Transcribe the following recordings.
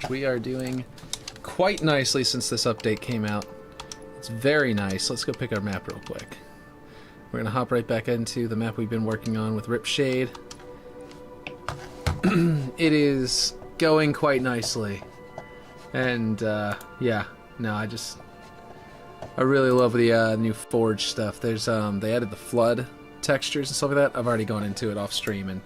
We are doing quite nicely since this update came out. It's very nice. Let's go pick our map real quick. We're gonna hop right back into the map we've been working on with Ripshade. It is going quite nicely. And yeah, no, I really love the new Forge stuff. There's they added the flood textures and stuff like that. I've already gone into it off stream and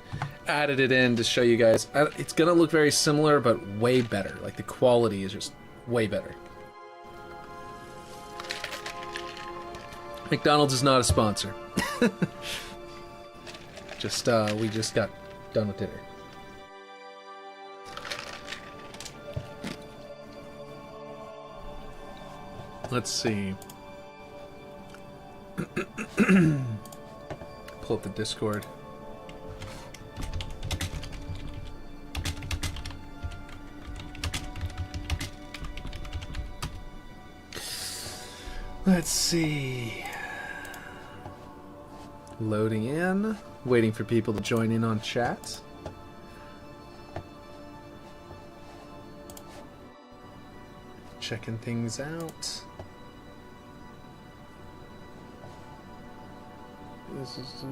added it in to show you guys. It's gonna look very similar, but way better. Like the quality is just way better. McDonald's is not a sponsor. We just got done with dinner. Let's see. Pull up the Discord. Let's see. Loading in. Waiting for people to join in on chat. Checking things out. This is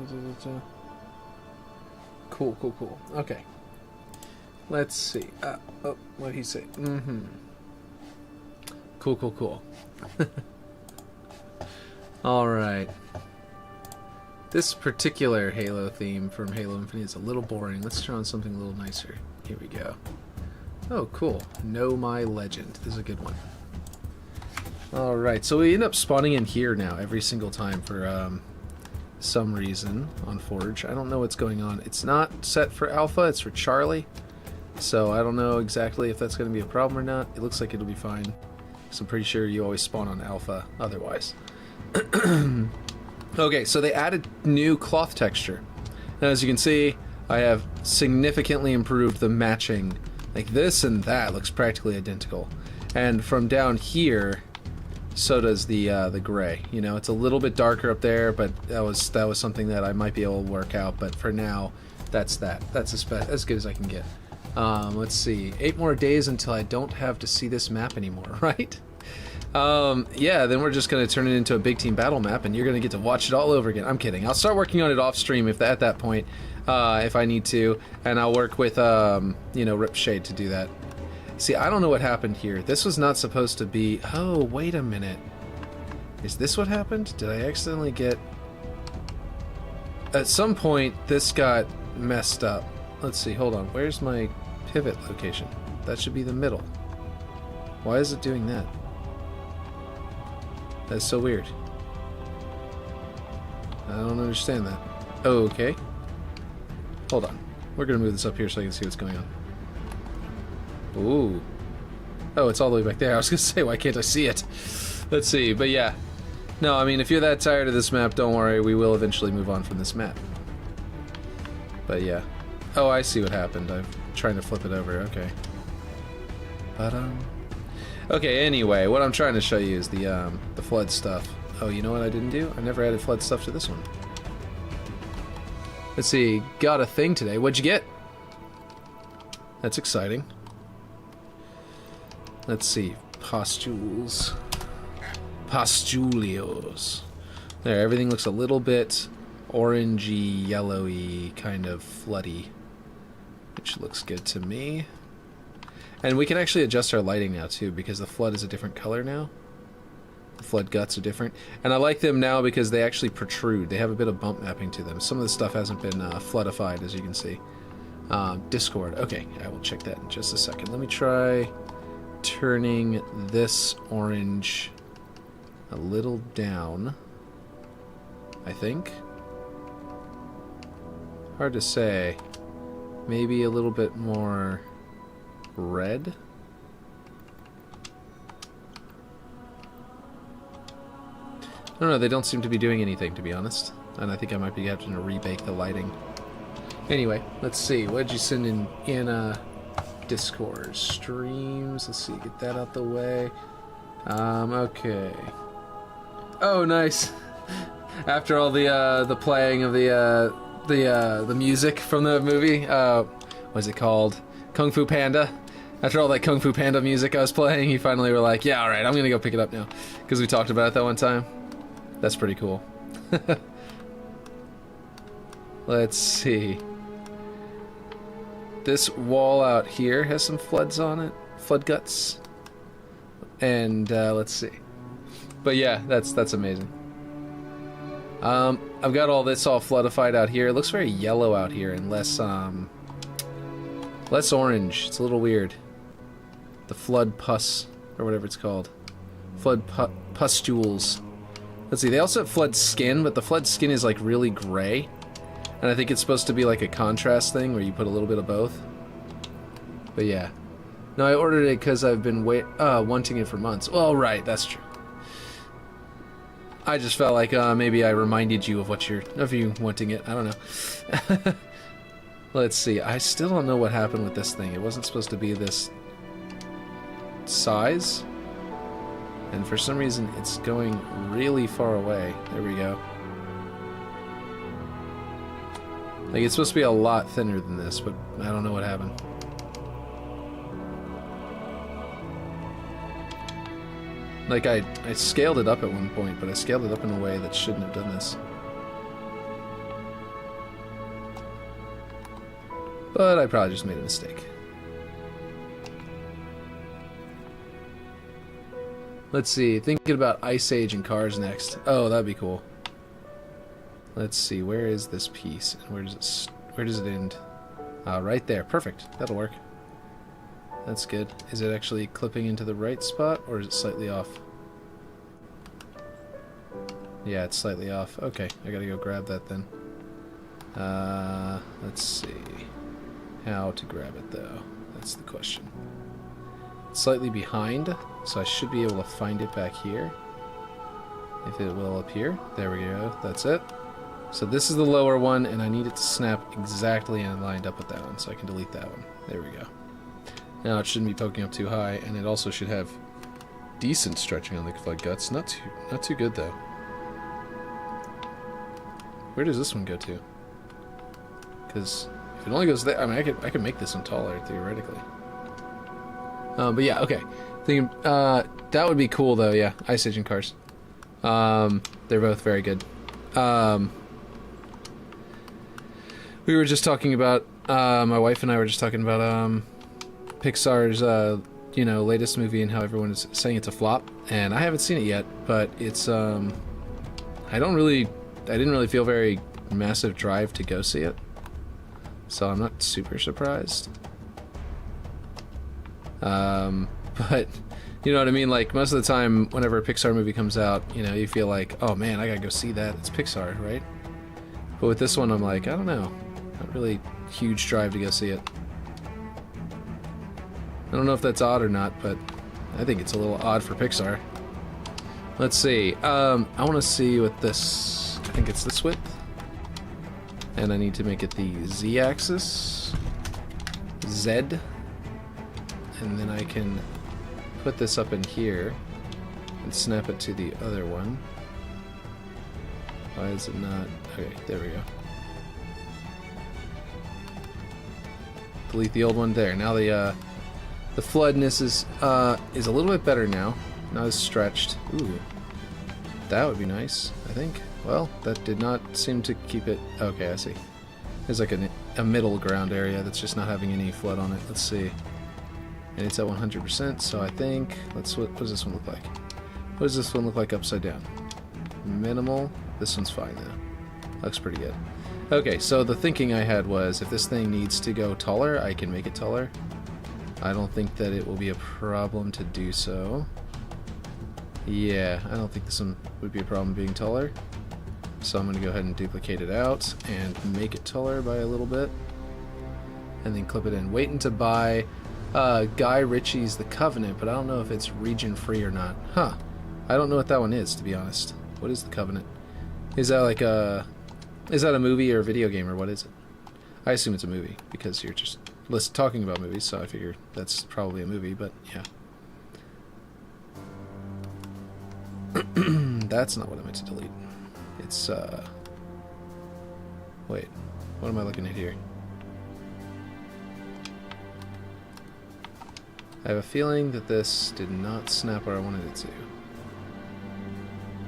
cool. Okay. Let's see. Oh, what did he say? Cool. All right. This particular Halo theme from Halo Infinite is a little boring. Let's turn on something a little nicer. Here we go. Oh, cool. Know My Legend. This is a good one. All right. So we end up spawning in here now every single time for some reason on Forge. I don't know what's going on. It's not set for Alpha. It's for Charlie. So I don't know exactly if that's going to be a problem or not. It looks like it'll be fine. So I'm pretty sure you always spawn on Alpha otherwise. Okay, so they added new cloth texture. Now, as you can see, I have significantly improved the matching. Like this and that looks practically identical. And from down here, so does the gray. You know, it's a little bit darker up there, but that was something that I might be able to work out. But for now, that's that. That's as good as I can get. Let's see. 8 more days until I don't have to see this map anymore, right? Yeah, then we're just going to turn it into a big team battle map, and you're going to get to watch it all over again. I'm kidding. I'll start working on it off stream at that point, if I need to, and I'll work with, you know, Ripshade to do that. See, I don't know what happened here. This was not supposed to be... Oh, wait a minute. Is this what happened? Did I accidentally get... At some point, this got messed up. Let's see, hold on. Where's my pivot location? That should be the middle. Why is it doing that? That's so weird. I don't understand that. Oh, okay. Hold on. We're gonna move this up here so I can see what's going on. Ooh. Oh, it's all the way back there. I was gonna say, why can't I see it? Let's see, but yeah. No, I mean, if you're that tired of this map, don't worry. We will eventually move on from this map. But yeah. Oh, I see what happened. I'm trying to flip it over. Okay. Okay, anyway, what I'm trying to show you is the flood stuff. Oh, you know what I didn't do? I never added flood stuff to this one. Let's see, got a thing today. What'd you get? That's exciting. Let's see, pustules. Pustulios. There, everything looks a little bit orangey, yellowy, kind of floody, which looks good to me. And we can actually adjust our lighting now, too, because the flood is a different color now. The flood guts are different. And I like them now because they actually protrude. They have a bit of bump mapping to them. Some of the stuff hasn't been floodified, as you can see. Discord. Okay, I will check that in just a second. Let me try turning this orange a little down, I think. Hard to say. Maybe a little bit more... red? I don't know, they don't seem to be doing anything, to be honest. And I think I might be having to rebake the lighting. Anyway, let's see. What did you send in Discord? Streams. Let's see, get that out the way. Okay. Oh, nice. After all the playing of the music from the movie, what's it called? Kung Fu Panda. After all that Kung Fu Panda music I was playing, you finally were like, yeah, alright, I'm gonna go pick it up now. Because we talked about it that one time. That's pretty cool. Let's see. This wall out here has some floods on it. Flood guts. And, let's see. But yeah, that's amazing. I've got all this all floodified out here. It looks very yellow out here and less orange. It's a little weird. The flood pus, or whatever it's called. Flood pustules. Let's see, they also have flood skin, but the flood skin is like really gray. And I think it's supposed to be like a contrast thing where you put a little bit of both. But yeah. No, I ordered it because I've been wanting it for months. Well, right, that's true. I just felt like maybe I reminded you of you wanting it. I don't know. Let's see. I still don't know what happened with this thing. It wasn't supposed to be this size. And for some reason, it's going really far away. There we go. Like, it's supposed to be a lot thinner than this, but I don't know what happened. Like, I scaled it up at one point, but I scaled it up in a way that shouldn't have done this. But I probably just made a mistake. Let's see, thinking about Ice Age and cars next. Oh, that'd be cool. Let's see, where is this piece? And where does it end? Right there. Perfect. That'll work. That's good. Is it actually clipping into the right spot, or is it slightly off? Yeah, it's slightly off. Okay, I gotta go grab that then. Let's see. How to grab it, though. That's the question. It's slightly behind, so I should be able to find it back here. If it will appear. There we go. That's it. So this is the lower one, and I need it to snap exactly and lined up with that one, so I can delete that one. There we go. Now it shouldn't be poking up too high, and it also should have decent stretching on the flood guts. Not too good though. Where does this one go to? Because if it only goes there, I mean, I could make this one taller theoretically. But yeah, okay. Thinking that would be cool though. Yeah, Ice Age and cars. They're both very good. We were just talking about, my wife and I were just talking about, Pixar's, latest movie and how everyone is saying it's a flop. And I haven't seen it yet, but it's, I didn't really feel very massive drive to go see it. So I'm not super surprised. But, you know what I mean? Like, most of the time, whenever a Pixar movie comes out, you feel like, oh man, I gotta go see that. It's Pixar, right? But with this one, I'm like, I don't know. Not really huge drive to go see it. I don't know if that's odd or not, but I think it's a little odd for Pixar. Let's see. I want to see what this... I think it's this width. And I need to make it the Z-axis. Z. And then I can put this up in here and snap it to the other one. Why is it not... Okay, there we go. Delete the old one there. Now the floodness is a little bit better now. Not as stretched. Ooh. That would be nice, I think. Well, that did not seem to keep it... Okay, I see. There's like a middle ground area that's just not having any flood on it. Let's see. And it's at 100%, so I think... what does this one look like? What does this one look like upside down? Minimal. This one's fine now. Looks pretty good. Okay, so the thinking I had was, if this thing needs to go taller, I can make it taller. I don't think that it will be a problem to do so. Yeah, I don't think this one would be a problem being taller. So I'm going to go ahead and duplicate it out and make it taller by a little bit. And then clip it in. Waiting to buy Guy Ritchie's The Covenant, but I don't know if it's region free or not. Huh. I don't know what that one is, to be honest. What is The Covenant? Is that like a... Is that a movie or a video game, or what is it? I assume it's a movie, because you're just talking about movies, so I figure that's probably a movie, but yeah. That's not what I meant to delete. It's, wait. What am I looking at here? I have a feeling that this did not snap where I wanted it to.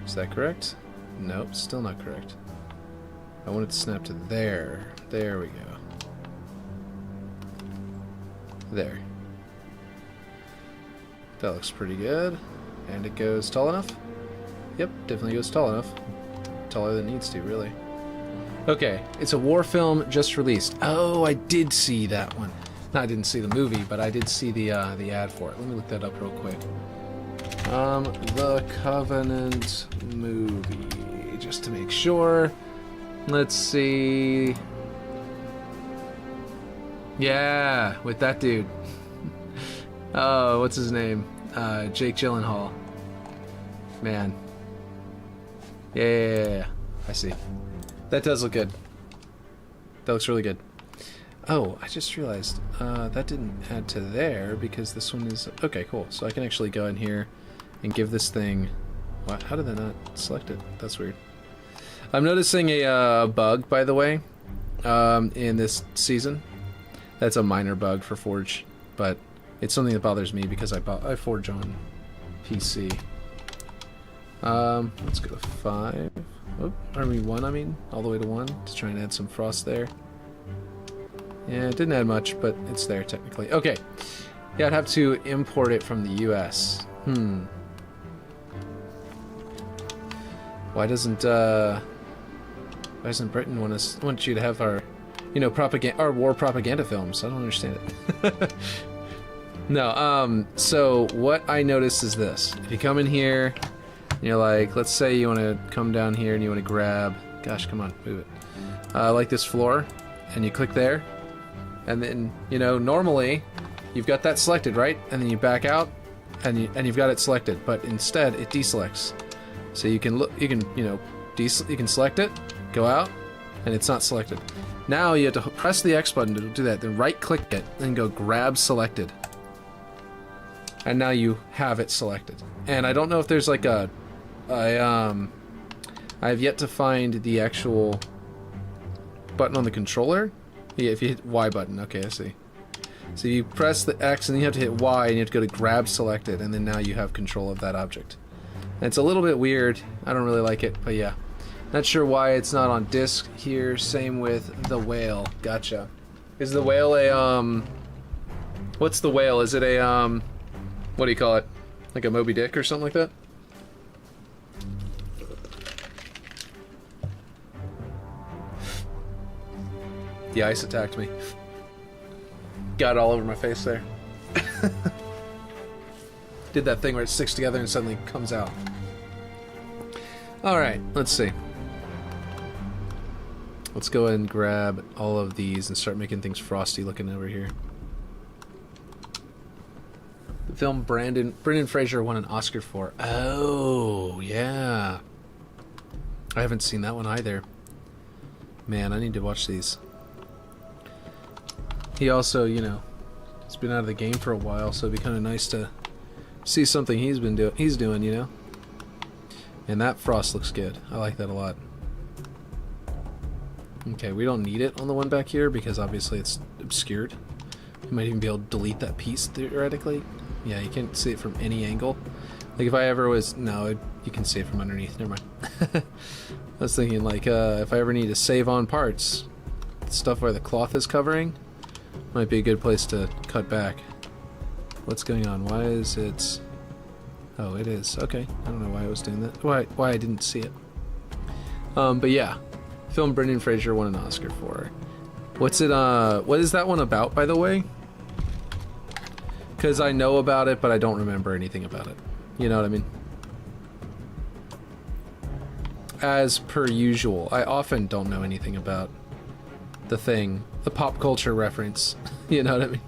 Is that correct? Nope, still not correct. I want it to snap to there. There we go. There. That looks pretty good. And it goes tall enough? Yep, definitely goes tall enough. Taller than it needs to, really. Okay, it's a war film just released. Oh, I did see that one. No, I didn't see the movie, but I did see the ad for it. Let me look that up real quick. The Covenant movie, just to make sure. Let's see. Yeah, with that dude. Oh, what's his name? Jake Gyllenhaal. Man. Yeah, I see. That does look good. That looks really good. Oh, I just realized that didn't add to there because this one is... Okay, cool. So I can actually go in here and give this thing... What? How did that not select it? That's weird. I'm noticing a bug, by the way, in this season. That's a minor bug for Forge, but it's something that bothers me because I Forge on PC. Let's go to 5. Oh, Army 1, I mean, all the way to 1 to try and add some frost there. Yeah, it didn't add much, but it's there technically. Okay. Yeah, I'd have to import it from the US. Why doesn't Britain want you to have our, you know, our war propaganda films? I don't understand it. No, so what I noticed is this. If you come in here, and you're like, let's say you want to come down here and you want to grab, gosh, come on, move it. Like this floor, and you click there, and then, you know, normally you've got that selected, right? And then you back out, and you've got it selected, but instead it deselects. So you can you can select it, go out, and it's not selected. Now you have to press the X button to do that, then right click it, then go grab selected. And now you have it selected. And I don't know if there's like I've yet to find the actual button on the controller. Yeah, if you hit Y button, okay, I see. So you press the X and then you have to hit Y and you have to go to grab selected, and then now you have control of that object. And it's a little bit weird. I don't really like it, but yeah. Not sure why it's not on disc here. Same with the whale. Gotcha. Is the whale a what's the whale? Is it a what do you call it? Like a Moby Dick or something like that? The ice attacked me. Got all over my face there. Did that thing where it sticks together and suddenly comes out. Alright, let's see. Let's go ahead and grab all of these and start making things frosty looking over here. The film Brendan Fraser won an Oscar for. Oh, yeah. I haven't seen that one either. Man, I need to watch these. He also, you know, he's been out of the game for a while, so it'd be kind of nice to see something he's doing, you know. And that frost looks good. I like that a lot. Okay, we don't need it on the one back here because obviously it's obscured. You might even be able to delete that piece theoretically. Yeah, you can't see it from any angle. Like if I ever was... No, you can see it from underneath. Never mind. I was thinking like if I ever need to save on parts, stuff where the cloth is covering, might be a good place to cut back. What's going on? Why is it... Oh, it is. Okay. I don't know why I was doing that. Why I didn't see it. But yeah. Film Brendan Fraser won an Oscar for. What's it, what is that one about, by the way? Because I know about it, but I don't remember anything about it. You know what I mean? As per usual, I often don't know anything about the thing. The pop culture reference. You know what I mean?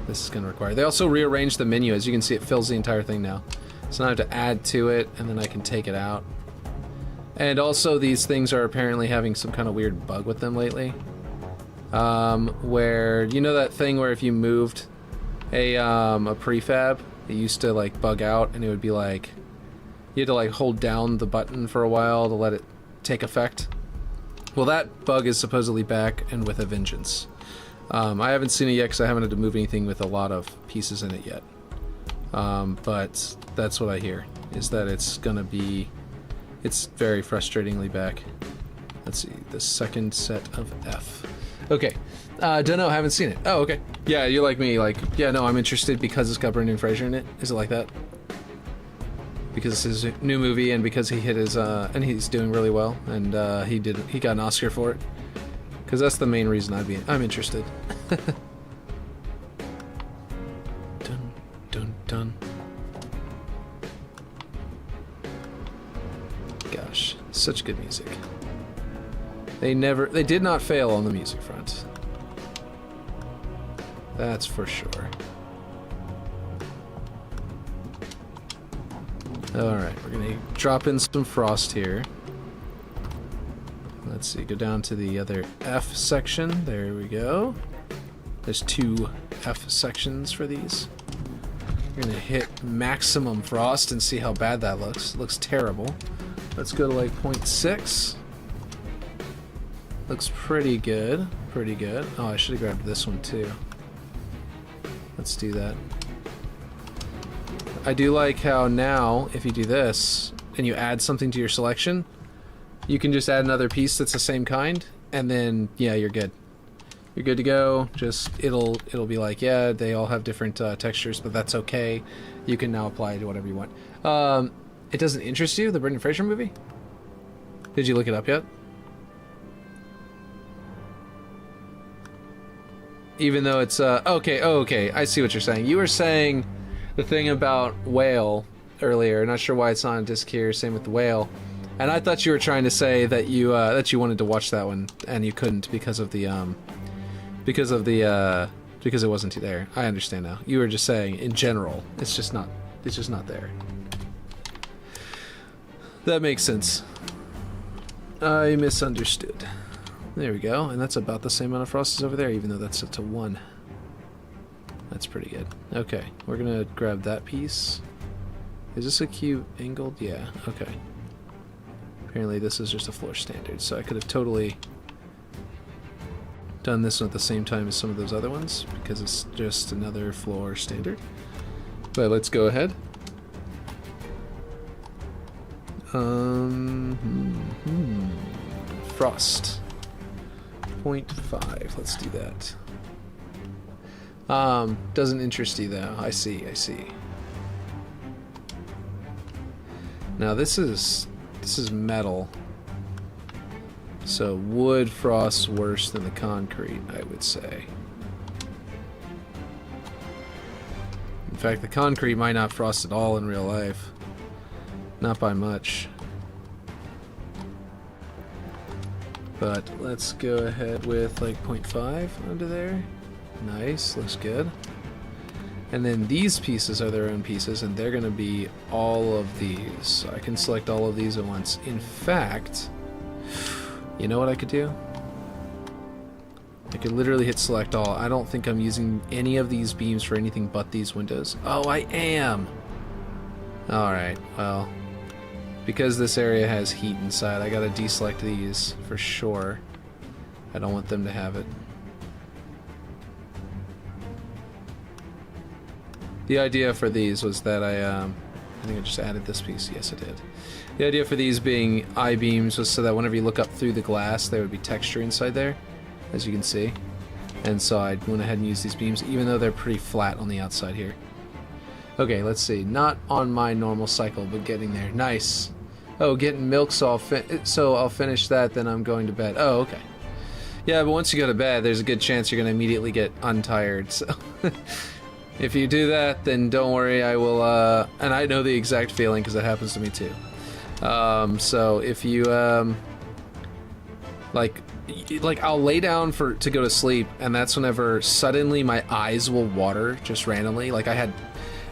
This is going to require... They also rearranged the menu. As you can see, it fills the entire thing now. So now I have to add to it, and then I can take it out. And also, these things are apparently having some kind of weird bug with them lately. Where, you know that thing where if you moved a prefab, it used to, like, bug out, and it would be like... You had to, like, hold down the button for a while to let it take effect. Well, that bug is supposedly back, and with a vengeance. I haven't seen it yet because I haven't had to move anything with a lot of pieces in it yet. But that's what I hear, is that it's gonna be... It's very frustratingly back. Let's see, the second set of F. Okay, don't know, haven't seen it. Oh, okay. Yeah, you're like me, like, yeah, no, I'm interested because it's got Brendan Fraser in it. Is it like that? Because it's his new movie and because he hit his, and he's doing really well, and he got an Oscar for it. Because that's the main reason I'm interested. Dun, dun, dun. Gosh, such good music. They did not fail on the music front. That's for sure. Alright, we're gonna drop in some frost here. Let's see, go down to the other F section. There we go. There's 2 F sections for these. We're gonna hit maximum frost and see how bad that looks. Looks terrible. Let's go to like 0.6. Looks pretty good. Pretty good. Oh, I should have grabbed this one too. Let's do that. I do like how now, if you do this, and you add something to your selection, you can just add another piece that's the same kind, and then, yeah, you're good. You're good to go. Just, it'll be like, yeah, they all have different textures, but that's okay. You can now apply it to whatever you want. It doesn't interest you, the Brendan Fraser movie? Did you look it up yet? Even though it's, okay, I see what you're saying. You were saying the thing about Whale earlier, not sure why it's not on disc here, same with the Whale. And I thought you were trying to say that you wanted to watch that one, and you couldn't because it wasn't there. I understand now. You were just saying, in general, it's just not there. That makes sense. I misunderstood. There we go, and that's about the same amount of frost as over there, even though that's set to 1. That's pretty good. Okay, we're gonna grab that piece. Is this a cube angled? Yeah, okay. Apparently this is just a floor standard, so I could have totally done this one at the same time as some of those other ones, because it's just another floor standard. But let's go ahead. Frost. 0.5, let's do that. Doesn't interest you though. I see. Now this is metal. So wood frost's worse than the concrete, I would say. In fact, the concrete might not frost at all in real life. Not by much. But let's go ahead with like 0.5 under there. Nice, looks good. And then these pieces are their own pieces, and they're going to be all of these. So I can select all of these at once. In fact, you know what I could do? I could literally hit select all. I don't think I'm using any of these beams for anything but these windows. Oh, I am! Alright, well, because this area has heat inside, I gotta deselect these for sure. I don't want them to have it. The idea for these was that I think I just added this piece. Yes, I did. The idea for these being I-beams was so that whenever you look up through the glass, there would be texture inside there, as you can see. And so I went ahead and used these beams, even though they're pretty flat on the outside here. Okay, let's see. Not on my normal cycle, but getting there. Nice. Oh, getting milk, so I'll finish that, then I'm going to bed. Oh, okay. Yeah, but once you go to bed, there's a good chance you're going to immediately get untired, so... If you do that, then don't worry, I will, and I know the exact feeling because it happens to me too. So if you, like I'll lay down to go to sleep, and that's whenever suddenly my eyes will water just randomly. Like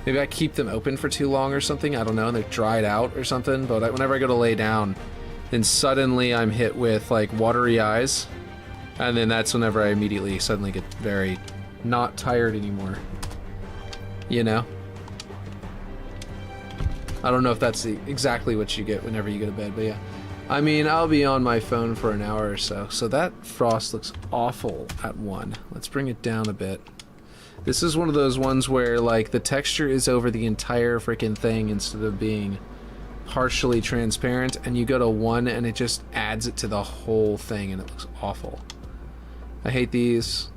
maybe I keep them open for too long or something, I don't know, and they're dried out or something, but whenever I go to lay down, then suddenly I'm hit with like watery eyes, and then that's whenever I immediately suddenly get very not tired anymore. You know? I don't know if that's exactly what you get whenever you go to bed, but yeah. I mean, I'll be on my phone for an hour or so. So that frost looks awful at 1. Let's bring it down a bit. This is one of those ones where, like, the texture is over the entire freaking thing instead of being partially transparent, and you go to 1 and it just adds it to the whole thing and it looks awful. I hate these.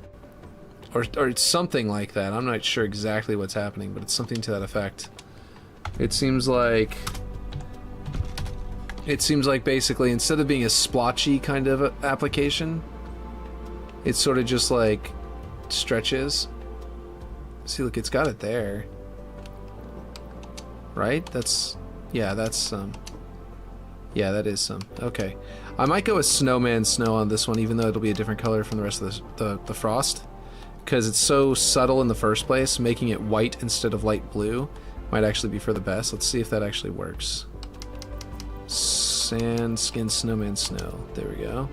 Or it's something like that. I'm not sure exactly what's happening, but it's something to that effect. It seems like basically instead of being a splotchy kind of application, it's sort of just like stretches. See, look, it's got it there. Right? Yeah, that's some. Yeah, that is some. Okay. I might go with Snowman Snow on this one, even though it'll be a different color from the rest of the frost. Because it's so subtle in the first place, making it white instead of light blue might actually be for the best. Let's see if that actually works. Sand, skin, snowman, snow. There we go.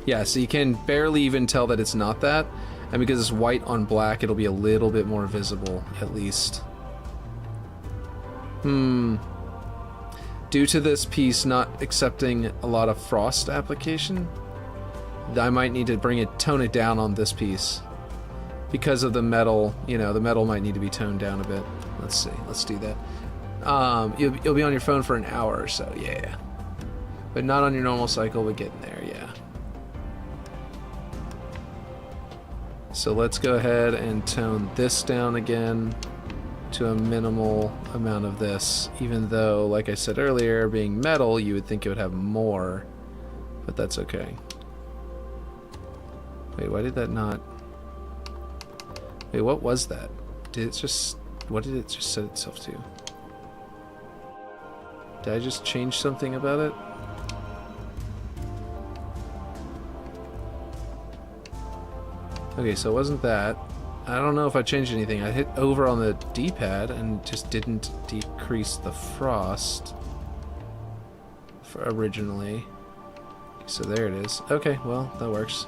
Yeah, so you can barely even tell that it's not that. And because it's white on black, it'll be a little bit more visible, at least. Due to this piece not accepting a lot of frost application, I might need to tone it down on this piece. Because of the metal, you know, the metal might need to be toned down a bit. Let's see, let's do that. You'll be on your phone for an hour or so, yeah. But not on your normal cycle, but getting there, yeah. So let's go ahead and tone this down again to a minimal amount of this, even though, like I said earlier, being metal, you would think it would have more, but that's okay. Wait, why did that not... Wait, what was that? What did it just set itself to? Did I just change something about it? Okay, so it wasn't that. I don't know if I changed anything. I hit over on the D-pad and just didn't decrease the frost originally. So there it is. Okay, well, that works.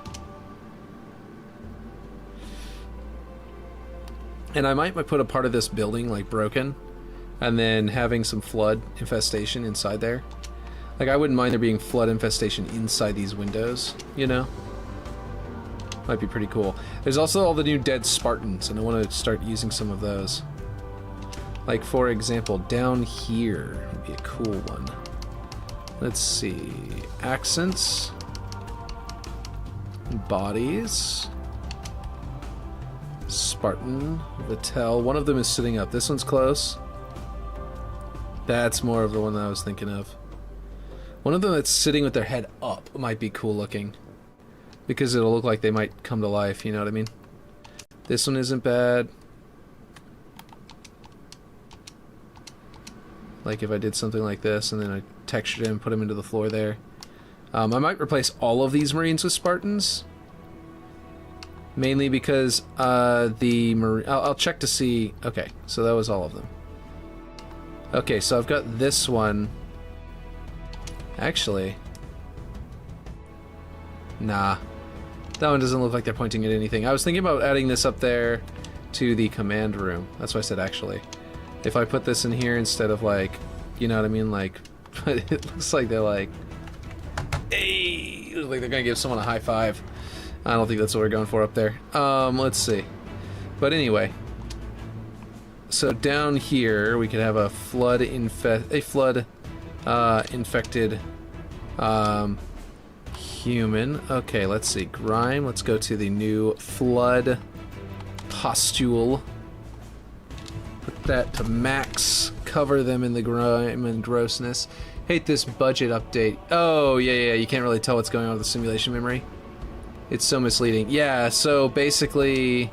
And I might put a part of this building, like, broken, and then having some flood infestation inside there. Like, I wouldn't mind there being flood infestation inside these windows, you know? Might be pretty cool. There's also all the new dead Spartans, and I want to start using some of those. Like, for example, down here would be a cool one. Let's see. Accents. Bodies. Spartan. Vittel. One of them is sitting up. This one's close. That's more of the one that I was thinking of. One of them that's sitting with their head up might be cool looking. Because it'll look like they might come to life, you know what I mean? This one isn't bad. Like if I did something like this and then I textured him, put him into the floor there. I might replace all of these Marines with Spartans. Mainly because I'll check to see... Okay, so that was all of them. Okay, so I've got this one. Actually... Nah. That one doesn't look like they're pointing at anything. I was thinking about adding this up there to the command room. That's why I said actually. If I put this in here instead of like... You know what I mean? Like... But it looks like they're like... Hey! It looks like they're gonna give someone a high five. I don't think that's what we're going for up there. Let's see. But anyway. So down here, we could have a flood infected human. Okay, let's see. Grime. Let's go to the new flood postule. Put that to max. Cover them in the grime and grossness. Hate this budget update. Oh, yeah, you can't really tell what's going on with the simulation memory. It's so misleading. Yeah, so basically,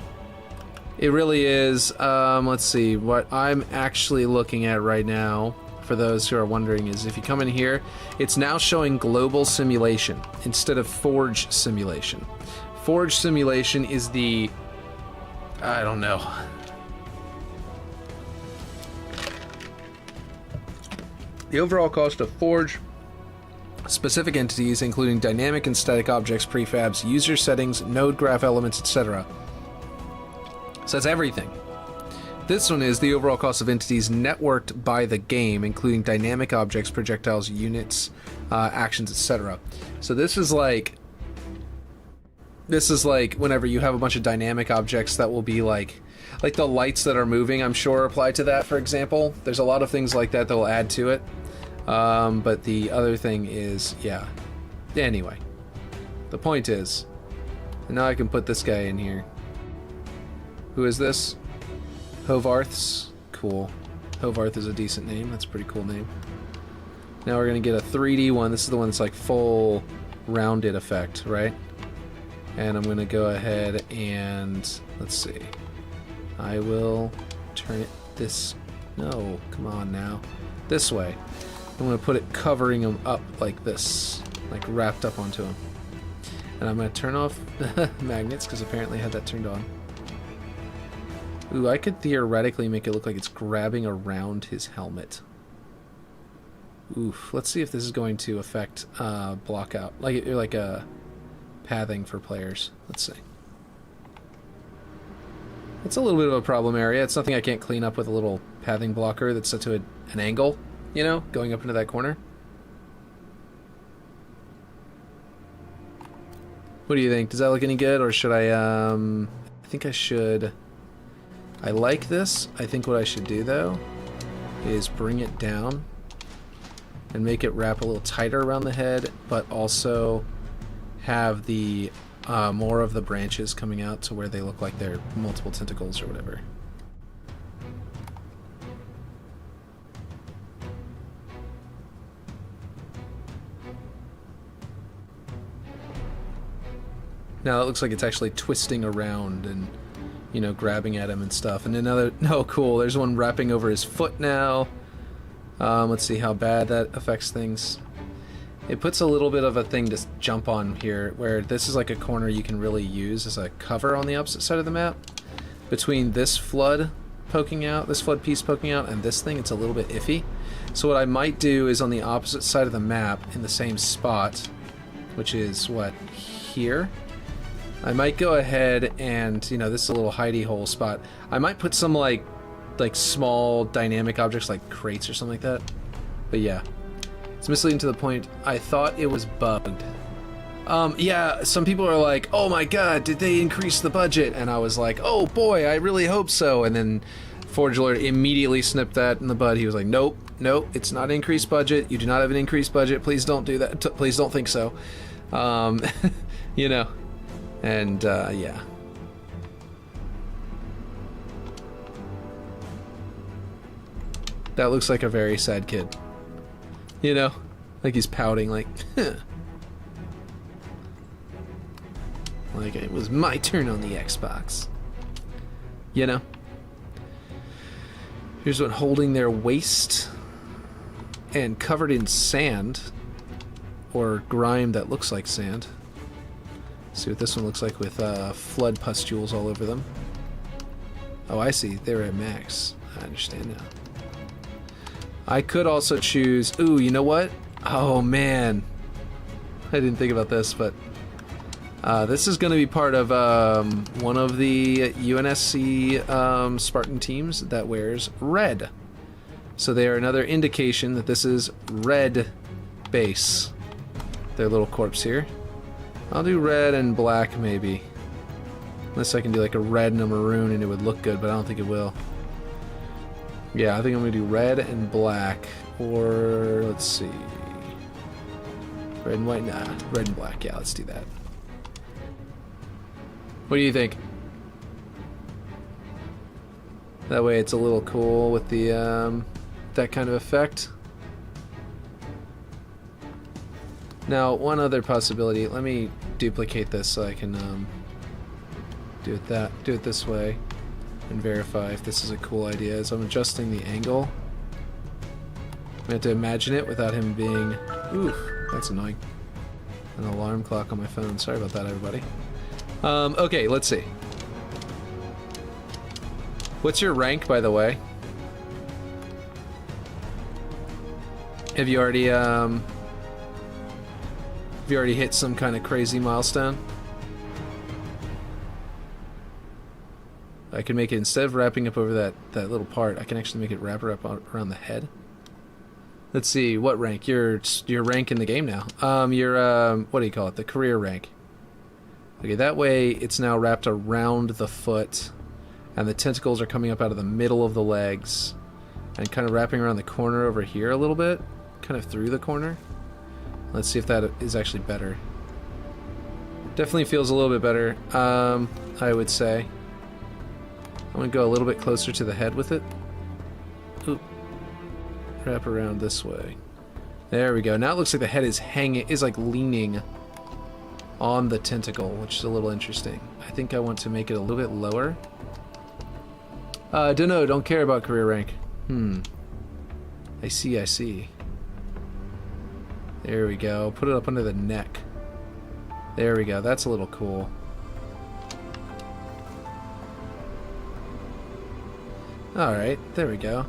it really is, let's see, what I'm actually looking at right now, for those who are wondering, is if you come in here, it's now showing global simulation instead of Forge simulation. Forge simulation is the, I don't know. The overall cost of Forge specific entities, including dynamic and static objects, prefabs, user settings, node graph elements, etc. So that's everything. This one is the overall cost of entities networked by the game, including dynamic objects, projectiles, units, actions, etc. So this is like whenever you have a bunch of dynamic objects that will be like the lights that are moving, I'm sure apply to that, for example. There's a lot of things like that that will add to it. But the other thing is, yeah. Anyway, the point is, and now I can put this guy in here. Who is this? Hovarth's. Cool. Hovarth is a decent name. That's a pretty cool name. Now we're going to get a 3D one. This is the one that's like full rounded effect, right? And I'm going to go ahead and, let's see. I will turn it this, no, come on now. This way. I'm going to put it covering him up like this, like wrapped up onto him. And I'm going to turn off the magnets because apparently I had that turned on. Ooh, I could theoretically make it look like it's grabbing around his helmet. Oof, let's see if this is going to affect block out, like a pathing for players. Let's see. It's a little bit of a problem area. It's nothing I can't clean up with a little pathing blocker that's set to an angle, you know, going up into that corner. What do you think? Does that look any good, or should I think I should. I like this. I think what I should do, though, is bring it down and make it wrap a little tighter around the head, but also have the more of the branches coming out to where they look like they're multiple tentacles or whatever. Now it looks like it's actually twisting around and, you know, grabbing at him and stuff. And another, oh cool, there's one wrapping over his foot now. Let's see how bad that affects things. It puts a little bit of a thing to jump on here, where this is like a corner you can really use as a cover on the opposite side of the map. Between this flood poking out, this flood piece poking out, and this thing, it's a little bit iffy. So what I might do is on the opposite side of the map, in the same spot, which is, what, here? I might go ahead and, you know, this is a little hidey hole spot. I might put some like small dynamic objects like crates or something like that. But yeah, it's misleading to the point. I thought it was bugged. Yeah, some people are like, oh my god, did they increase the budget? And I was like, oh boy, I really hope so. And then Forge Alert immediately snipped that in the bud. He was like, nope, it's not increased budget. You do not have an increased budget. Please don't do that. Please don't think so. You know. And, yeah. That looks like a very sad kid. You know? Like he's pouting, like, huh. Like it was my turn on the Xbox. You know? Here's one holding their waist and covered in sand. Or grime that looks like sand. See what this one looks like with flood pustules all over them. Oh, I see. They're at max. I understand now. I could also choose... Ooh, you know what? Oh, man. I didn't think about this, but... this is going to be part of one of the UNSC Spartan teams that wears red. So they are another indication that this is red base. Their little corpse here. I'll do red and black, maybe. Unless I can do like a red and a maroon and it would look good, but I don't think it will. Yeah, I think I'm going to do red and black. Or, let's see. Red and white? Nah, red and black. Yeah, let's do that. What do you think? That way it's a little cool with the, that kind of effect. Now, one other possibility. Let me duplicate this so I can do it this way and verify if this is a cool idea. So I'm adjusting the angle. I have to imagine it without him being... Oof, that's annoying. An alarm clock on my phone. Sorry about that, everybody. Okay, let's see. What's your rank, by the way? Have you already hit some kind of crazy milestone? I can make it, instead of wrapping up over that little part, I can actually make it wrap up around the head. Let's see, what rank? Your rank in the game now. Your, what do you call it? The career rank. Okay, that way it's now wrapped around the foot, and the tentacles are coming up out of the middle of the legs, and kind of wrapping around the corner over here a little bit, kind of through the corner. Let's see if that is actually better. Definitely feels a little bit better, I would say. I'm going to go a little bit closer to the head with it. Oop. Wrap around this way. There we go. Now it looks like the head is like leaning on the tentacle, which is a little interesting. I think I want to make it a little bit lower. Don't know. Don't care about career rank. I see. There we go. Put it up under the neck. There we go. That's a little cool. Alright, there we go.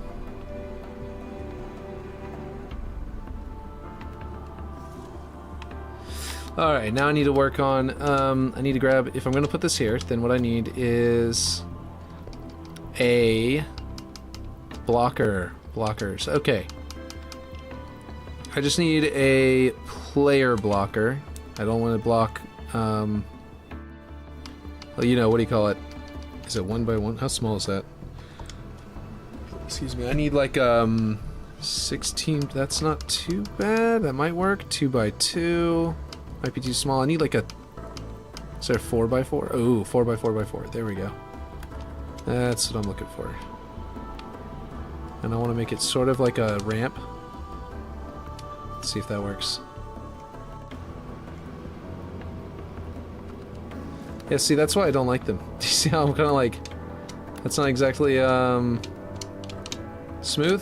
Alright, now I need to work on, I need to grab, if I'm going to put this here, then what I need is a blockers. Okay. I just need a player blocker. I don't want to block, well, you know, what do you call it? Is it 1x1? How small is that? Excuse me, I need like 16, that's not too bad, that might work. 2x2, might be too small. I need like a, is there a 4x4? Oh, 4x4x4, there we go. That's what I'm looking for. And I want to make it sort of like a ramp. Let's see if that works. Yeah, see, that's why I don't like them. Do you see how I'm kind of like, that's not exactly, smooth?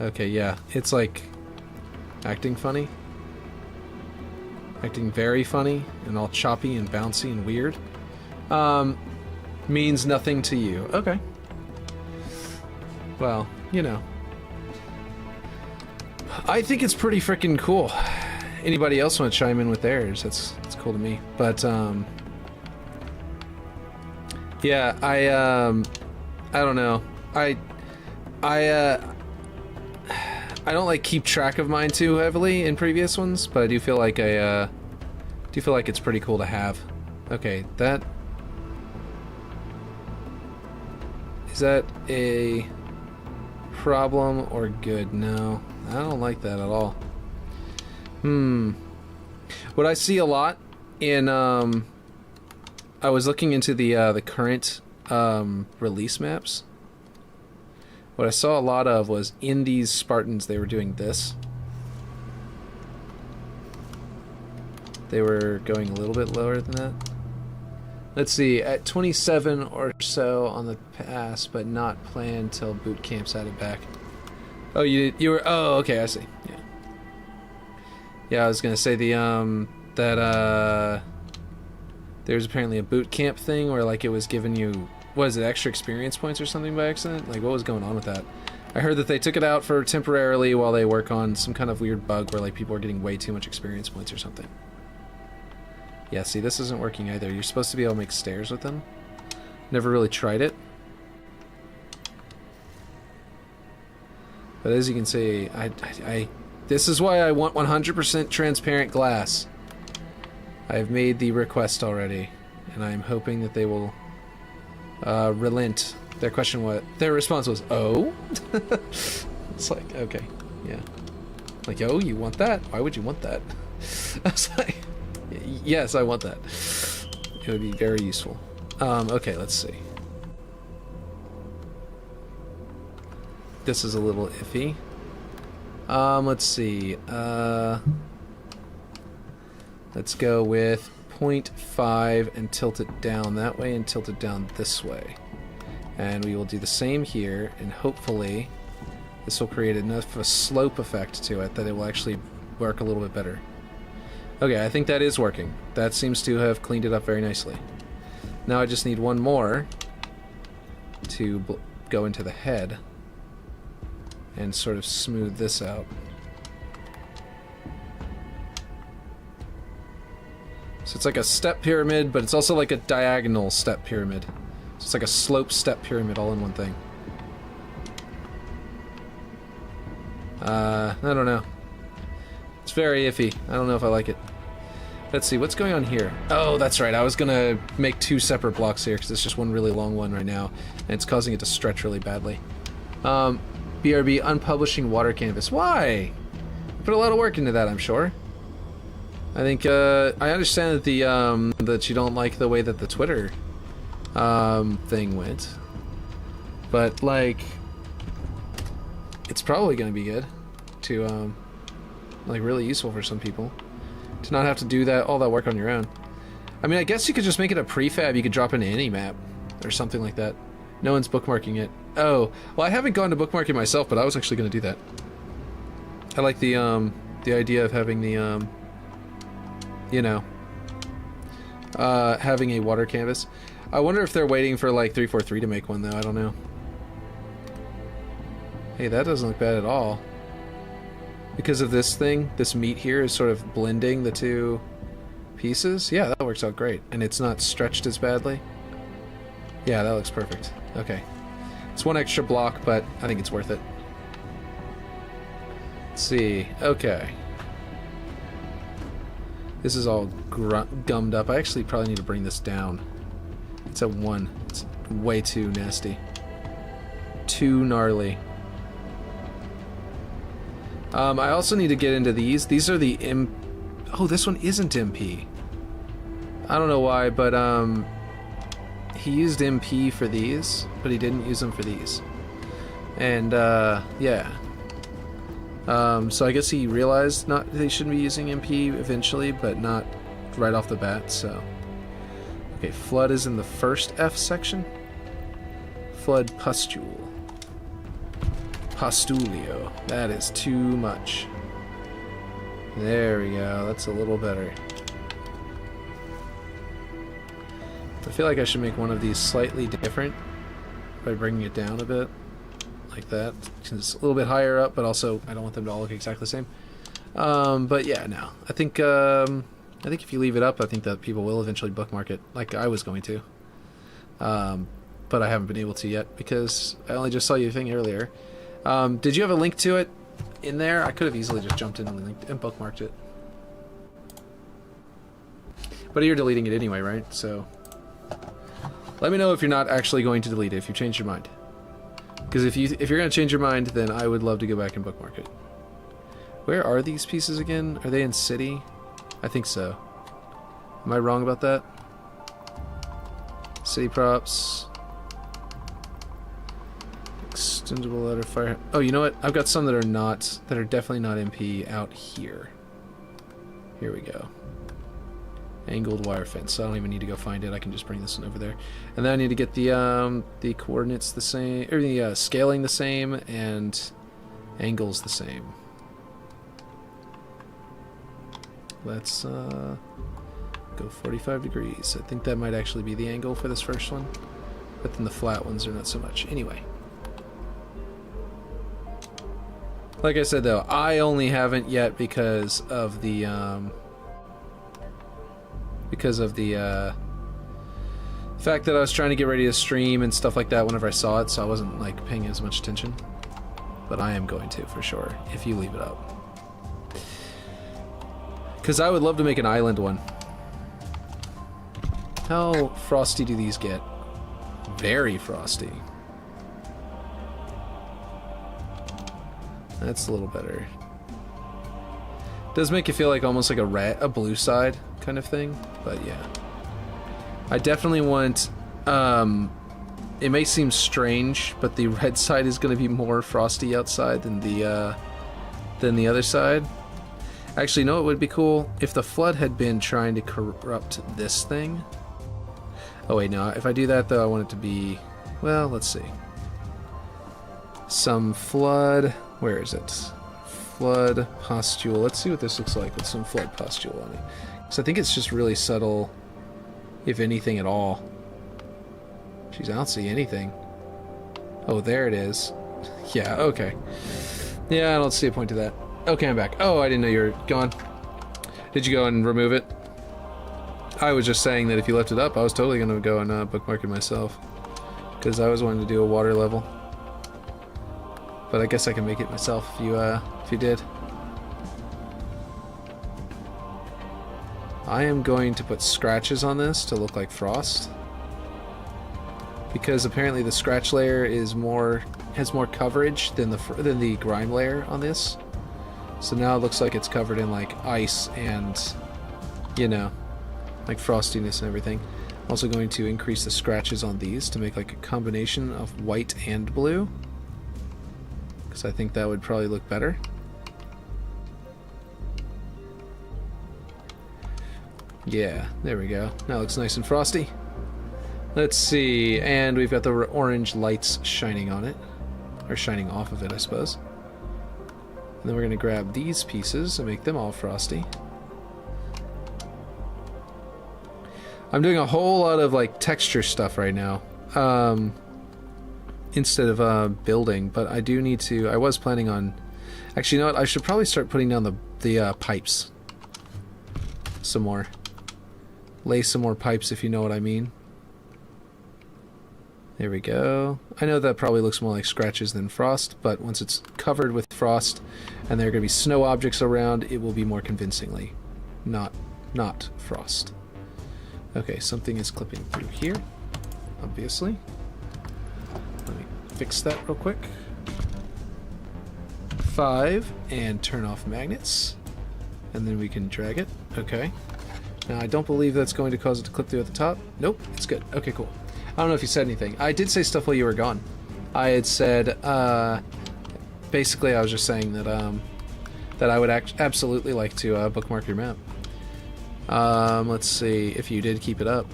Okay, yeah. It's like acting funny. Acting very funny and all choppy and bouncy and weird. Means nothing to you. Okay. Well, you know. I think it's pretty freaking cool. Anybody else want to chime in with theirs? That's cool to me. But yeah, I don't know. I don't like keep track of mine too heavily in previous ones, but I do feel like it's pretty cool to have. Okay, that is that a problem or good? No, I don't like that at all. What I see a lot in I was looking into the current release maps. What I saw a lot of was in these Spartans, they were doing this. They were going a little bit lower than that. Let's see, at 27 or so on the pass, but not planned till boot camp's added back. Oh, you were, oh, okay, I see. Yeah. Yeah, I was gonna say the there's apparently a boot camp thing where like it was giving you, what is it, extra experience points or something by accident? Like, what was going on with that? I heard that they took it out for temporarily while they work on some kind of weird bug where like people are getting way too much experience points or something. Yeah, see, this isn't working either. You're supposed to be able to make stairs with them. Never really tried it. But as you can see, this is why I want 100% transparent glass. I've made the request already, and I'm hoping that they will relent. Their response was, oh? It's like, okay, yeah. Like, oh, you want that? Why would you want that? I was like, yes, I want that. It would be very useful. Okay, let's see. This is a little iffy. Let's see. Let's go with 0.5 and tilt it down that way and tilt it down this way. And we will do the same here, and hopefully this will create enough of a slope effect to it that it will actually work a little bit better. Okay, I think that is working. That seems to have cleaned it up very nicely. Now I just need one more to go into the head and sort of smooth this out. So it's like a step pyramid, but it's also like a diagonal step pyramid. So it's like a slope step pyramid all in one thing. I don't know. It's very iffy. I don't know if I like it. Let's see, what's going on here? Oh, that's right. I was gonna make 2 separate blocks here because it's just one really long one right now, and it's causing it to stretch really badly. BRB, unpublishing water canvas. Why? You put a lot of work into that, I'm sure. I think, I understand that the, that you don't like the way that the Twitter, thing went. But, like, it's probably gonna be good to, like, really useful for some people. To not have to do all that work on your own. I mean, I guess you could just make it a prefab. You could drop in any map or something like that. No one's bookmarking it. Oh, well, I haven't gone to bookmarking myself, but I was actually going to do that. I like the idea of having the, you know, having a water canvas. I wonder if they're waiting for, like, 343 to make one, though. I don't know. Hey, that doesn't look bad at all. Because of this thing, this meat here is sort of blending the 2 pieces. Yeah, that works out great. And it's not stretched as badly. Yeah, that looks perfect. Okay. It's 1 extra block, but I think it's worth it. Let's see. Okay. This is all gummed up. I actually probably need to bring this down. It's at 1. It's way too nasty. Too gnarly. I also need to get into these. These are the Oh, this one isn't MP. I don't know why, but he used MP for these, but he didn't use them for these. And yeah. So I guess he realized they shouldn't be using MP eventually, but not right off the bat. So okay, flood is in the first F section. Flood pustule. Postulio. That is too much. There we go. That's a little better. I feel like I should make one of these slightly different by bringing it down a bit. Like that. It's a little bit higher up, but also I don't want them to all look exactly the same. But yeah, no. I think if you leave it up, I think that people will eventually bookmark it, like I was going to. But I haven't been able to yet because I only just saw your thing earlier. Did you have a link to it in there? I could have easily just jumped in and bookmarked it. But you're deleting it anyway, right? So let me know if you're not actually going to delete it, if you change your mind. Because if you're going to change your mind, then I would love to go back and bookmark it. Where are these pieces again? Are they in city? I think so. Am I wrong about that? City props. Extendable ladder fire. Oh, you know what? I've got some that are definitely not MP out here. Here we go. Angled wire fence. So I don't even need to go find it. I can just bring this one over there. And then I need to get the coordinates the same, or the scaling the same, and angles the same. Let's go 45 degrees. I think that might actually be the angle for this first one. But then the flat ones are not so much. Anyway. Like I said, though, I only haven't yet because of the fact that I was trying to get ready to stream and stuff like that whenever I saw it, so I wasn't like paying as much attention. But I am going to, for sure, if you leave it up. Because I would love to make an island one. How frosty do these get? Very frosty. That's a little better. Does make it feel like almost like a blue side kind of thing, but yeah. I definitely want, it may seem strange, but the red side is going to be more frosty outside than the other side. Actually, you know what would be cool? If the flood had been trying to corrupt this thing. Oh wait, no, if I do that though, I want it to be, well, let's see. Some flood, where is it? Flood pustule. Let's see what this looks like with some flood pustule on it. So I think it's just really subtle, if anything at all. Jeez, I don't see anything. Oh, there it is. Yeah, okay. Yeah, I don't see a point to that. Okay, I'm back. Oh, I didn't know you were gone. Did you go and remove it? I was just saying that if you left it up, I was totally going to go and bookmark it myself. Because I was wanting to do a water level. But I guess I can make it myself if you did. I am going to put scratches on this to look like frost. Because apparently the scratch layer is has more coverage than the grime layer on this. So now it looks like it's covered in like ice and, you know, like frostiness and everything. Also going to increase the scratches on these to make like a combination of white and blue. Because I think that would probably look better. Yeah, there we go. Now it looks nice and frosty. Let's see, and we've got the orange lights shining on it. Or shining off of it, I suppose. And then we're going to grab these pieces and make them all frosty. I'm doing a whole lot of like texture stuff right now. Instead of building, but I do need to... I was planning on... Actually, you know what? I should probably start putting down the pipes. Some more. Lay some more pipes, if you know what I mean. There we go. I know that probably looks more like scratches than frost, but once it's covered with frost and there are going to be snow objects around, it will be more convincingly not frost. Okay, something is clipping through here, obviously. Let me fix that real quick. 5, and turn off magnets. And then we can drag it. Okay. Now, I don't believe that's going to cause it to clip through at the top. Nope, it's good. Okay, cool. I don't know if you said anything. I did say stuff while you were gone. I had said, basically I was just saying that, that I would absolutely like to bookmark your map. Let's see if you did keep it up.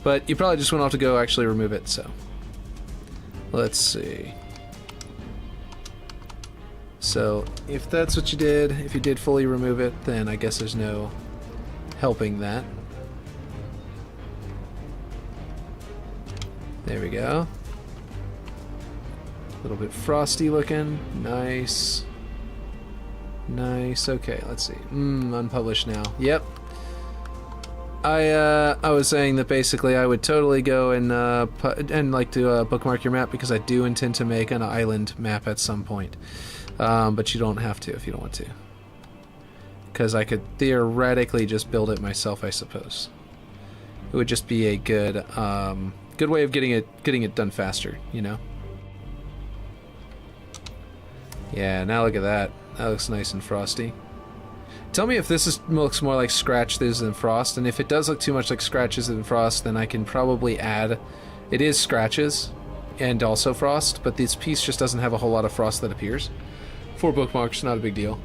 But you probably just went off to go actually remove it, so. Let's see. So, if that's what you did, if you did fully remove it, then I guess there's no helping that. There we go. A little bit frosty looking. Nice. Nice. Okay, let's see. Unpublished now. Yep. I was saying that basically I would totally go and like to bookmark your map because I do intend to make an island map at some point. But you don't have to if you don't want to. Because I could theoretically just build it myself, I suppose. It would just be a good good way of getting it done faster, you know? Yeah, now look at that. That looks nice and frosty. Tell me if this looks more like scratches than frost, and if it does look too much like scratches than frost, then I can probably add... It is scratches and also frost, but this piece just doesn't have a whole lot of frost that appears. 4 bookmarks, not a big deal.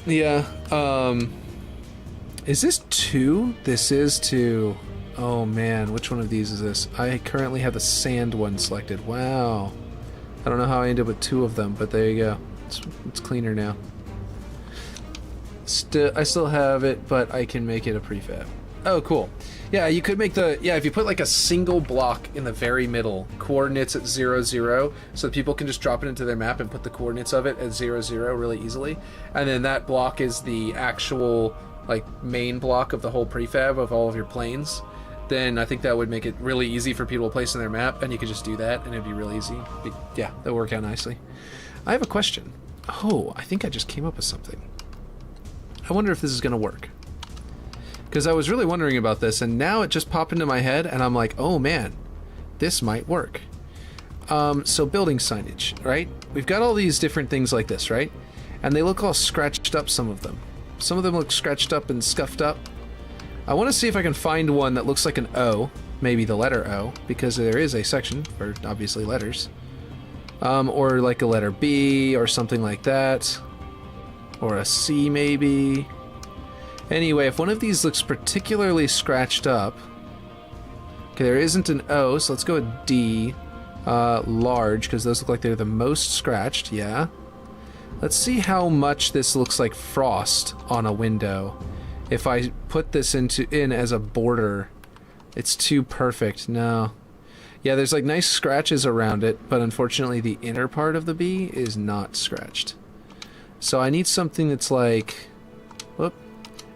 Yeah, is this 2? This is 2. Oh man, which one of these is this? I currently have the sand one selected. Wow. I don't know how I ended up with 2 of them, but there you go. It's cleaner now. I still have it, but I can make it a prefab. Oh, cool. Yeah, you could make the... Yeah, if you put like a single block in the very middle, coordinates at 0, 0, so that people can just drop it into their map and put the coordinates of it at 0, 0 really easily. And then that block is the actual, like, main block of the whole prefab of all of your planes. Then I think that would make it really easy for people to place in their map, and you could just do that, and it'd be really easy. Yeah, that would work out nicely. I have a question. Oh, I think I just came up with something. I wonder if this is going to work. Because I was really wondering about this, and now it just popped into my head, and I'm like, oh man, this might work. So building signage, right? We've got all these different things like this, right? And they look all scratched up, some of them. Some of them look scratched up and scuffed up. I want to see if I can find one that looks like an O, maybe the letter O, because there is a section for, obviously, letters. Or like a letter B, or something like that. Or a C, maybe. Anyway, if one of these looks particularly scratched up... Okay, there isn't an O, so let's go with D. Large, because those look like they're the most scratched, yeah. Let's see how much this looks like frost on a window. If I put this in as a border, it's too perfect. No. Yeah, there's like nice scratches around it, but unfortunately the inner part of the B is not scratched. So I need something that's like... Whoop.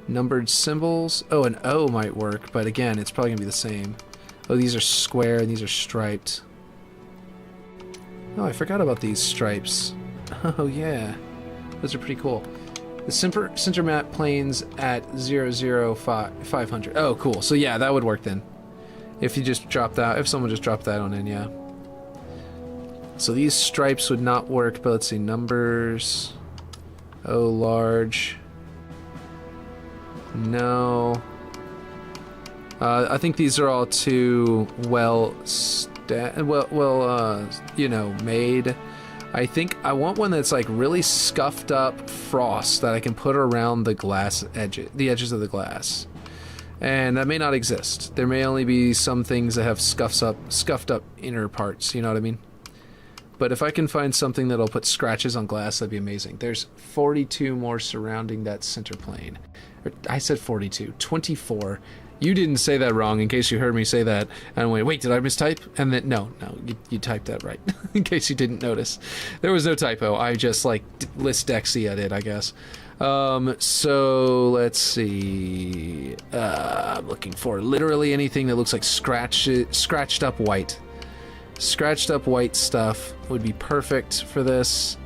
Numbered symbols. Oh, an O might work, but again, it's probably going to be the same. Oh, these are square and these are striped. Oh, I forgot about these stripes. Oh, yeah. Those are pretty cool. The center map planes at 500. Oh, cool. So yeah, that would work then. If you just drop that, if someone just dropped that on in, yeah. So these stripes would not work, but let's see, numbers. Oh, large. No. I think these are all too you know, made. I think I want one that's like really scuffed up frost that I can put around the glass the edges of the glass. And that may not exist. There may only be some things that have scuffed up inner parts, you know what I mean? But if I can find something that'll put scratches on glass, that'd be amazing. There's 42 more surrounding that center plane. I said 42. 24. You didn't say that wrong, in case you heard me say that. And wait, did I mistype? And then, no, you typed that right, in case you didn't notice. There was no typo. I just, like, list-dexia'd it, I guess. So, let's see. I'm looking for literally anything that looks like scratched up white. Scratched up white stuff would be perfect for this,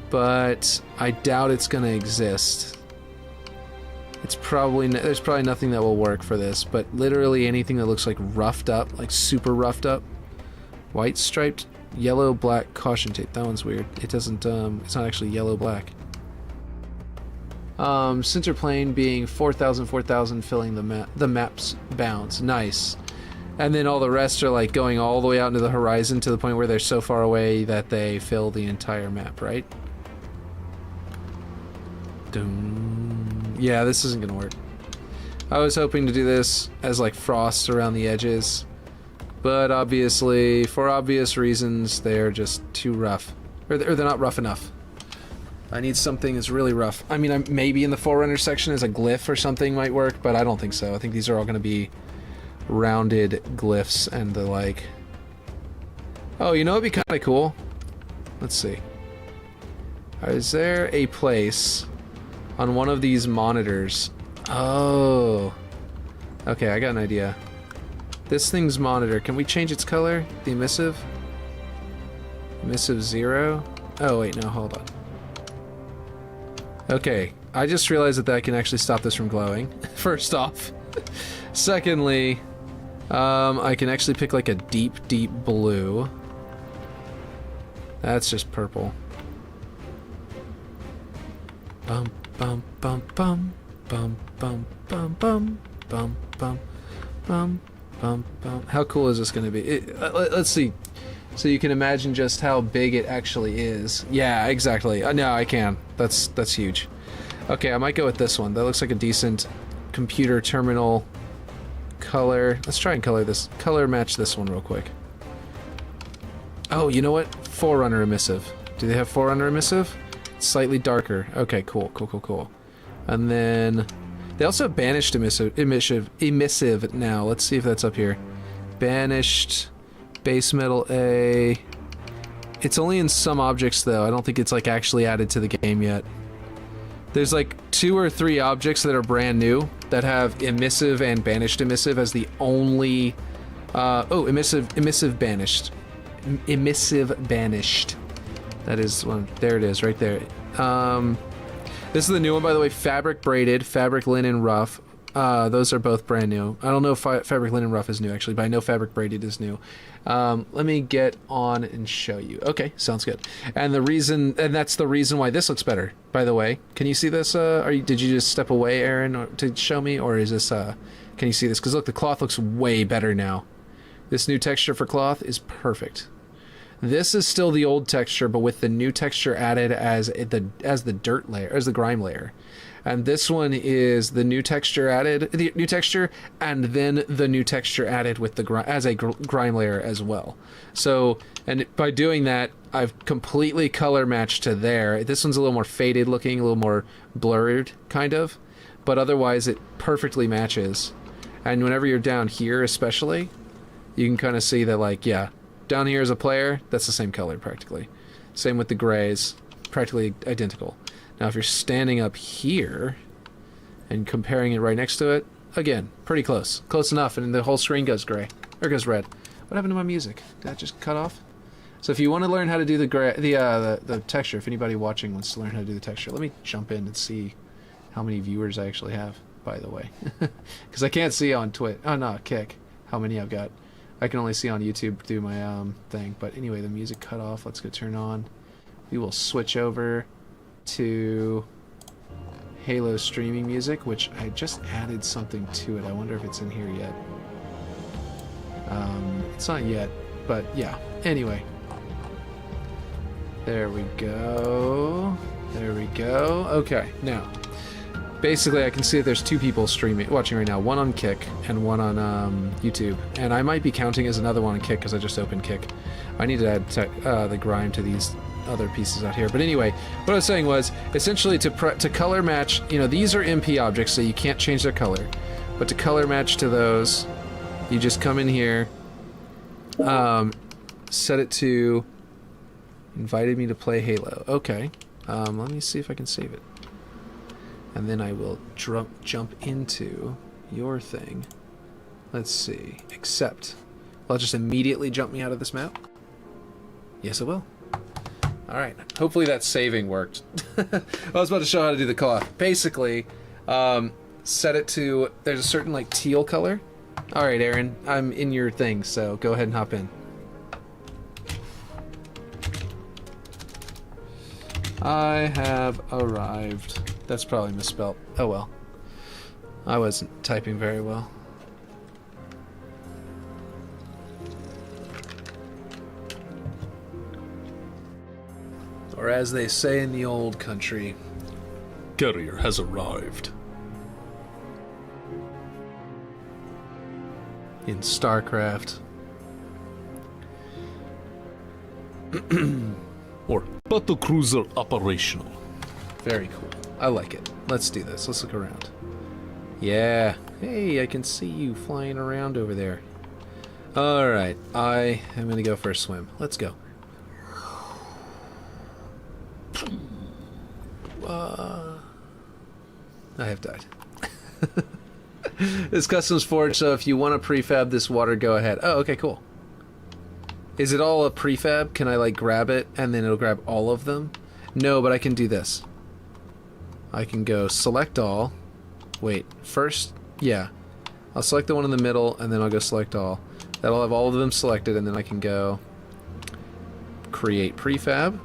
but I doubt it's going to exist. It's probably there's probably nothing that will work for this, but literally anything that looks like roughed up, like super roughed up. White striped, yellow, black, caution tape. That one's weird. It doesn't, it's not actually yellow, black. Center plane being 4,000, 4,000, filling the map's bounds. Nice. And then all the rest are like going all the way out into the horizon to the point where they're so far away that they fill the entire map, right? Yeah, this isn't gonna work. I was hoping to do this as like frost around the edges, but obviously, for obvious reasons, they're just too rough. Or they're not rough enough. I need something that's really rough. I mean, maybe in the Forerunner section as a glyph or something might work, but I don't think so. I think these are all gonna be rounded glyphs and the like. Oh, you know what'd be kind of cool? Let's see. Is there a place on one of these monitors? Oh. Okay, I got an idea. This thing's monitor, can we change its color? The emissive? Emissive 0? Oh, wait, no, hold on. Okay, I just realized that I can actually stop this from glowing, first off. Secondly, I can actually pick like a deep, deep blue. That's just purple. Bum, bum, bum, bum, bum, bum, bum, bum, bum, bum, bum, bum, bum. How cool is this going to be? Let's see. So you can imagine just how big it actually is. Yeah, exactly. No, I can. That's huge. Okay, I might go with this one. That looks like a decent computer terminal color. Let's try and color match this one real quick. Oh, you know what? Forerunner emissive. Do they have Forerunner emissive? It's slightly darker. Okay, cool. And then they also have banished emissive now. Let's see if that's up here. Banished base metal A. It's only in some objects though. I don't think it's like actually added to the game yet. There's like 2 or 3 objects that are brand new that have emissive and banished emissive as the only emissive banished. Emissive banished. That is one. There it is, right there. This is the new one, by the way. Fabric braided, fabric linen rough. Those are both brand new. I don't know if fabric linen rough is new actually, but I know fabric braided is new. Let me get on and show you. Okay, sounds good. And that's the reason why this looks better. By the way, can you see this? Did you just step away, Aaron, to show me, or is this? Can you see this? Because look, the cloth looks way better now. This new texture for cloth is perfect. This is still the old texture, but with the new texture added as the dirt layer, as the grime layer. And this one is the new texture added, and then the new texture added with the as a grime layer as well. So, and by doing that, I've completely color matched to there. This one's a little more faded looking, a little more blurred, kind of, but otherwise it perfectly matches. And whenever you're down here, especially, you can kind of see that, like, yeah, down here as a player, that's the same color practically. Same with the grays, practically identical. Now if you're standing up here and comparing it right next to it, again, pretty close. Close enough, and the whole screen goes gray. Or goes red. What happened to my music? Did that just cut off? So if you want to learn how to do the texture, if anybody watching wants to learn how to do the texture, let me jump in and see how many viewers I actually have, by the way. Because I can't see on Kick, how many I've got. I can only see on YouTube do my thing. But anyway, the music cut off. Let's go turn on. We will switch over to Halo streaming music, which I just added something to it. I wonder if it's in here yet. It's not yet, but yeah. Anyway. There we go. There we go. Okay, now. Basically, I can see that there's two people watching right now. One on Kick and one on YouTube. And I might be counting as another one on Kick because I just opened Kick. I need to add the grime to these other pieces out here. But anyway, what I was saying was, essentially to color match, you know, these are MP objects, so you can't change their color. But to color match to those, you just come in here, set it to invited me to play Halo. Okay. Let me see if I can save it. And then I will jump into your thing. Let's see. Accept. Will it just immediately jump me out of this map? Yes, it will. Alright. Hopefully that saving worked. I was about to show how to do the cloth. Basically, set it to... There's a certain, like, teal color. Alright, Aaron. I'm in your thing, so go ahead and hop in. I have arrived. That's probably misspelled. Oh well. I wasn't typing very well. Or as they say in the old country, Carrier has arrived. In StarCraft. Or battlecruiser operational. Very cool. I like it. Let's do this. Let's look around. Yeah. Hey, I can see you flying around over there. Alright. I am going to go for a swim. Let's go. I have died. This custom's forged, so if you want to prefab this water, go ahead. Oh, okay, cool. Is it all a prefab? Can I, like, grab it, and then it'll grab all of them? No, but I can do this. I can go select all. Wait, first, yeah. I'll select the one in the middle, and then I'll go select all. That'll have all of them selected, and then I can go create prefab,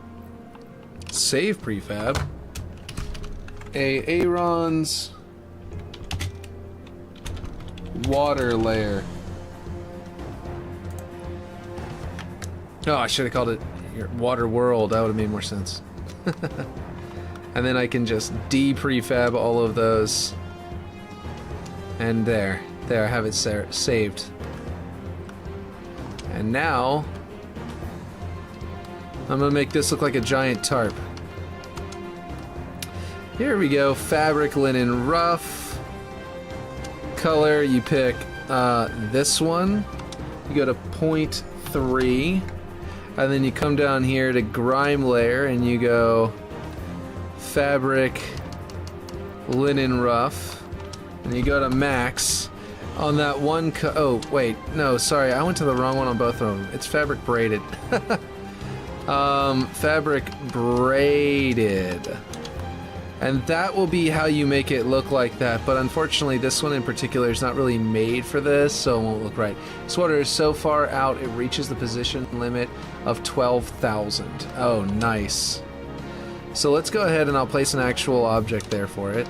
save prefab, Aaron's water layer. Oh, I should have called it your water world. That would have made more sense. And then I can just de-prefab all of those. And there. There, I have it saved. And now, I'm going to make this look like a giant tarp. Here we go. Fabric, linen, rough. Color, you pick this one. You go to 0.3. And then you come down here to grime layer and you go fabric, linen rough. And you go to max. On that one oh, wait. No, sorry. I went to the wrong one on both of them. It's fabric braided. Fabric braided. And that will be how you make it look like that, but unfortunately this one in particular is not really made for this, so it won't look right. This water is so far out it reaches the position limit of 12,000. Oh, nice. So let's go ahead and I'll place an actual object there for it.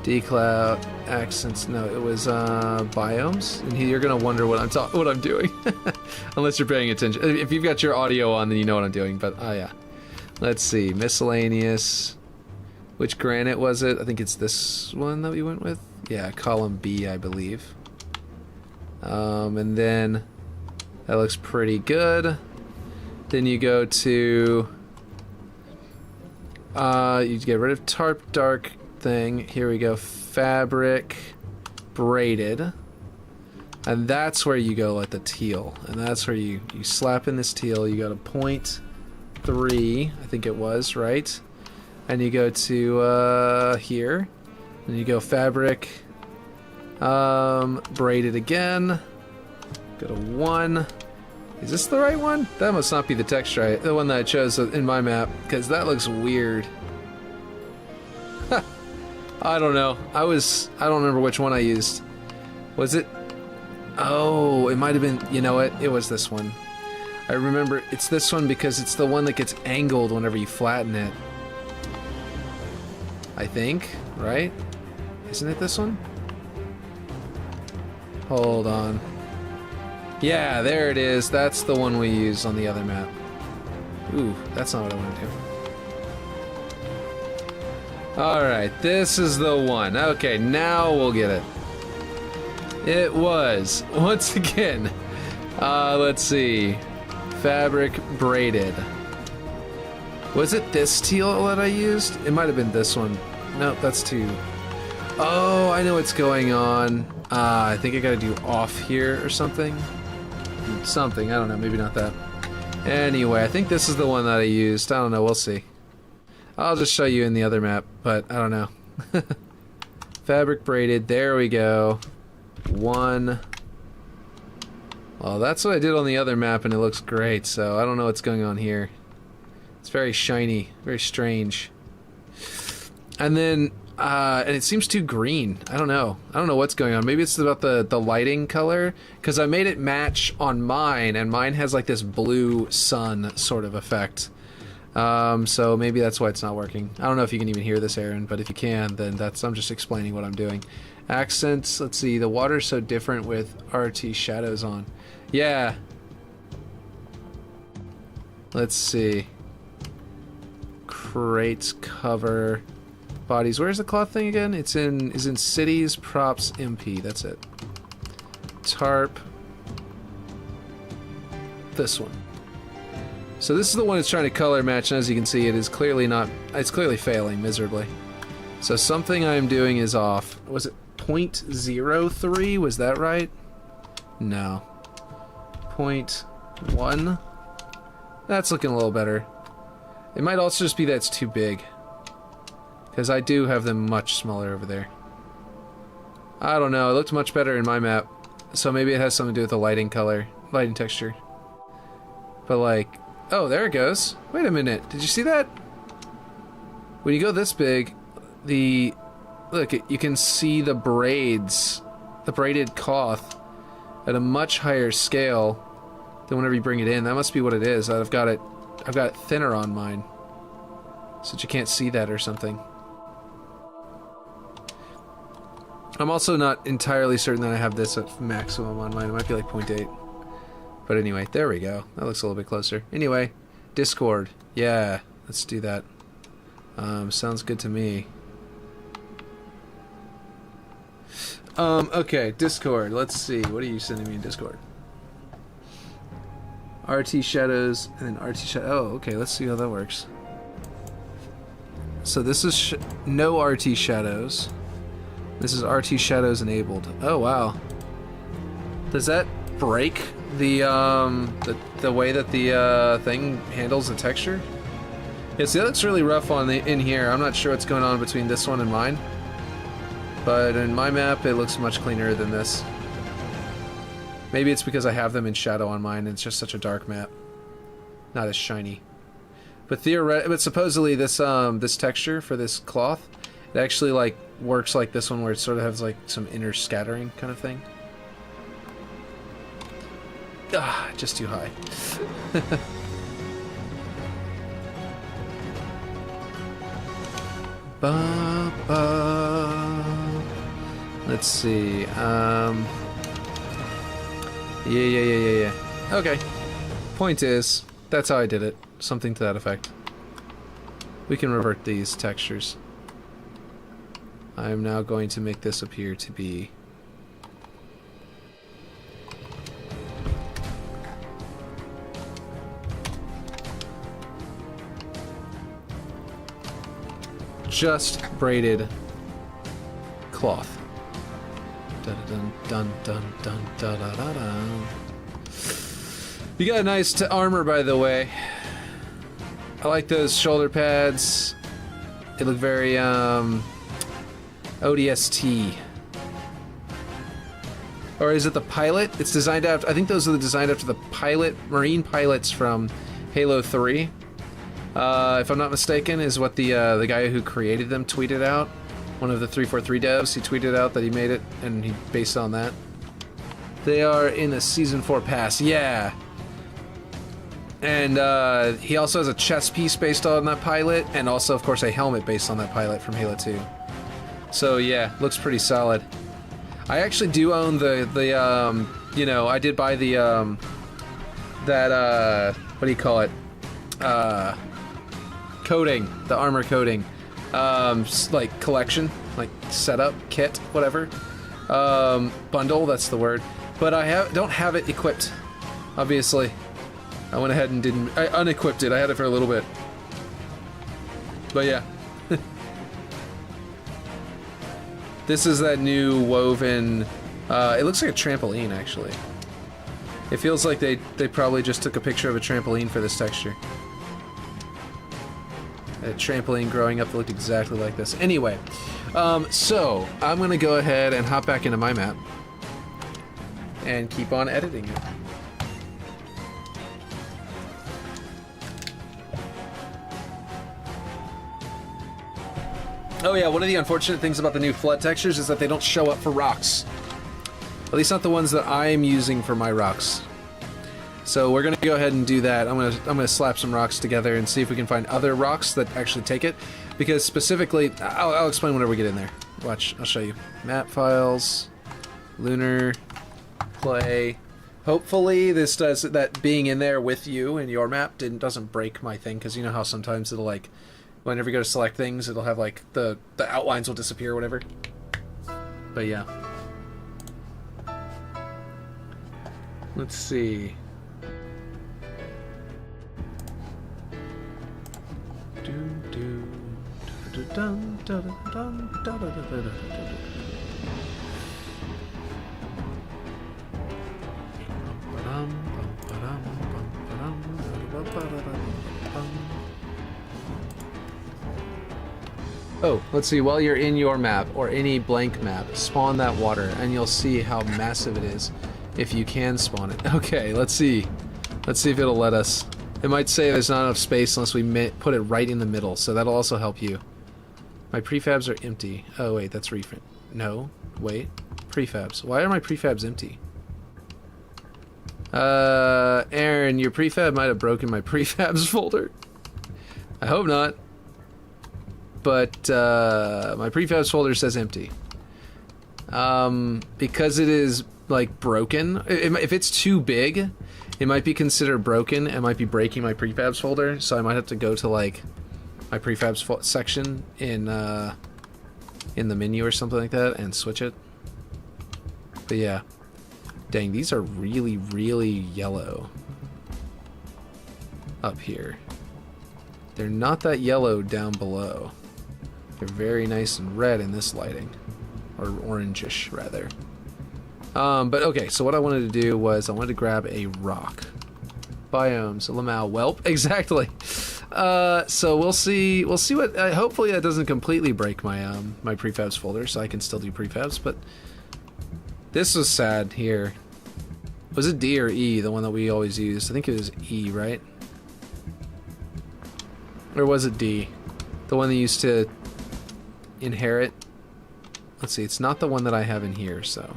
Decloud, accents, no, it was biomes, and you're gonna wonder what I'm doing. Unless you're paying attention. If you've got your audio on, then you know what I'm doing, but yeah. Let's see, miscellaneous. Which granite was it? I think it's this one that we went with. Yeah, column B, I believe. And then that looks pretty good. Then you go to you get rid of tarp dark thing. Here we go, fabric braided. And that's where you go at the teal. And that's where you slap in this teal. You go to 0.3, I think it was, right? And you go to here, Then you go fabric. Braided again. Go to 1. Is this the right one? That must not be the texture, the one that I chose in my map, because that looks weird. I don't know. I don't remember which one I used. Was it? Oh, it might have been, you know what? It was this one. I remember it's this one because it's the one that gets angled whenever you flatten it. I think, right? Isn't it this one? Hold on. Yeah, there it is. That's the one we used on the other map. Ooh, that's not what I want to do. Alright, this is the one. Okay, now we'll get it. It was, once again, let's see. Fabric braided. Was it this teal that I used? It might have been this one. Nope, that's 2. Oh, I know what's going on. I think I gotta do off here or something. Something, I don't know, maybe not that. Anyway, I think this is the one that I used. I don't know, we'll see. I'll just show you in the other map, but I don't know. Fabric braided, there we go. 1. Well, that's what I did on the other map and it looks great, so I don't know what's going on here. It's very shiny, very strange. And then, and it seems too green. I don't know what's going on. Maybe it's about the lighting color, because I made it match on mine, and mine has like this blue sun sort of effect. So maybe that's why it's not working. I don't know if you can even hear this, Aaron, but if you can, then I'm just explaining what I'm doing. Accents, let's see, the water's so different with RT shadows on. Yeah. Let's see. Crates, cover, bodies. Where's the cloth thing again? Is in cities, props, MP. That's it. Tarp. This one. So this is the one that's trying to color match, and as you can see, it is clearly not. It's clearly failing miserably. So something I'm doing is off. Was it 0.03? Was that right? No. 0.1. That's looking a little better. It might also just be that it's too big, because I do have them much smaller over there. I don't know. It looked much better in my map, so maybe it has something to do with the lighting color, lighting texture. But like, oh, there it goes. Wait a minute. Did you see that? When you go this big, look, you can see the braids, the braided cloth at a much higher scale than whenever you bring it in. That must be what it is. I've got it thinner on mine, so that you can't see that or something. I'm also not entirely certain that I have this at maximum on mine. It might be like 0.8. But anyway, there we go. That looks a little bit closer. Anyway, Discord. Yeah, let's do that. Sounds good to me. Okay, Discord. Let's see. What are you sending me in Discord? RT shadows and then RT shadow. Oh, okay. Let's see how that works. So this is no RT shadows. This is RT shadows enabled. Oh wow. Does that break the way that the thing handles the texture? Yeah, see, that looks really rough in here. I'm not sure what's going on between this one and mine, but in my map it looks much cleaner than this. Maybe it's because I have them in shadow on mine and it's just such a dark map, not as shiny. But supposedly this this texture for this cloth, it actually like works like this one, where it sort of has like some inner scattering kind of thing. Ah, just too high. Let's see. Yeah. Okay. Point is, that's how I did it. Something to that effect. We can revert these textures. I am now going to make this appear to be just braided cloth. Dun dun dun dun dun dun dun dun. You got a nice armor, by the way. I like those shoulder pads. They look very ODST. Or is it the pilot? It's designed after... I think those are designed after the pilot, Marine pilots from Halo 3. If I'm not mistaken, is what the guy who created them tweeted out. One of the 343 devs, he tweeted out that he made it, and he based on that. They are in a Season 4 pass, yeah. And he also has a chest piece based on that pilot, and also, of course, a helmet based on that pilot from Halo 2. So yeah, looks pretty solid. I actually do own the you know, I did buy the that what do you call it? Coating, the armor coating, like collection, like setup kit, whatever, bundle. That's the word. But I don't have it equipped. Obviously, I went ahead and I unequipped it. I had it for a little bit. But yeah. This is that new woven, it looks like a trampoline, actually. It feels like they probably just took a picture of a trampoline for this texture. A trampoline growing up that looked exactly like this. Anyway, so I'm gonna go ahead and hop back into my map and keep on editing it. Oh yeah, one of the unfortunate things about the new flood textures is that they don't show up for rocks. At least not the ones that I'm using for my rocks. So we're gonna go ahead and do that. I'm gonna slap some rocks together and see if we can find other rocks that actually take it. Because specifically, I'll explain whenever we get in there. Watch, I'll show you. Map files, lunar, play. Hopefully this does, that being in there with you in your map doesn't break my thing, because you know how sometimes it'll like, whenever you go to select things, it'll have like the outlines will disappear or whatever. But yeah. Let's see. Oh, let's see, while you're in your map, or any blank map, spawn that water, and you'll see how massive it is, if you can spawn it. Okay, let's see. Let's see if it'll let us. It might say there's not enough space unless we put it right in the middle, so that'll also help you. My prefabs are empty. Oh wait, that's refit. No, wait. Prefabs. Why are my prefabs empty? Aaron, your prefab might have broken my prefabs folder. I hope not. But my prefabs folder says empty. Because it is like broken. If it's too big, it might be considered broken. It might be breaking my prefabs folder. So I might have to go to like my prefabs section in the menu or something like that and switch it. But yeah, dang, these are really, really yellow up here. They're not that yellow down below. They're very nice and red in this lighting, or orangish rather. But okay, so what I wanted to do was I wanted to grab a rock. Biomes, Lamau, Welp, exactly. So we'll see what. Hopefully that doesn't completely break my my prefabs folder, so I can still do prefabs. But this was sad here. Was it D or E, the one that we always used? I think it was E, right? Or was it D? The one that used to inherit. Let's see, it's not the one that I have in here, so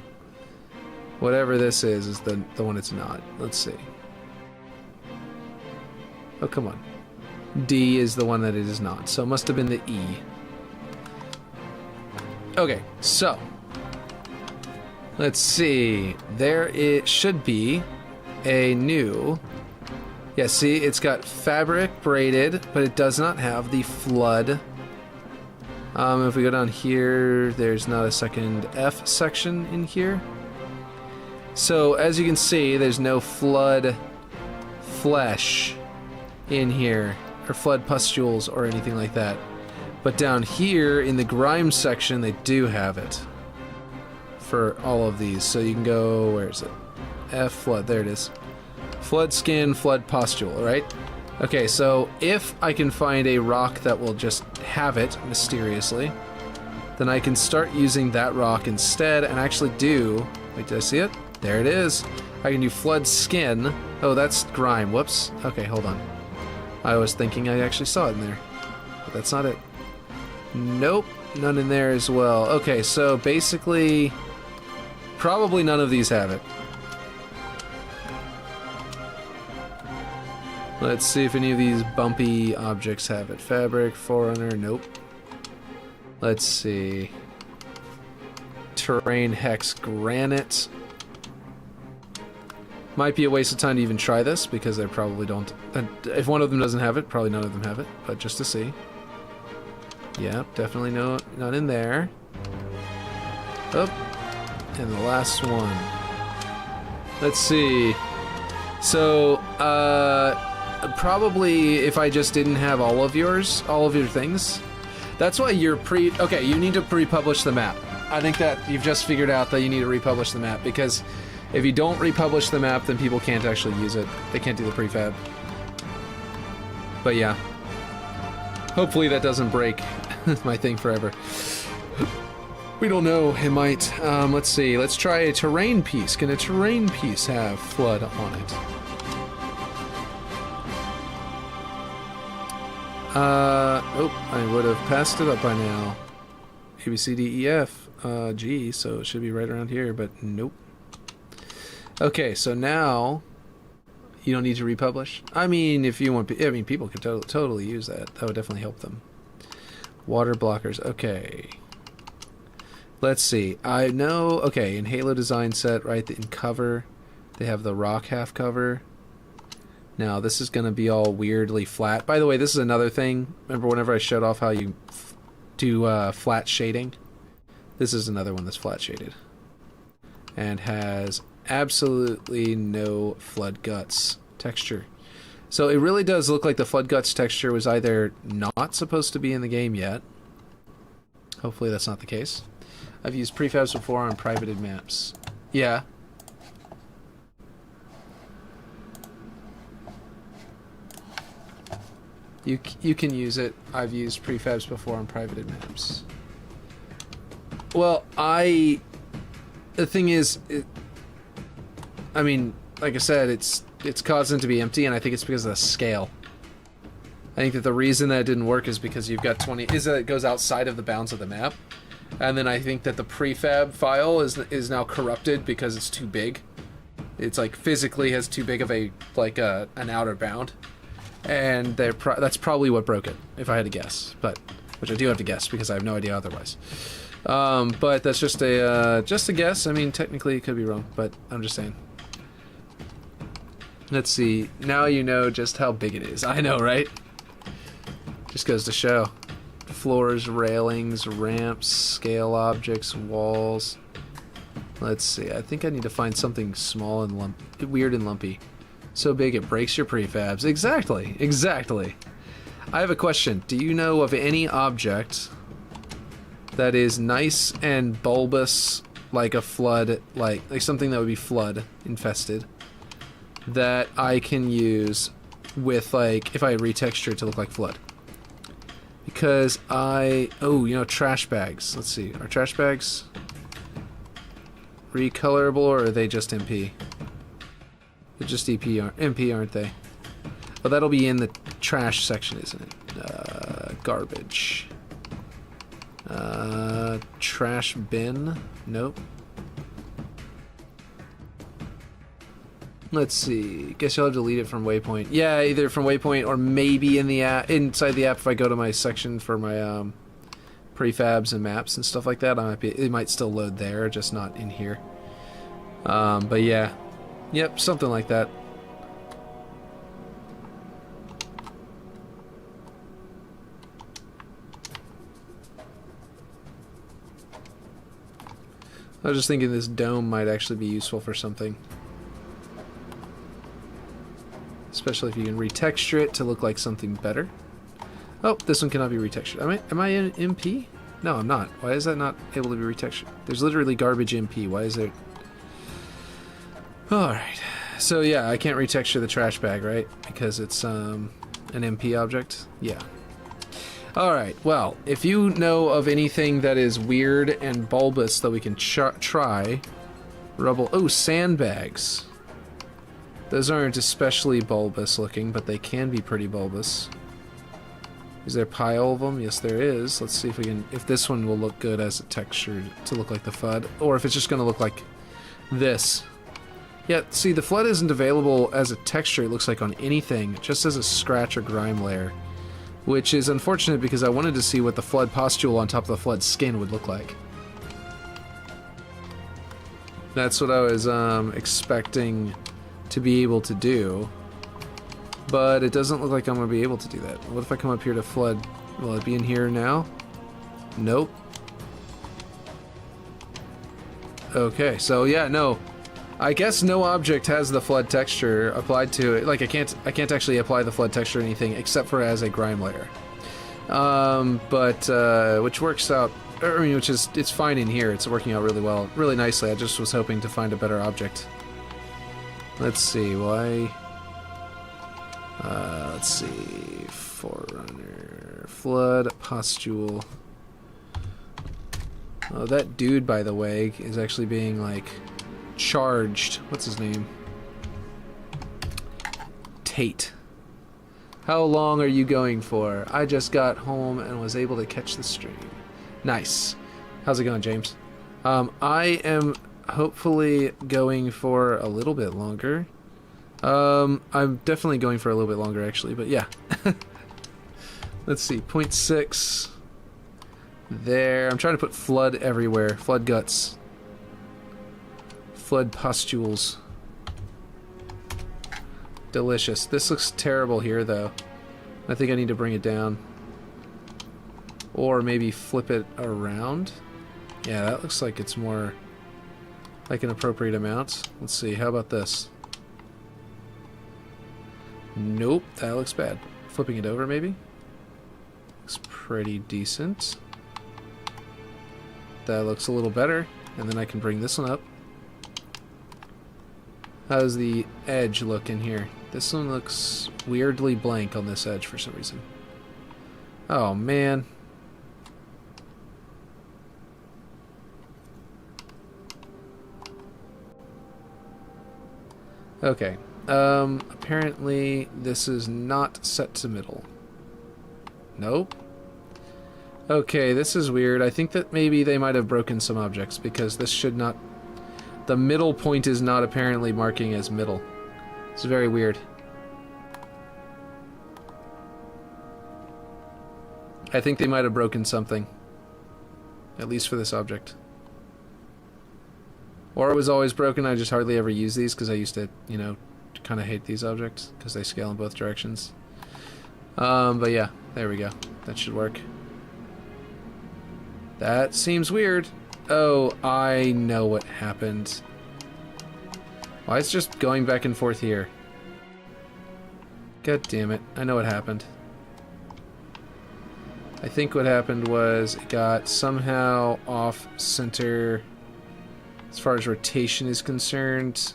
whatever this is the one it's not. Let's see. Oh, come on. D is the one that it is not, so it must have been the E. Okay, so let's see. There it should be a new. Yeah, see, it's got fabric braided, but it does not have the flood. If we go down here, there's not a second F section in here. So, as you can see, there's no flood flesh in here, or flood pustules or anything like that. But down here, in the grime section, they do have it for all of these. So you can go, where is it? F flood, there it is. Flood skin, flood pustule, right? Okay, so if I can find a rock that will just have it mysteriously, then I can start using that rock instead and actually do... Wait, did I see it? There it is. I can do flood skin. Oh, that's grime. Whoops. Okay, hold on. I was thinking I actually saw it in there. But that's not it. Nope. None in there as well. Okay, so basically... Probably none of these have it. Let's see if any of these bumpy objects have it. Fabric, Forerunner, nope. Let's see. Terrain, Hex, Granite. Might be a waste of time to even try this, because they probably don't... If one of them doesn't have it, probably none of them have it, but just to see. Yep, definitely none in there. Oh, and the last one. Let's see. So, probably if I just didn't have all of your things. That's why you're okay, you need to pre-publish the map. I think that you've just figured out that you need to republish the map, because if you don't republish the map, then people can't actually use it. They can't do the prefab. But yeah. Hopefully that doesn't break my thing forever. We don't know, it might. Let's see, let's try a terrain piece. Can a terrain piece have flood on it? Oh, I would have passed it up by now. A, B, C, D, E, F, G, so it should be right around here, but nope. Okay, so now you don't need to republish. I mean, if you want, I mean, people could totally use that. That would definitely help them. Water blockers, okay. Let's see. I know, okay, in Halo design set, right, in cover, they have the rock half cover. Now, this is going to be all weirdly flat. By the way, this is another thing. Remember whenever I showed off how you do flat shading? This is another one that's flat shaded. And has absolutely no flood guts texture. So it really does look like the flood guts texture was either not supposed to be in the game yet. Hopefully that's not the case. I've used prefabs before on privated maps. Yeah. You can use it. I've used prefabs before on privated maps. Well, the thing is, I mean, like I said, it's caused them to be empty, and I think it's because of the scale. I think that the reason that it didn't work is because you've got 20, is that it goes outside of the bounds of the map. And then I think that the prefab file is now corrupted because it's too big. It's like physically has too big of an outer bound. And that's probably what broke it, if I had to guess. But which I do have to guess because I have no idea otherwise. But that's just a guess. I mean, technically it could be wrong, but I'm just saying. Let's see. Now you know just how big it is. I know, right? Just goes to show. Floors, railings, ramps, scale objects, walls. Let's see. I think I need to find something small and weird and lumpy. So big it breaks your prefabs. Exactly. Exactly. I have a question. Do you know of any object that is nice and bulbous, like a flood, like something that would be flood infested, that I can use with, like, if I retexture it to look like flood? Because trash bags. Let's see. Are trash bags recolorable, or are they just MP? They're just MP, aren't they? Well, that'll be in the trash section, isn't it? Garbage. Trash bin? Nope. Let's see. Guess you'll have to delete it from Waypoint. Yeah, either from Waypoint or maybe in the app, inside the app. If I go to my section for my prefabs and maps and stuff like that, it might still load there, just not in here. But yeah, yep, something like that. I was just thinking this dome might actually be useful for something. Especially if you can retexture it to look like something better. Oh, this one cannot be retextured. Am I in MP? No, I'm not. Why is that not able to be retextured? There's literally garbage MP. Why is there... Alright. So yeah, I can't retexture the trash bag, right? Because it's an MP object? Yeah. Alright, well, if you know of anything that is weird and bulbous that we can try... Rubble... Oh, sandbags. Those aren't especially bulbous looking, but they can be pretty bulbous. Is there a pile of them? Yes, there is. Let's see if we can... If this one will look good as a texture to look like the FUD, or if it's just going to look like this. Yeah, see, the flood isn't available as a texture, it looks like, on anything, just as a scratch or grime layer. Which is unfortunate because I wanted to see what the flood pustule on top of the flood skin would look like. That's what I was expecting to be able to do. But it doesn't look like I'm going to be able to do that. What if I come up here to flood? Will it be in here now? Nope. Okay, so yeah, no. I guess no object has the flood texture applied to it. Like I can't actually apply the flood texture to anything except for as a grime layer. Which works out. I mean, it's fine in here. It's working out really well, really nicely. I just was hoping to find a better object. Let's see why. Let's see. Forerunner, flood, pustule. Oh, that dude, by the way, is actually being like. Charged. What's his name? Tate. How long are you going for? I just got home and was able to catch the stream. Nice. How's it going, James? I am hopefully going for a little bit longer. I'm definitely going for a little bit longer, actually, but yeah. Let's see. 0.6. There. I'm trying to put flood everywhere. Flood guts. Flood pustules. Delicious. This looks terrible here, though. I think I need to bring it down. Or maybe flip it around. Yeah, that looks like it's more like an appropriate amount. Let's see, how about this? Nope, that looks bad. Flipping it over, maybe? Looks pretty decent. That looks a little better. And then I can bring this one up. How's the edge look in here? This one looks weirdly blank on this edge for some reason. Oh, man. Okay. Apparently this is not set to middle. Nope. Okay, this is weird. I think that maybe they might have broken some objects because this should not... The middle point is not apparently marking as middle. It's very weird. I think they might have broken something. At least for this object. Or it was always broken, I just hardly ever use these because I used to, you know, kind of hate these objects because they scale in both directions. But yeah, there we go. That should work. That seems weird. Oh, I know what happened. Why is it just going back and forth here? God damn it. I know what happened. I think what happened was it got somehow off center as far as rotation is concerned.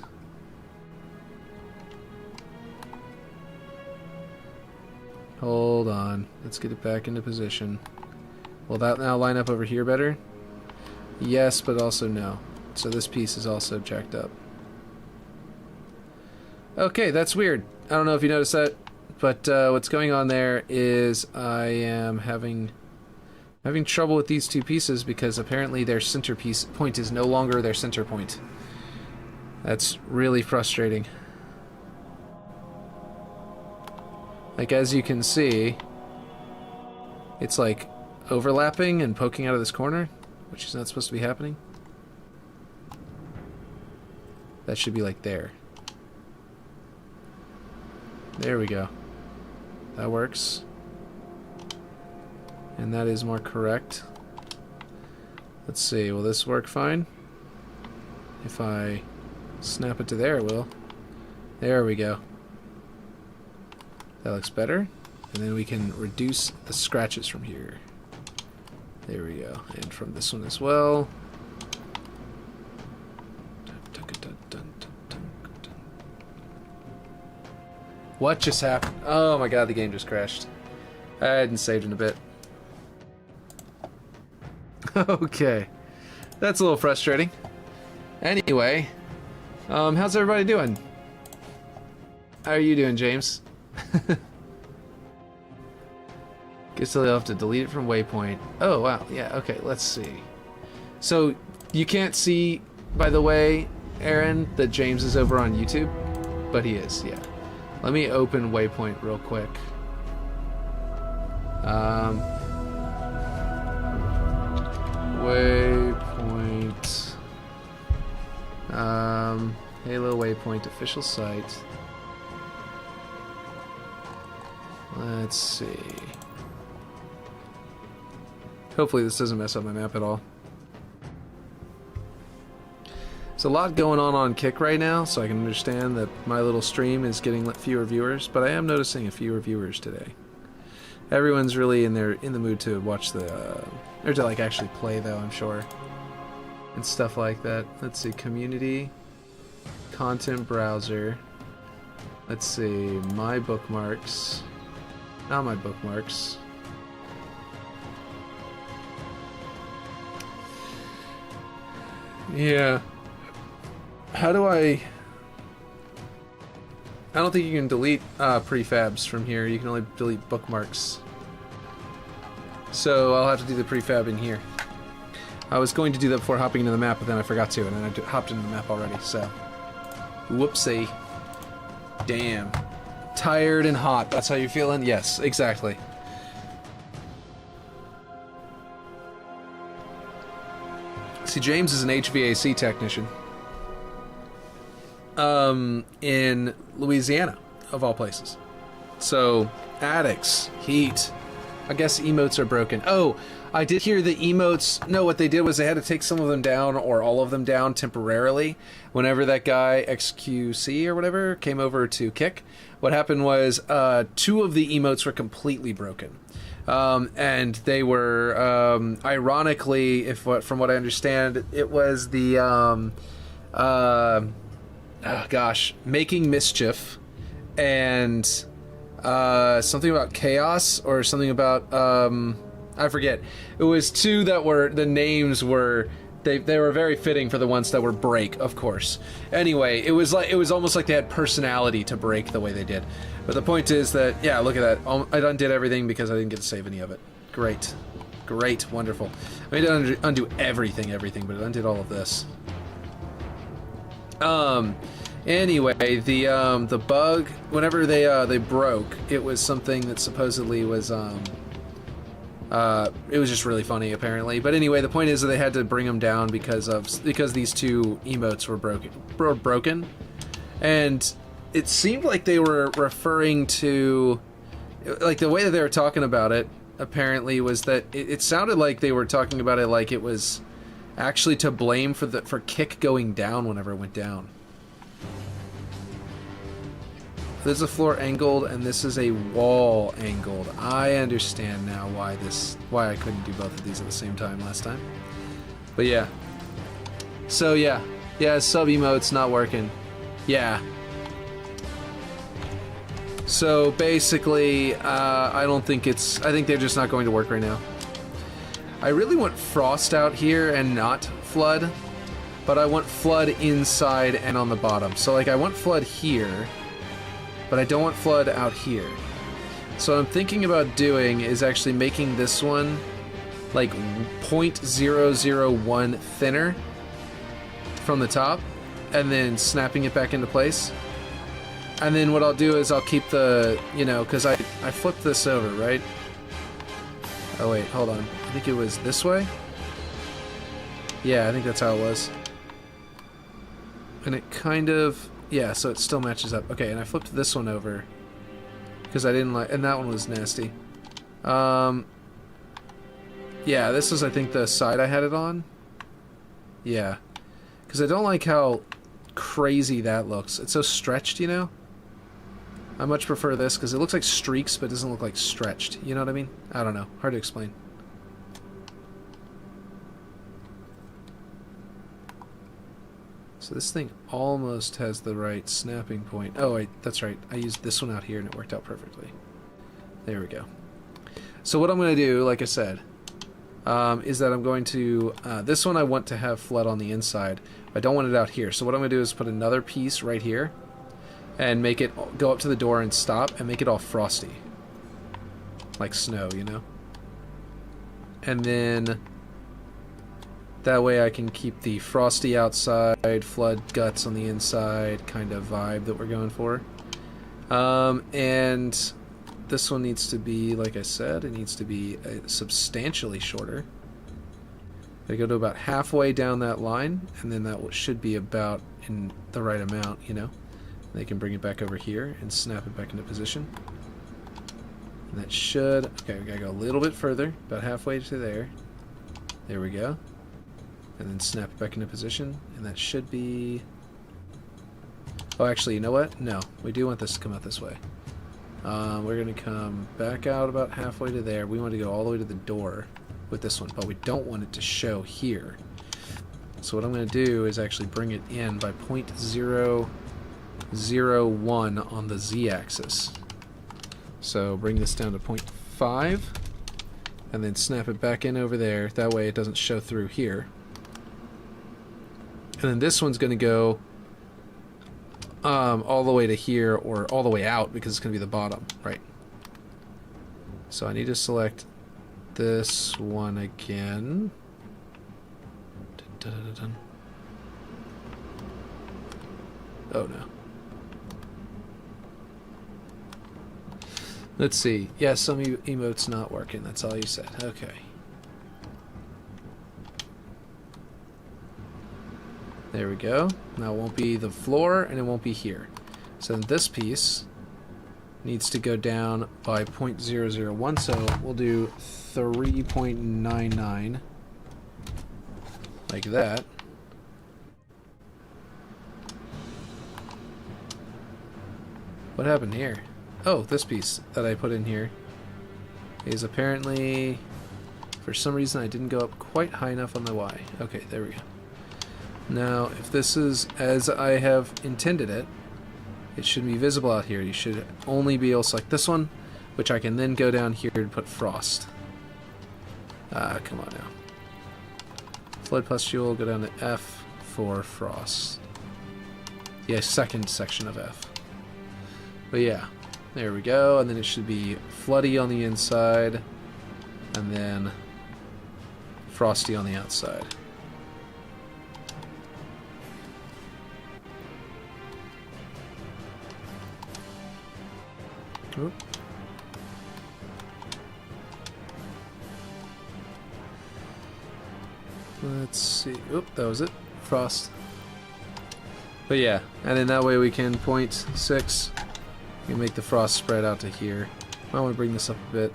Hold on. Let's get it back into position. Will that now line up over here better? Yes, but also no. So this piece is also jacked up. Okay, that's weird. I don't know if you noticed that, but what's going on there is I am having trouble with these two pieces because apparently their center point is no longer their center point. That's really frustrating. Like, as you can see, it's like overlapping and poking out of this corner, which is not supposed to be happening. That should be like there. There we go. That works. And that is more correct. Let's see, will this work fine? If I snap it to there, it will. There we go. That looks better. And then we can reduce the scratches from here. There we go. And from this one as well. What just happened? Oh my god, the game just crashed. I hadn't saved in a bit. Okay. That's a little frustrating. Anyway, how's everybody doing? How are you doing, James? Guess they'll have to delete it from waypoint. Oh, wow. Yeah, okay, let's see. So, you can't see, by the way, Aaron, that James is over on YouTube? But he is, yeah. Let me open waypoint real quick. Waypoint. Halo Waypoint official site. Let's see. Hopefully this doesn't mess up my map at all. There's a lot going on Kick right now, so I can understand that my little stream is getting fewer viewers, but I am noticing a fewer viewers today. Everyone's really in the mood to watch the or to like actually play though, I'm sure. And stuff like that. Let's see, community, content browser. Let's see, my bookmarks. Not my bookmarks. Yeah. How do I don't think you can delete prefabs from here. You can only delete bookmarks. So I'll have to do the prefab in here. I was going to do that before hopping into the map, but then I forgot to, and then I hopped into the map already, so. Whoopsie. Damn. Tired and hot. That's how you're feeling? Yes, exactly. See, James is an HVAC technician. In Louisiana, of all places. So, attics, heat. I guess emotes are broken. Oh, I did hear the emotes. No, what they did was they had to take some of them down, or all of them down temporarily. Whenever that guy, XQC or whatever, came over to Kick, what happened was 2 of the emotes were completely broken. And they were, ironically, from what I understand, it was the, Making Mischief, and something about Chaos, or something about, I forget. It was 2 that were, the names were, they were very fitting for the ones that were break, of course. Anyway, it was almost like they had personality to break the way they did. But the point is that, yeah, look at that. I undid everything because I didn't get to save any of it. Great. Great. Wonderful. I didn't undo everything, but it undid all of this. Anyway, the bug, whenever they broke, it was something that supposedly was, it was just really funny, apparently. But anyway, the point is that they had to bring them down because these 2 emotes were broken. And it seemed like they were referring to, like, the way that they were talking about it, apparently, was that it sounded like they were talking about it like it was actually to blame for Kick going down whenever it went down. This is a floor angled, and this is a wall angled. I understand now why I couldn't do both of these at the same time last time. But yeah. So yeah, sub emote's not working. Yeah. So basically, I think they're just not going to work right now. I really want Frost out here and not Flood, but I want Flood inside and on the bottom. So like I want Flood here, but I don't want Flood out here. So what I'm thinking about doing is actually making this one like 0.001 thinner from the top, and then snapping it back into place. And then what I'll do is I'll keep the, because I flipped this over, right? Oh wait, hold on. I think it was this way? Yeah, I think that's how it was. And it kind of... Yeah, so it still matches up. Okay, and I flipped this one over because I didn't like, and that one was nasty. Yeah, this is, I think, the side I had it on. Yeah, because I don't like how crazy that looks. It's so stretched, I much prefer this because it looks like streaks, but it doesn't look like stretched. You know what I mean? I don't know. Hard to explain. So this thing almost has the right snapping point. Oh, wait, that's right. I used this one out here and it worked out perfectly. There we go. So what I'm going to do, like I said, is that I'm going to... this one I want to have flood on the inside. I don't want it out here. So what I'm going to do is put another piece right here and make it go up to the door and stop and make it all frosty. Like snow, you know? And then that way I can keep the frosty outside, flood guts on the inside kind of vibe that we're going for. And this one needs to be, like I said, it needs to be substantially shorter. I go to about halfway down that line, and then that should be about in the right amount, you know? They can bring it back over here and snap it back into position. And that should... Okay, we gotta go a little bit further, about halfway to there. There we go. And then snap it back into position, and that should be... Oh, actually, you know what? No, we do want this to come out this way. We're going to come back out about halfway to there. We want to go all the way to the door with this one, but we don't want it to show here. So what I'm going to do is actually bring it in by 0.001 on the z-axis. So bring this down to 0.5, and then snap it back in over there. That way it doesn't show through here. And then this one's going to go all the way to here, or all the way out, because it's going to be the bottom, right? So I need to select this one again. Dun-dun-dun-dun. Oh no. Let's see. Yeah, some emote's not working. That's all you said. Okay. There we go. Now it won't be the floor, and it won't be here. So then this piece needs to go down by 0.001, so we'll do 3.99, like that. What happened here? Oh, this piece that I put in here is apparently, for some reason, I didn't go up quite high enough on the Y. Okay, there we go. Now, if this is as I have intended it, it should be visible out here. You should only be able to select this one, which I can then go down here and put frost. Come on now. Flood pustule, go down to F for frost. Yeah, second section of F. But yeah, there we go. And then it should be floody on the inside, and then frosty on the outside. Oop. Let's see. Oop, that was it. Frost. But yeah, and then that way we can 0.6. We can make the frost spread out to here. I want to bring this up a bit.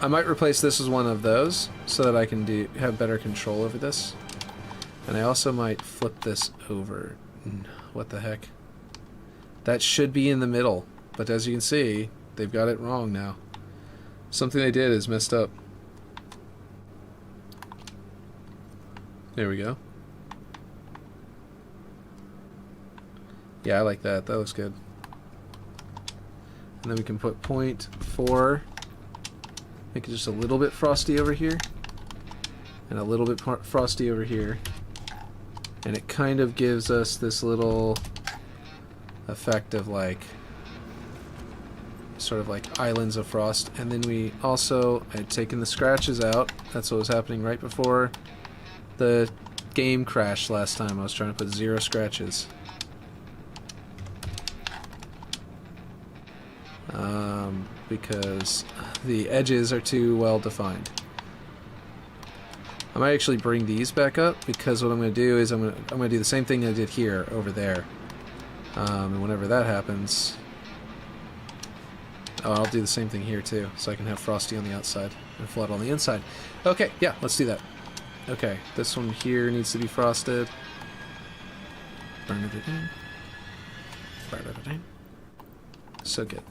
I might replace this as one of those so that I can have better control over this. And I also might flip this over. What the heck? That should be in the middle, but as you can see, they've got it wrong now. Something they did is messed up. There we go. Yeah, I like that. That looks good. And then we can put 0.4. Make it just a little bit frosty over here. And a little bit frosty over here. And it kind of gives us this little effect of like sort of like islands of frost. And then we also had taken the scratches out. That's what was happening right before the game crashed last time. I was trying to put 0 scratches. Because the edges are too well defined. I might actually bring these back up, because what I'm going to do is I'm going to do the same thing I did here over there. And whenever that happens, oh, I'll do the same thing here too, so I can have frosty on the outside and flood on the inside. Okay, yeah, let's do that. Okay, this one here needs to be frosted. Burn it in. Burn it in. So good.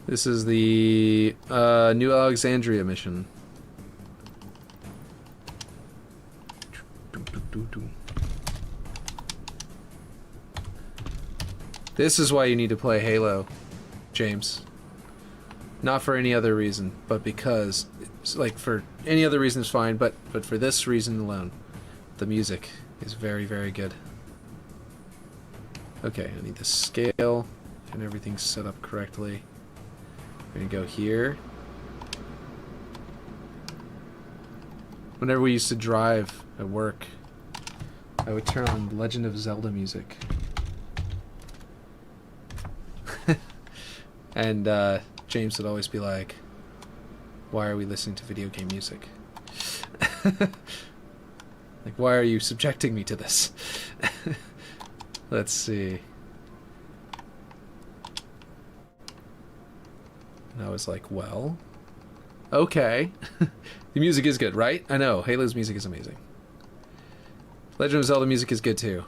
This is the New Alexandria mission. This is why you need to play Halo, James. Not for any other reason, but because, like, for any other reason is fine, but for this reason alone, the music is very, very good. Okay, I need the scale, and everything's set up correctly. We're gonna go here. Whenever we used to drive at work, I would turn on Legend of Zelda music. And James would always be like, why are we listening to video game music? Like, why are you subjecting me to this? Let's see. And I was like, well, okay. The music is good, right? I know, Halo's music is amazing. Legend of Zelda music is good too.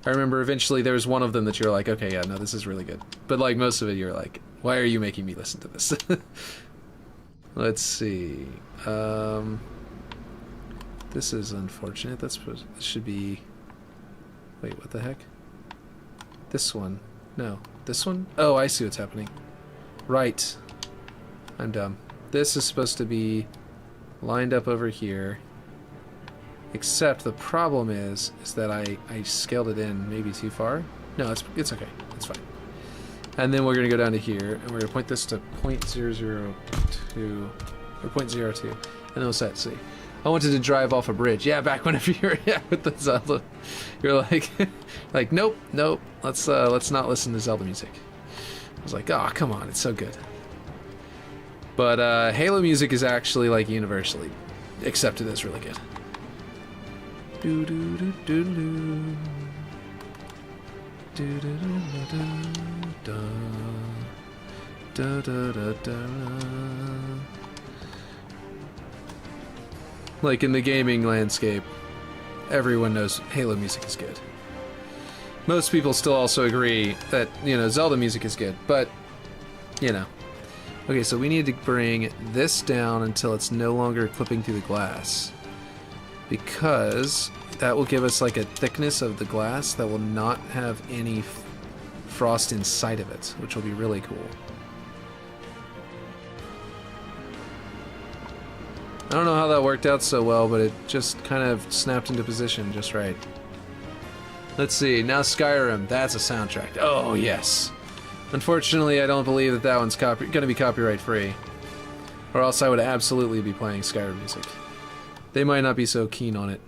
I remember eventually there was one of them that you're like, okay, yeah, no, this is really good. But like most of it, you're like, why are you making me listen to this? Let's see. This is unfortunate. This should be... Wait, what the heck? This one. No. This one? Oh, I see what's happening. Right. I'm dumb. This is supposed to be lined up over here. Except the problem is that I scaled it in maybe too far. No, it's okay. It's fine. And then we're going to go down to here, and we're going to point this to 0.002, or 0.02, and then we'll set C. I wanted to drive off a bridge. Yeah, back whenever you're with the Zelda, you're like, like nope, let's not listen to Zelda music. I was like, oh, come on, it's so good. But Halo music is actually like universally accepted as really good. Do do do do do. Do do do do da da da da. Like in the gaming landscape, everyone knows Halo music is good. Most people still also agree that, you know, Zelda music is good, but, you know. Okay, so we need to bring this down until it's no longer clipping through the glass. Because that will give us like a thickness of the glass that will not have any frost inside of it, which will be really cool. I don't know how that worked out so well, but it just kind of snapped into position just right. Let's see, now Skyrim, that's a soundtrack. Oh, yes. Unfortunately, I don't believe that that one's going to be copyright free. Or else I would absolutely be playing Skyrim music. They might not be so keen on it.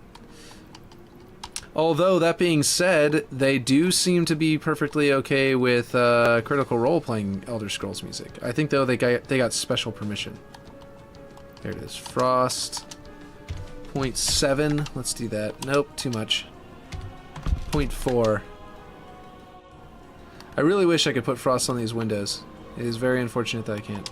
Although, that being said, they do seem to be perfectly okay with Critical Role playing Elder Scrolls music. I think, though, they got special permission. There it is. Frost. 0.7. Let's do that. Nope, too much. 0.4. I really wish I could put frost on these windows. It is very unfortunate that I can't.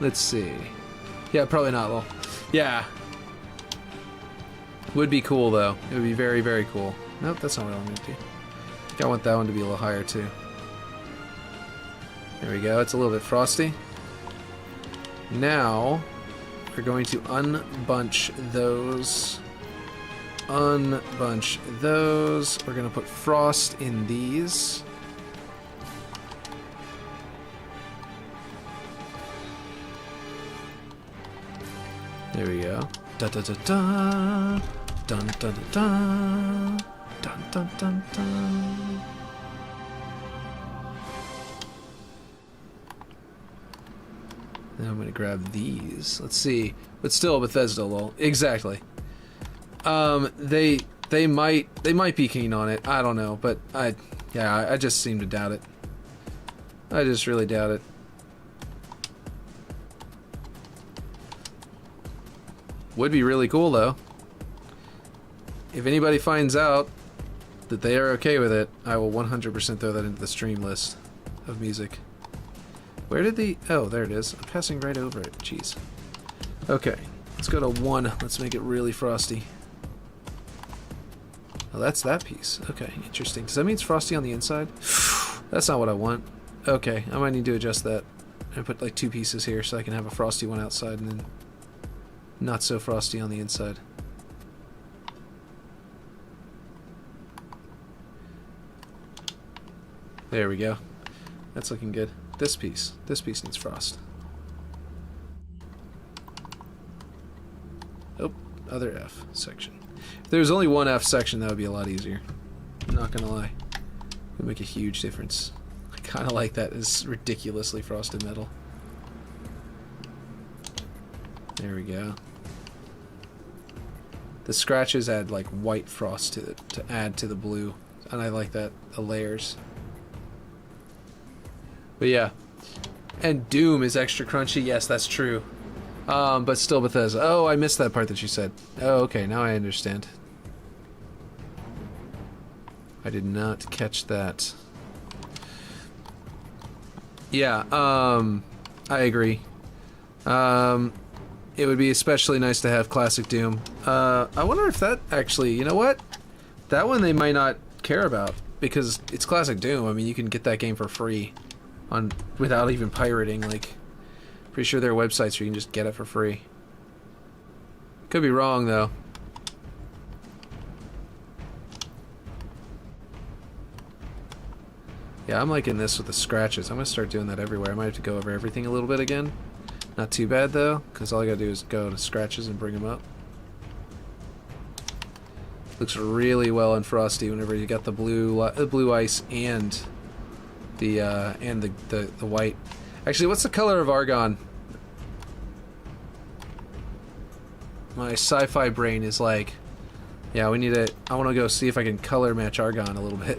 Let's see. Yeah, probably not. Well, yeah. Would be cool, though. It would be very, very cool. Nope, that's not what I want to do. I think I want that one to be a little higher, too. There we go. It's a little bit frosty. Now, we're going to unbunch those. Unbunch those. We're going to put frost in these. There we go. Da da da da. Dun dun dun dun. Dun dun dun dun. Now I'm gonna grab these. Let's see. But still, Bethesda, lol. Exactly. They might be keen on it. I don't know, but I just seem to doubt it. I just really doubt it. Would be really cool, though. If anybody finds out that they are okay with it, I will 100% throw that into the stream list of music. Where did the... Oh, there it is. I'm passing right over it. Jeez. Okay. Let's go to 1. Let's make it really frosty. Oh, that's that piece. Okay, interesting. Does that mean it's frosty on the inside? That's not what I want. Okay, I might need to adjust that. I put like 2 pieces here so I can have a frosty one outside and then not so frosty on the inside. There we go. That's looking good. This piece needs frost. Oh, other F section. If there was only one F section, that would be a lot easier. I'm not gonna lie. It would make a huge difference. I kind of like that. It's ridiculously frosted metal. There we go. The scratches add like white frost to it to add to the blue, and I like that, the layers. But yeah, and Doom is extra crunchy. Yes, that's true. But still Bethesda. Oh, I missed that part that you said. Oh, okay, now I understand. I did not catch that. Yeah, I agree. It would be especially nice to have classic Doom. I wonder if that actually, you know what? That one they might not care about because it's classic Doom. I mean, you can get that game for free without even pirating. Like, pretty sure there are websites where you can just get it for free. Could be wrong though. Yeah, I'm liking this with the scratches. I'm gonna start doing that everywhere. I might have to go over everything a little bit again. Not too bad though, because all I gotta do is go to scratches and bring them up. Looks really well in frosty whenever you got the blue ice and the white. Actually, what's the color of argon? My sci-fi brain is like, yeah, we need to. I want to go see if I can color match argon a little bit.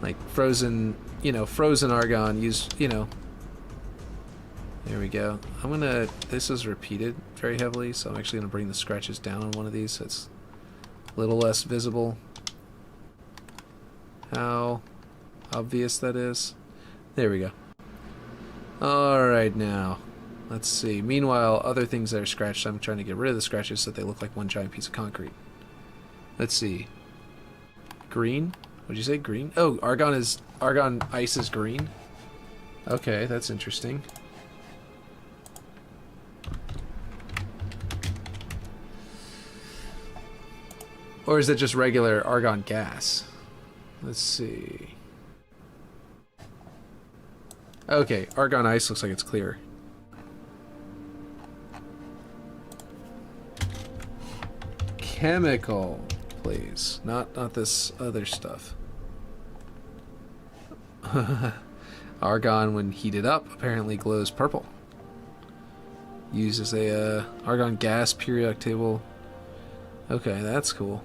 Like frozen, frozen argon. There we go. This is repeated very heavily, so I'm actually gonna bring the scratches down on one of these so it's a little less visible. How obvious that is. There we go. Alright, now let's see. Meanwhile, other things that are scratched, I'm trying to get rid of the scratches so that they look like one giant piece of concrete. Let's see. Green? What'd you say? Green? Oh, argon ice is green? Okay, that's interesting. Or is it just regular argon gas? Let's see. Okay, argon ice looks like it's clear. Chemical, please. Not this other stuff. Argon, when heated up, apparently glows purple. Uses a argon gas periodic table. Okay, that's cool.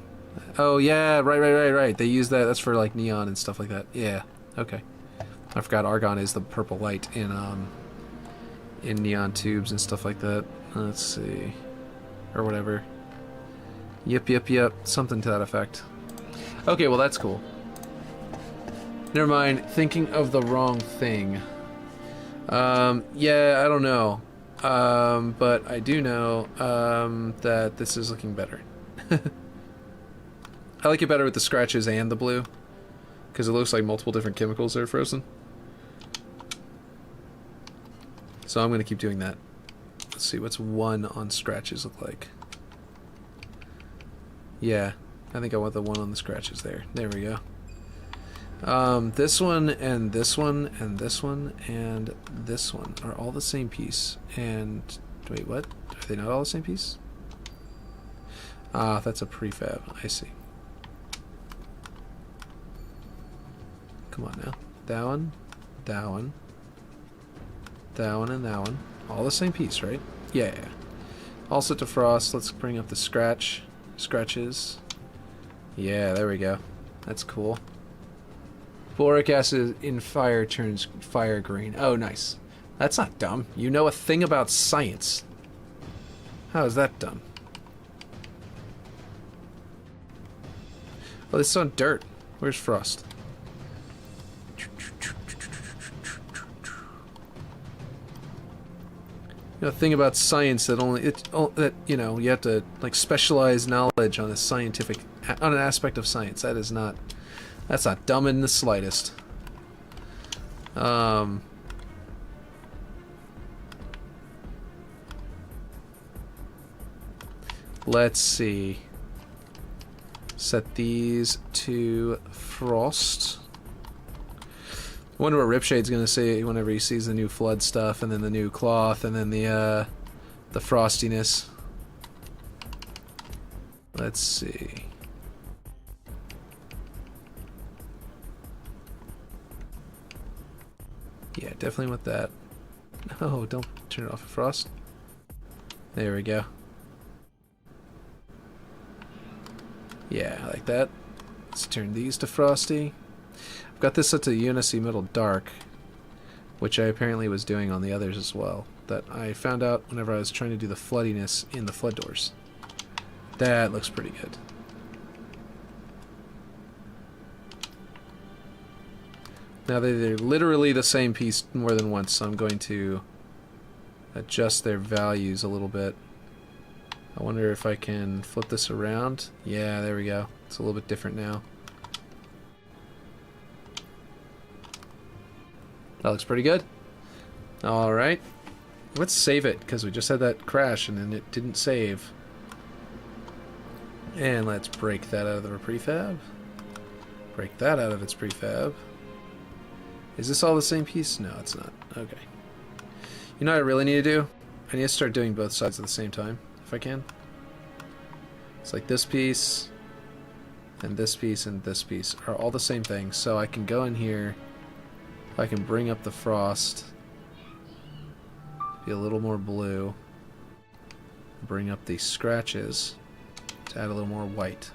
Oh yeah, right. They use that. That's for like neon and stuff like that. Yeah. Okay. I forgot argon is the purple light in neon tubes and stuff like that. Let's see, or whatever. Yep. Something to that effect. Okay, well that's cool. Never mind. Thinking of the wrong thing. Yeah, I don't know. But I do know that this is looking better. I like it better with the scratches and the blue, because it looks like multiple different chemicals that are frozen. So I'm going to keep doing that. Let's see, what's 1 on scratches look like? Yeah, I think I want the 1 on the scratches there. There we go. This one and this one and this one and this one are all the same piece. And wait, what? Are they not all the same piece? Ah, that's a prefab. I see. Come on now. That one, that one, that one, and that one. All the same piece, right? Yeah. All set to frost. Let's bring up the scratches. Yeah, there we go. That's cool. Boric acid in fire turns fire green. Oh, nice. That's not dumb. You know a thing about science. How is that dumb? Oh, this is on dirt. Where's frost? A thing about science that you have to like specialize knowledge on on an aspect of science. That's not dumb in the slightest. Let's see. Set these to frost. I wonder what Ripshade's gonna say whenever he sees the new flood stuff, and then the new cloth, and then the frostiness. Let's see. Yeah, definitely with that. No, don't turn it off of frost. There we go. Yeah, like that. Let's turn these to frosty. I've got this set to Unity Middle Dark, which I apparently was doing on the others as well. That I found out whenever I was trying to do the floodiness in the flood doors. That looks pretty good. Now they're literally the same piece more than once, so I'm going to adjust their values a little bit. I wonder if I can flip this around. Yeah, there we go. It's a little bit different now. That looks pretty good. Alright. Let's save it, because we just had that crash and then it didn't save. And let's break that out of the prefab. Break that out of its prefab. Is this all the same piece? No, it's not. Okay. You know what I really need to do? I need to start doing both sides at the same time, if I can. It's like this piece, and this piece, and this piece are all the same thing. So I can go in here, I can bring up the frost, be a little more blue, bring up the scratches to add a little more white.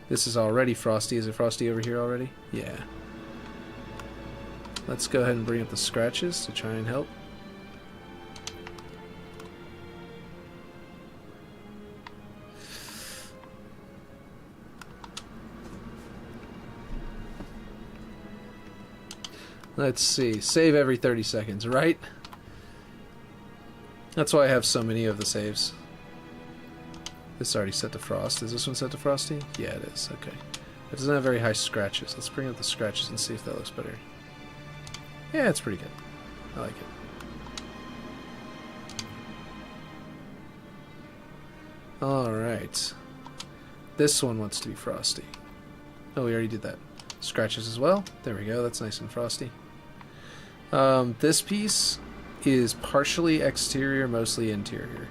This is already frosty. Is it frosty over here already? Yeah. Let's go ahead and bring up the scratches to try and help. Let's see. Save every 30 seconds, right? That's why I have so many of the saves. This is already set to frost. Is this one set to frosty? Yeah, it is. Okay. It doesn't have very high scratches. Let's bring up the scratches and see if that looks better. Yeah, it's pretty good. I like it. Alright. This one wants to be frosty. Oh, we already did that. Scratches as well. There we go. That's nice and frosty. This piece is partially exterior, mostly interior.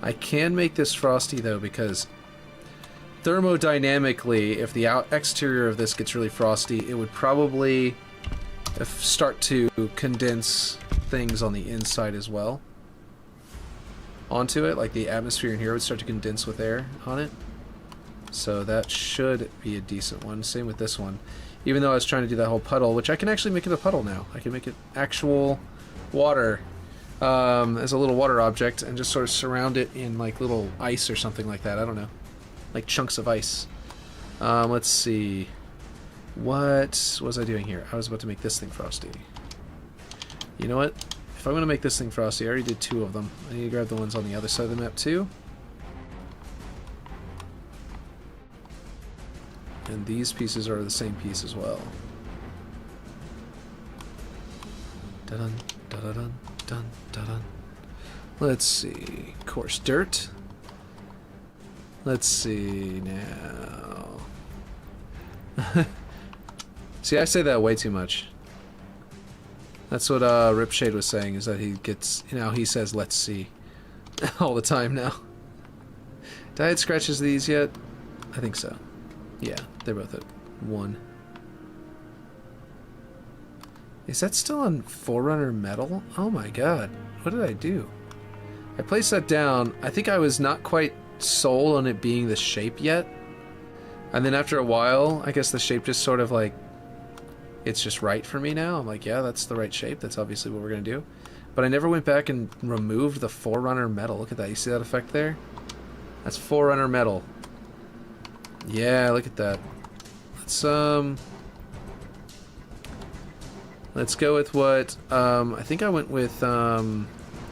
I can make this frosty, though, because thermodynamically, if the exterior of this gets really frosty, it would probably start to condense things on the inside as well onto it. Like the atmosphere in here would start to condense with air on it. So that should be a decent one. Same with this one. Even though I was trying to do that whole puddle, which I can actually make it a puddle now. I can make it actual water as a little water object and just sort of surround it in like little ice or something like that. I don't know. Like chunks of ice. Let's see. What was I doing here? I was about to make this thing frosty. You know what? If I'm going to make this thing frosty, I already did 2 of them. I need to grab the ones on the other side of the map too. And these pieces are the same piece as well. Dun dun dun dun dun dun. Let's see. Coarse dirt. Let's see now. See, I say that way too much. That's what Ripshade was saying, is that he gets, you know, he says, let's see, all the time now. Did I add scratches to these yet? I think so. Yeah, they're both at 1. Is that still on Forerunner metal? Oh my god, what did I do? I placed that down. I think I was not quite sold on it being the shape yet. And then after a while, I guess the shape just sort of like, it's just right for me now. I'm like, yeah, that's the right shape. That's obviously what we're going to do. But I never went back and removed the Forerunner metal. Look at that. You see that effect there? That's Forerunner metal. Yeah, look at that. Let's go with what, I think I went with, what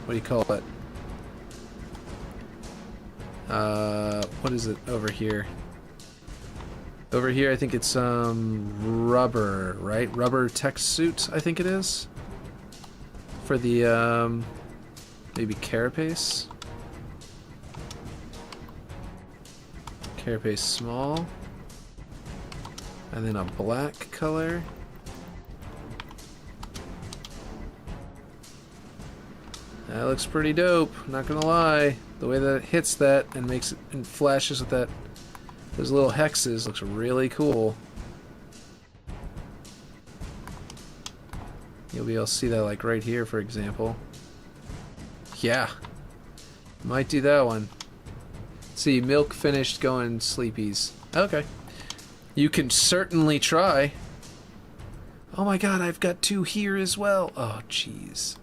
do you call it? What is it over here? Over here, I think it's rubber, right? Rubber tech suit, I think it is. For the maybe carapace. Carapace small. And then a black color. That looks pretty dope, not gonna lie. The way that it hits that and makes it and flashes with that those little hexes looks really cool. You'll be able to see that like right here, for example. Yeah. Might do that one. See, milk finished going sleepies. Okay. You can certainly try. Oh my god, I've got 2 here as well. Oh, jeez.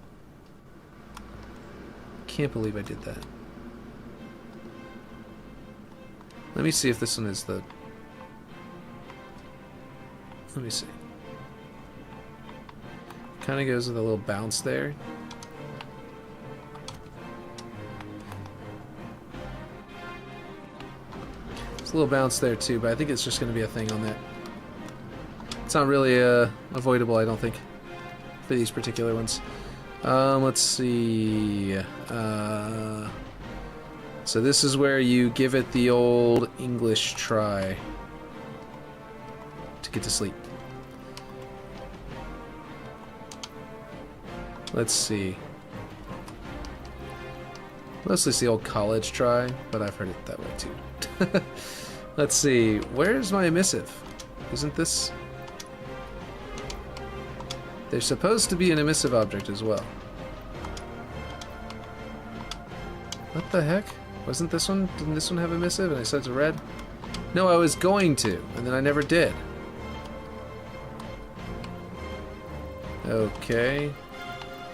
Can't believe I did that. Let me see if this one is the... Let me see. Kind of goes with a little bounce there. There's a little bounce there too, but I think it's just going to be a thing on that. It's not really avoidable, I don't think, for these particular ones. Let's see. So this is where you give it the old English try to get to sleep. Let's see. Mostly it's the old college try, but I've heard it that way too. Let's see. Where's my emissive? Isn't this... There's supposed to be an emissive object as well. What the heck? Wasn't this one? Didn't this one have emissive and I said it's red? No, I was going to, and then I never did. Okay.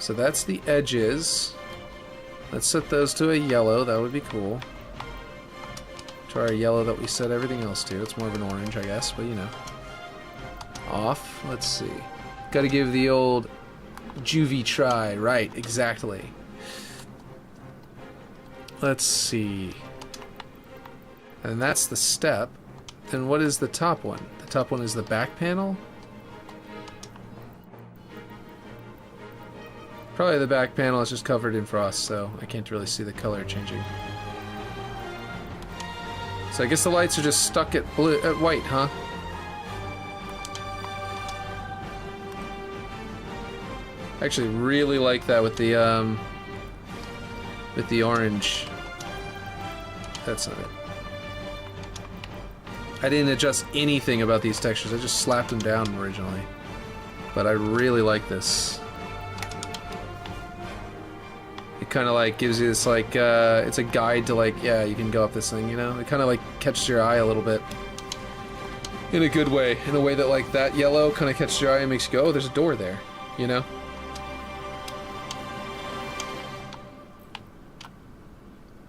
So that's the edges. Let's set those to a yellow. That would be cool. To our yellow that we set everything else to. It's more of an orange, I guess, but you know. Off. Let's see. Gotta give the old juvie try. Right, exactly. Let's see. And that's the step. And what is the top one? The top one is the back panel? Probably the back panel is just covered in frost, so I can't really see the color changing. So I guess the lights are just stuck at blue, at white, huh? I actually really like that with the orange. That's not it. I didn't adjust anything about these textures. I just slapped them down originally. But I really like this. It kind of like gives you this like, it's a guide to like, yeah, you can go up this thing, you know? It kind of like catches your eye a little bit. In a good way. In a way that like that yellow kind of catches your eye and makes you go, oh, there's a door there, you know?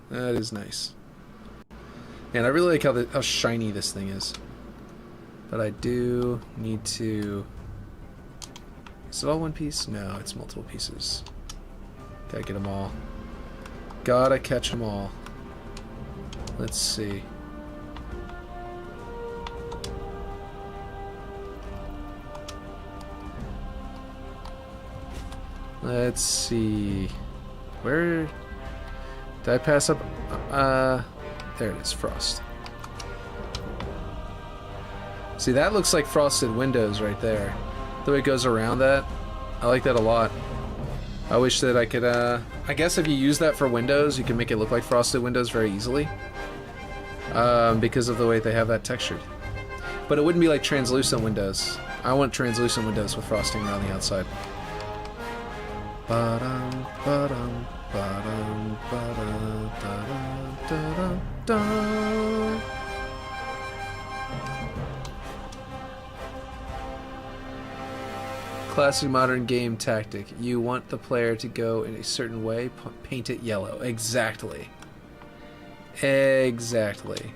That is nice. And I really like how shiny this thing is. But I do need to... Is it all one piece? No, it's multiple pieces. Gotta get them all. Gotta catch them all. Let's see. Let's see. Where... Did I pass up? There it is, frost. See, that looks like frosted windows right there. The way it goes around that. I like that a lot. I wish that I could, I guess if you use that for windows, you can make it look like frosted windows very easily. Because of the way they have that textured. But it wouldn't be like translucent windows. I want translucent windows with frosting around the outside. Ba-dum, ba-dum. Ba-dum, ba-dum, da-dum, da-dum, da. Classic modern game tactic. You want the player to go in a certain way, paint it yellow. Exactly. Exactly.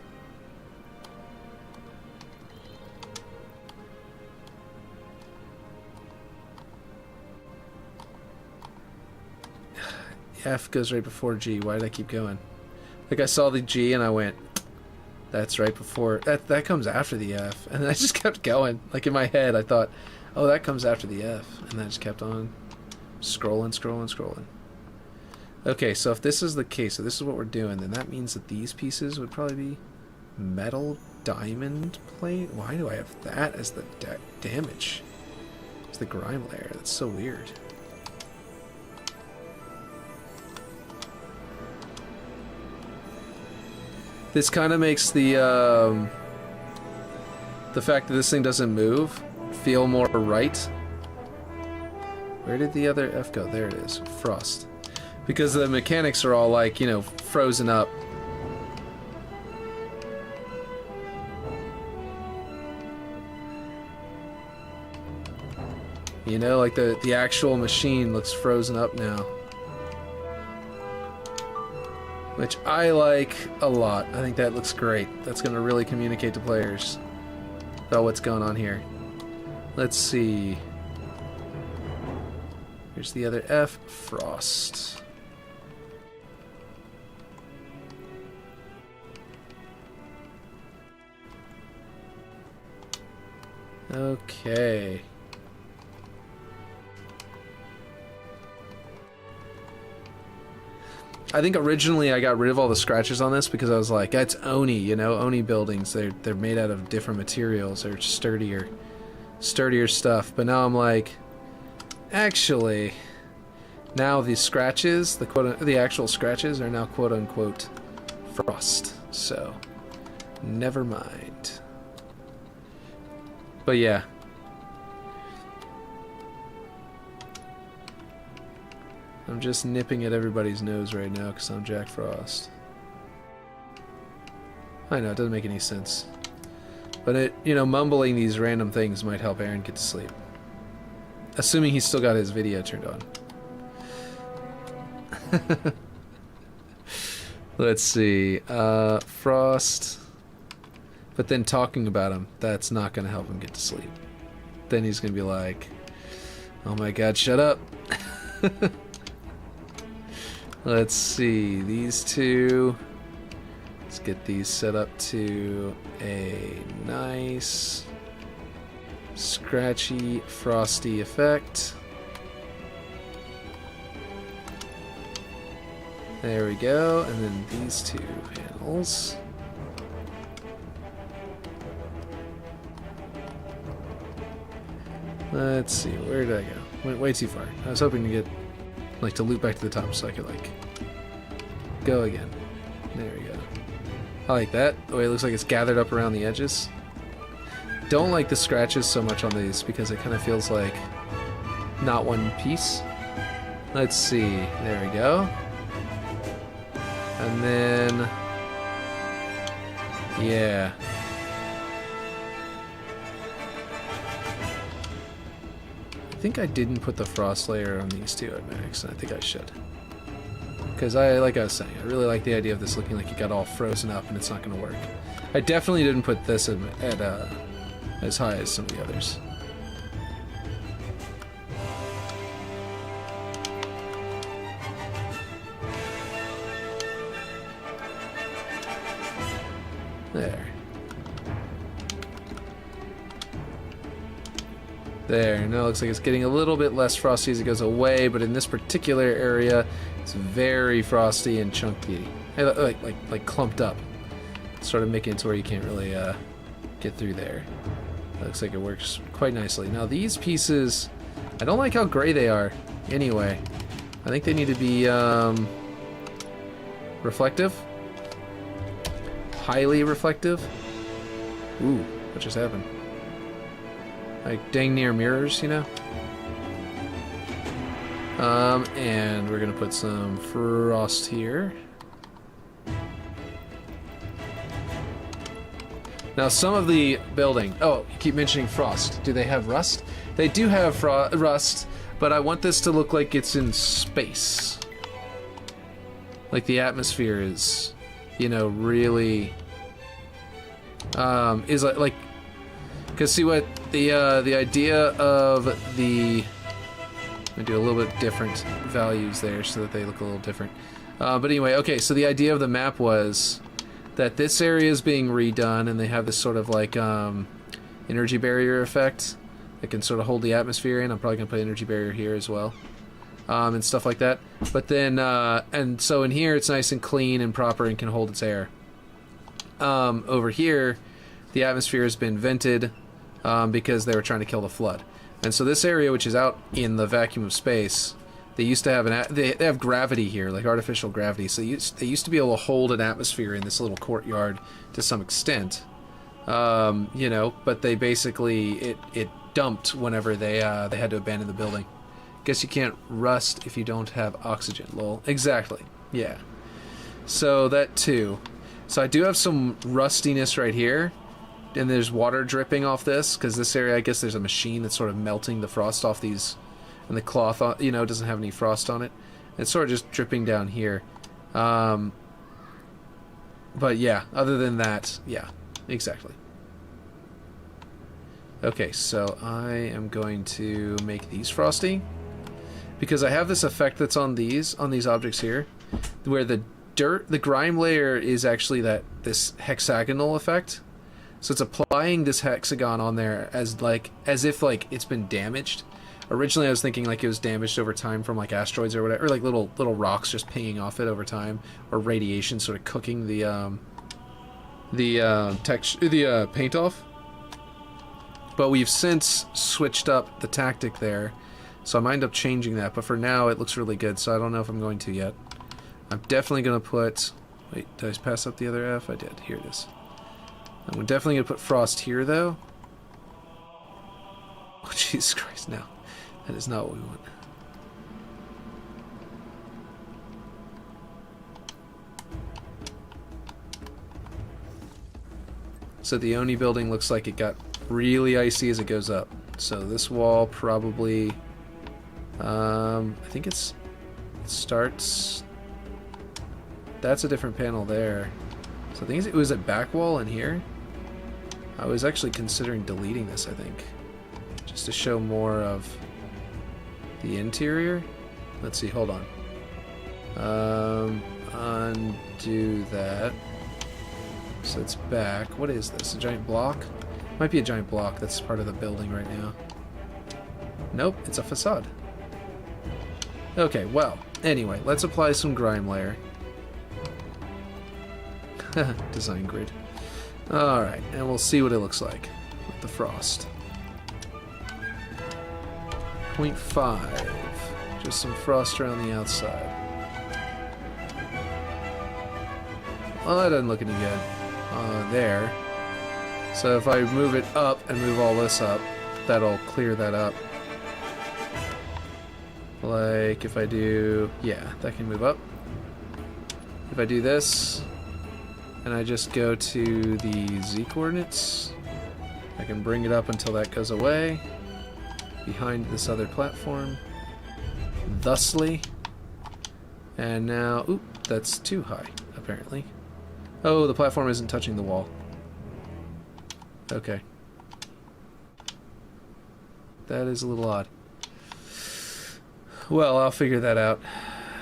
F goes right before G. Why did I keep going? Like I saw the G and I went, That's right before that comes after the F, and I just kept going. Like in my head, I thought, "Oh, that comes after the F," and then I just kept on scrolling. Okay, so if this is the case, so this is what we're doing, then that means that these pieces would probably be metal diamond plate. Why do I have that as the damage? It's the grime layer. That's so weird. This kind of makes the fact that this thing doesn't move feel more right. Where did the other F go? There it is. Frost. Because the mechanics are all like, you know, frozen up. You know, like the actual machine looks frozen up now. Which I like a lot. I think that looks great. That's going to really communicate to players about what's going on here. Let's see. Here's the other F. Frost. Okay. I think originally I got rid of all the scratches on this because I was like, that's Oni, you know, Oni buildings. They're made out of different materials. They're sturdier stuff. But now I'm like, actually, now the scratches, the actual scratches are now quote unquote frost. So, never mind. But yeah. I'm just nipping at everybody's nose right now because I'm Jack Frost. I know, it doesn't make any sense. But it, you know, mumbling these random things might help Aaron get to sleep. Assuming he's still got his video turned on. Let's see. Frost. But then talking about him, that's not going to help him get to sleep. Then he's going to be like, oh my god, shut up. Let's see, these two, let's get these set up to a nice scratchy, frosty effect. There we go, and then these two panels. Let's see, where did I go? Went way too far. I was hoping to get like to loop back to the top so I could like go again. There we go. I like that. The way it looks like it's gathered up around the edges. Don't like the scratches so much on these because it kind of feels like not one piece. Let's see. There we go. And then yeah. I think I didn't put the frost layer on these two at max, and I think I should. Because like I was saying, I really like the idea of this looking like it got all frozen up and it's not going to work. I definitely didn't put this at as high as some of the others. There. There, now it looks like it's getting a little bit less frosty as it goes away, but in this particular area, it's very frosty and chunky, like clumped up, sort of making it to where you can't really get through there. It looks like it works quite nicely. Now these pieces, I don't like how gray they are. Anyway, I think they need to be reflective, highly reflective. Ooh, what just happened? Like dang near mirrors, you know? And we're gonna put some frost here. Now some of the building, oh, you keep mentioning frost. Do they have rust? They do have rust, but I want this to look like it's in space. Like the atmosphere is, you know, really, is like, because see what the idea of the, I'm gonna do a little bit different values there so that they look a little different. But anyway, okay, so the idea of the map was that this area is being redone, and they have this sort of like energy barrier effect that can sort of hold the atmosphere in. I'm probably gonna put energy barrier here as well, and stuff like that. But then, and so in here it's nice and clean and proper and can hold its air. Over here, the atmosphere has been vented because they were trying to kill the flood. And so this area, which is out in the vacuum of space, they used to have they have gravity here, like artificial gravity. So they used to be able to hold an atmosphere in this little courtyard to some extent, you know. But they basically it dumped whenever they had to abandon the building. Guess you can't rust if you don't have oxygen. Lol. Exactly. Yeah. So that too. So I do have some rustiness right here. And there's water dripping off this, because this area, I guess there's a machine that's sort of melting the frost off these, and the cloth, you know, doesn't have any frost on it. It's sort of just dripping down here. But yeah, other than that, yeah, exactly. Okay, so I am going to make these frosty, because I have this effect that's on these objects here, where the grime layer is actually this hexagonal effect. So it's applying this hexagon on there as if it's been damaged. Originally I was thinking like it was damaged over time from like asteroids or whatever, or like little rocks just pinging off it over time, or radiation sort of cooking the paint off. But we've since switched up the tactic there, so I might end up changing that, but for now it looks really good, so I don't know if I'm going to yet. I'm definitely going to put... Wait, did I pass up the other F? I did. Here it is. I'm definitely going to put frost here, though. Oh, Jesus Christ, no. That is not what we want. So the Oni building looks like it got really icy as it goes up. So this wall probably... I think it starts... That's a different panel there. So I think it was a back wall in here. I was actually considering deleting this, I think, just to show more of the interior. Let's see, hold on. Undo that. So it's back. What is this? A giant block? Might be a giant block that's part of the building right now. Nope, it's a facade. Okay, well, anyway, let's apply some grime layer. Design grid. Alright, and we'll see what it looks like with the frost. 0.5. Just some frost around the outside. Well, that doesn't look any good. There. So if I move it up and move all this up, that'll clear that up. Like if I do... Yeah, that can move up. If I do this... and I just go to the Z coordinates, I can bring it up until that goes away behind this other platform thusly. And now, oop, that's too high apparently. Oh, the platform isn't touching the wall. Okay, that is a little odd. Well, I'll figure that out.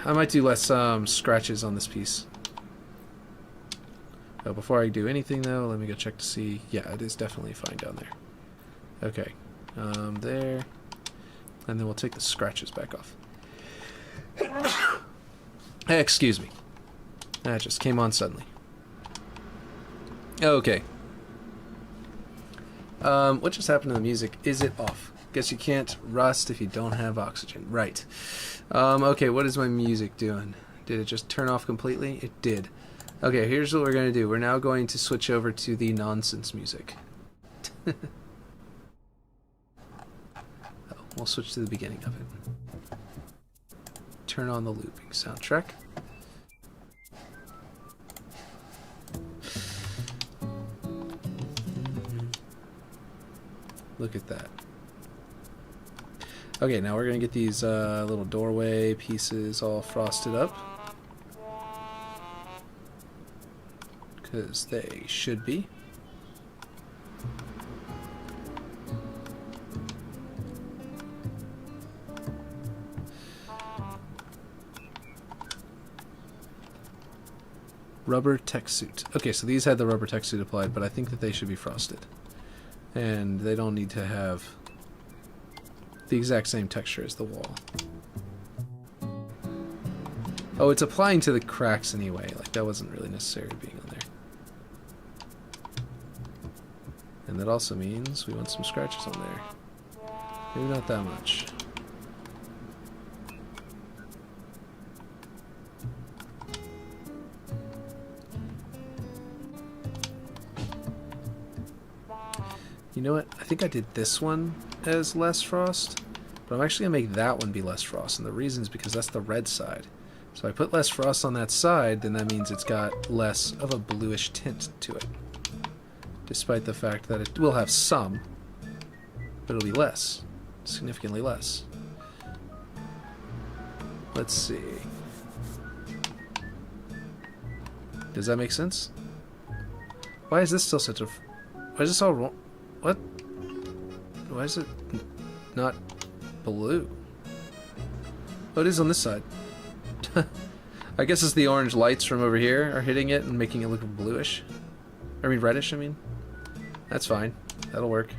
I might do less scratches on this piece. Oh, before I do anything, though, let me go check to see. Yeah, it is definitely fine down there. Okay. There. And then we'll take the scratches back off. Hey, excuse me. That just came on suddenly. Okay. What just happened to the music? Is it off? Guess you can't rust if you don't have oxygen. Right. Okay, what is my music doing? Did it just turn off completely? It did. Okay, here's what we're going to do. We're now going to switch over to the nonsense music. Oh, we'll switch to the beginning of it. Turn on the looping soundtrack. Look at that. Okay, now we're going to get these little doorway pieces all frosted up. Because they should be. Rubber tech suit. Okay, so these had the rubber tech suit applied, but I think that they should be frosted. And they don't need to have the exact same texture as the wall. Oh, it's applying to the cracks anyway. Like, that wasn't really necessary being on there. And that also means we want some scratches on there. Maybe not that much. You know what? I think I did this one as less frost, but I'm actually going to make that one be less frost, and the reason is because that's the red side. So if I put less frost on that side, then that means it's got less of a bluish tint to it. Despite the fact that it will have some, but it'll be less. Significantly less. Let's see. Does that make sense? Why is this still such a... Why is this all wrong? What? Why is it not blue? Oh, it is on this side. I guess it's the orange lights from over here are hitting it and making it look bluish. I mean reddish, I mean. That's fine. That'll work.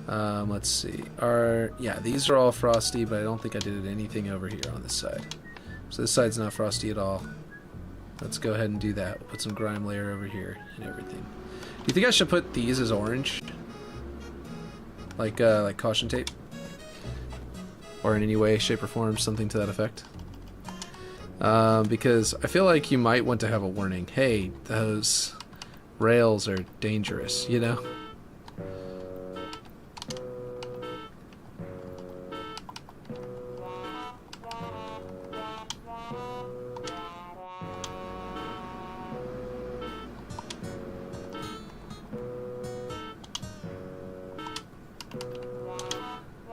Let's see. Yeah, these are all frosty, but I don't think I did anything over here on this side. So this side's not frosty at all. Let's go ahead and do that. We'll put some grime layer over here and everything. Do you think I should put these as orange? Like caution tape? Or in any way, shape, or form, something to that effect? Because I feel like you might want to have a warning. Hey, those rails are dangerous, you know?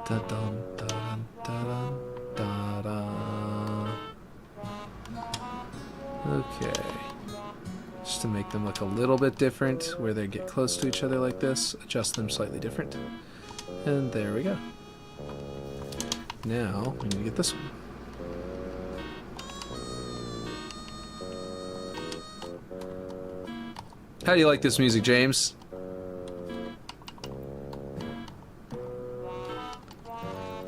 Da-dum, da-dum, da-dum, da-dum. Okay. Just to make them look a little bit different, where they get close to each other like this, adjust them slightly different. And there we go. Now, I'm gonna get this one. How do you like this music, James?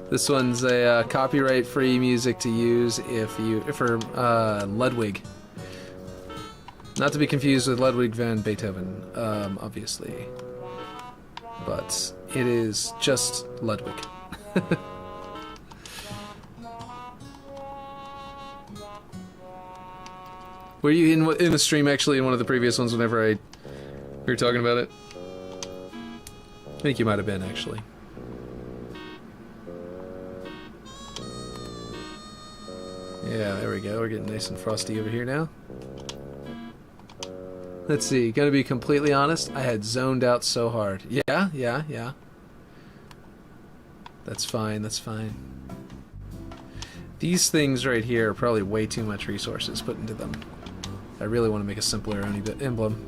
This one's a copyright-free music to use for Ludwig. Not to be confused with Ludwig van Beethoven, obviously. But it is just Ludwig. Were you in the stream actually in one of the previous ones whenever we were talking about it? I think you might have been actually. Yeah, there we go. We're getting nice and frosty over here now. Let's see. Gonna be completely honest, I had zoned out so hard. Yeah. That's fine, that's fine. These things right here are probably way too much resources put into them. I really want to make a simpler emblem.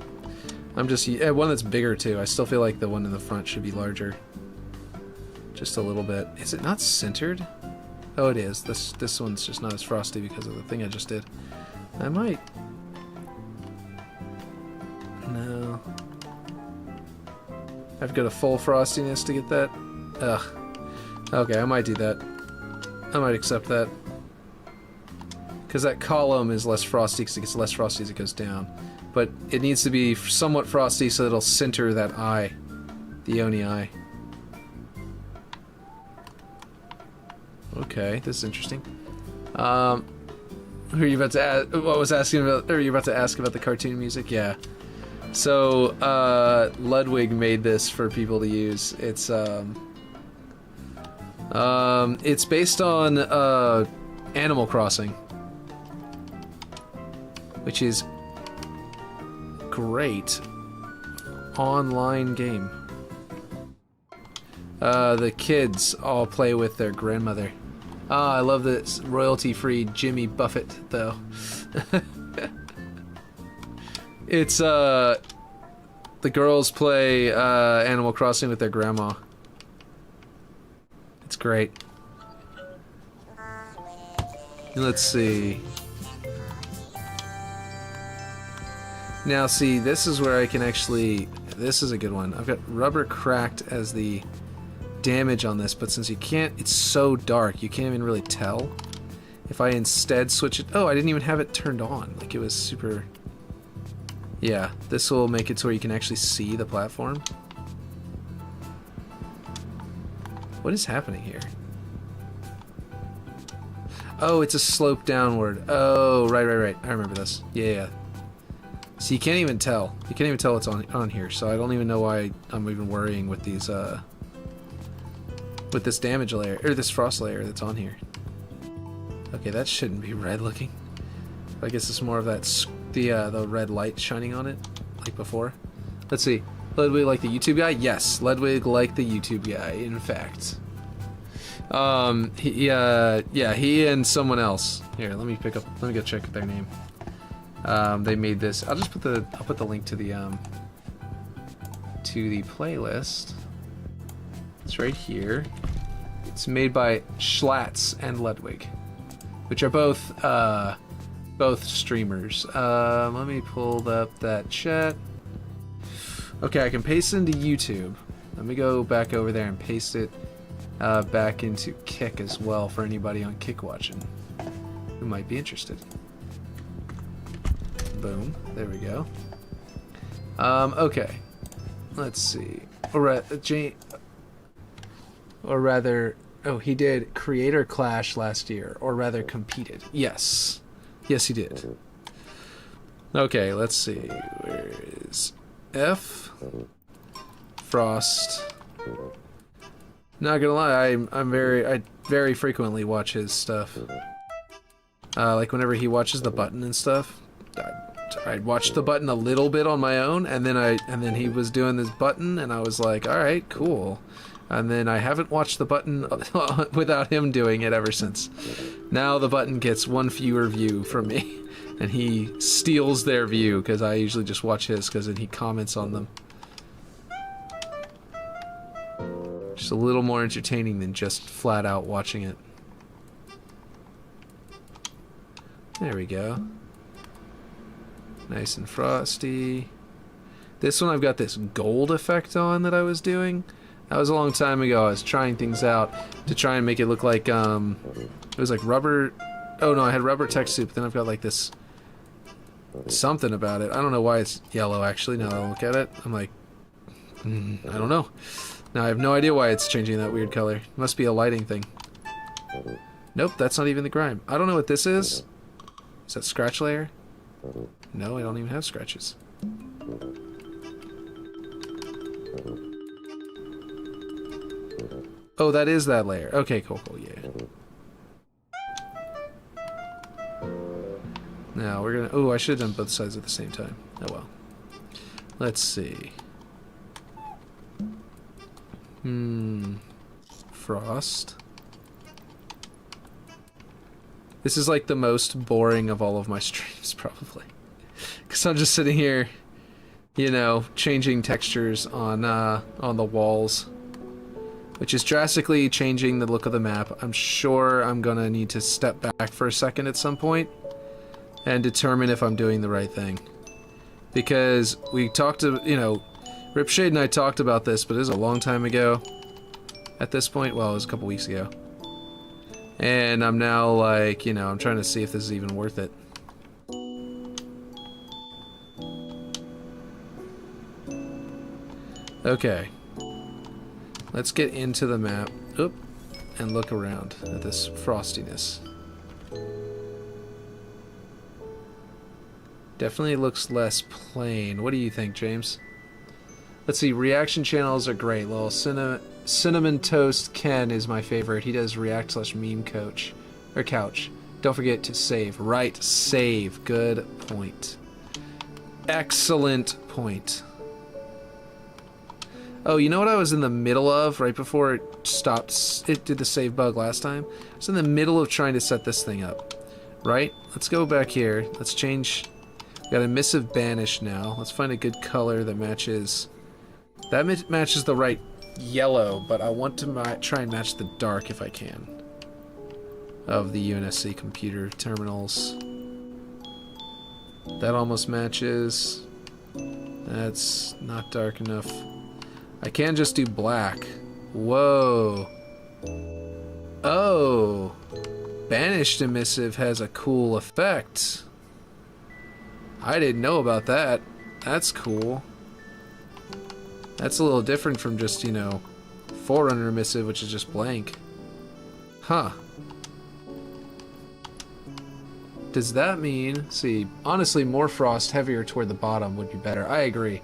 I'm just... one that's bigger too. I still feel like the one in the front should be larger. Just a little bit. Is it not centered? Oh, it is. This one's just not as frosty because of the thing I just did. I might... No. I have to go to full frostiness to get that? Ugh. Okay, I might do that. I might accept that. Because that column is less frosty because it gets less frosty as it goes down. But it needs to be somewhat frosty so it'll center that eye. The Oni eye. Okay, this is interesting. Who are you about to ask? What was asking about? Or are you about to ask about the cartoon music? Yeah. So Ludwig made this for people to use. It's based on Animal Crossing, which is great online game. The kids all play with their grandmother. Ah, I love this royalty-free Jimmy Buffett, though. It's, the girls play, Animal Crossing with their grandma. It's great. Let's see. Now see, this is where I can actually... This is a good one. I've got rubber cracked as the damage on this, but since you can't... It's so dark, you can't even really tell. If I instead switch it... Oh, I didn't even have it turned on. Like, it was super... Yeah, this will make it to where you can actually see the platform. What is happening here? Oh, it's a slope downward. Oh, right. I remember this. Yeah. So you can't even tell. You can't even tell what's on here, so I don't even know why I'm even worrying with these, with this damage layer, or this frost layer that's on here. Okay, that shouldn't be red looking. I guess it's more of that, the red light shining on it, like before. Let's see. Ledwig like the YouTube guy? Yes, Ledwig like the YouTube guy, in fact. He and someone else. Here, let me go check their name. They made this. I'll put the link to the playlist. It's right here. It's made by Schlatz and Ledwig, which are both streamers. Let me pull up that chat. Okay, I can paste it into YouTube. Let me go back over there and paste it back into Kick as well for anybody on Kick watching who might be interested. Boom. There we go. Okay. Let's see. Or rather, oh, he did Creator Clash last year, or rather competed. Yes. Yes, he did. Okay, let's see. Where is F? Frost. Not gonna lie, I very frequently watch his stuff. Like whenever he watches the button and stuff, I'd watch the button a little bit on my own, and then he was doing this button, and I was like, all right, cool. And then I haven't watched the button without him doing it ever since. Now the button gets one fewer view from me, and he steals their view because I usually just watch his because then he comments on them. Just a little more entertaining than just flat out watching it. There we go. Nice and frosty. This one I've got this gold effect on that I was doing. That was a long time ago. I was trying things out to try and make it look like, it was like rubber. Oh no, I had rubber texture, but then I've got like this something about it. I don't know why it's yellow actually, now that I look at it. I'm like, I don't know. Now I have no idea why it's changing that weird color. It must be a lighting thing. Nope, that's not even the grime. I don't know what this is. Is that scratch layer? No, I don't even have scratches. Oh, that is that layer. Okay, cool, yeah. Now we're gonna... Oh, I should have done both sides at the same time. Oh well. Let's see. Frost. This is like the most boring of all of my streams, probably. Because I'm just sitting here, you know, changing textures on the walls. Which is drastically changing the look of the map. I'm sure I'm gonna need to step back for a second at some point and determine if I'm doing the right thing. Because we talked to, you know, Ripshade and I talked about this, but it was a long time ago at this point. Well, it was a couple weeks ago. And I'm now like, you know, I'm trying to see if this is even worth it. Okay. Let's get into the map. Oop. And look around at this frostiness. Definitely looks less plain. What do you think, James? Let's see, reaction channels are great. Little Cinnamon Toast Ken is my favorite. He does react/meme coach or couch. Don't forget to save. Right, save. Good point. Excellent point. Oh, you know what I was in the middle of right before it stopped? It did the save bug last time. I was in the middle of trying to set this thing up. Right? Let's go back here. Let's change. Got a Missive Banish now. Let's find a good color that matches. That matches the right yellow, but I want to try and match the dark if I can. Of the UNSC computer terminals. That almost matches. That's not dark enough. I can just do black. Whoa. Oh. Banished emissive has a cool effect. I didn't know about that. That's cool. That's a little different from just, you know, Forerunner emissive, which is just blank. Huh. Does that mean... See, honestly, more frost heavier toward the bottom would be better. I agree.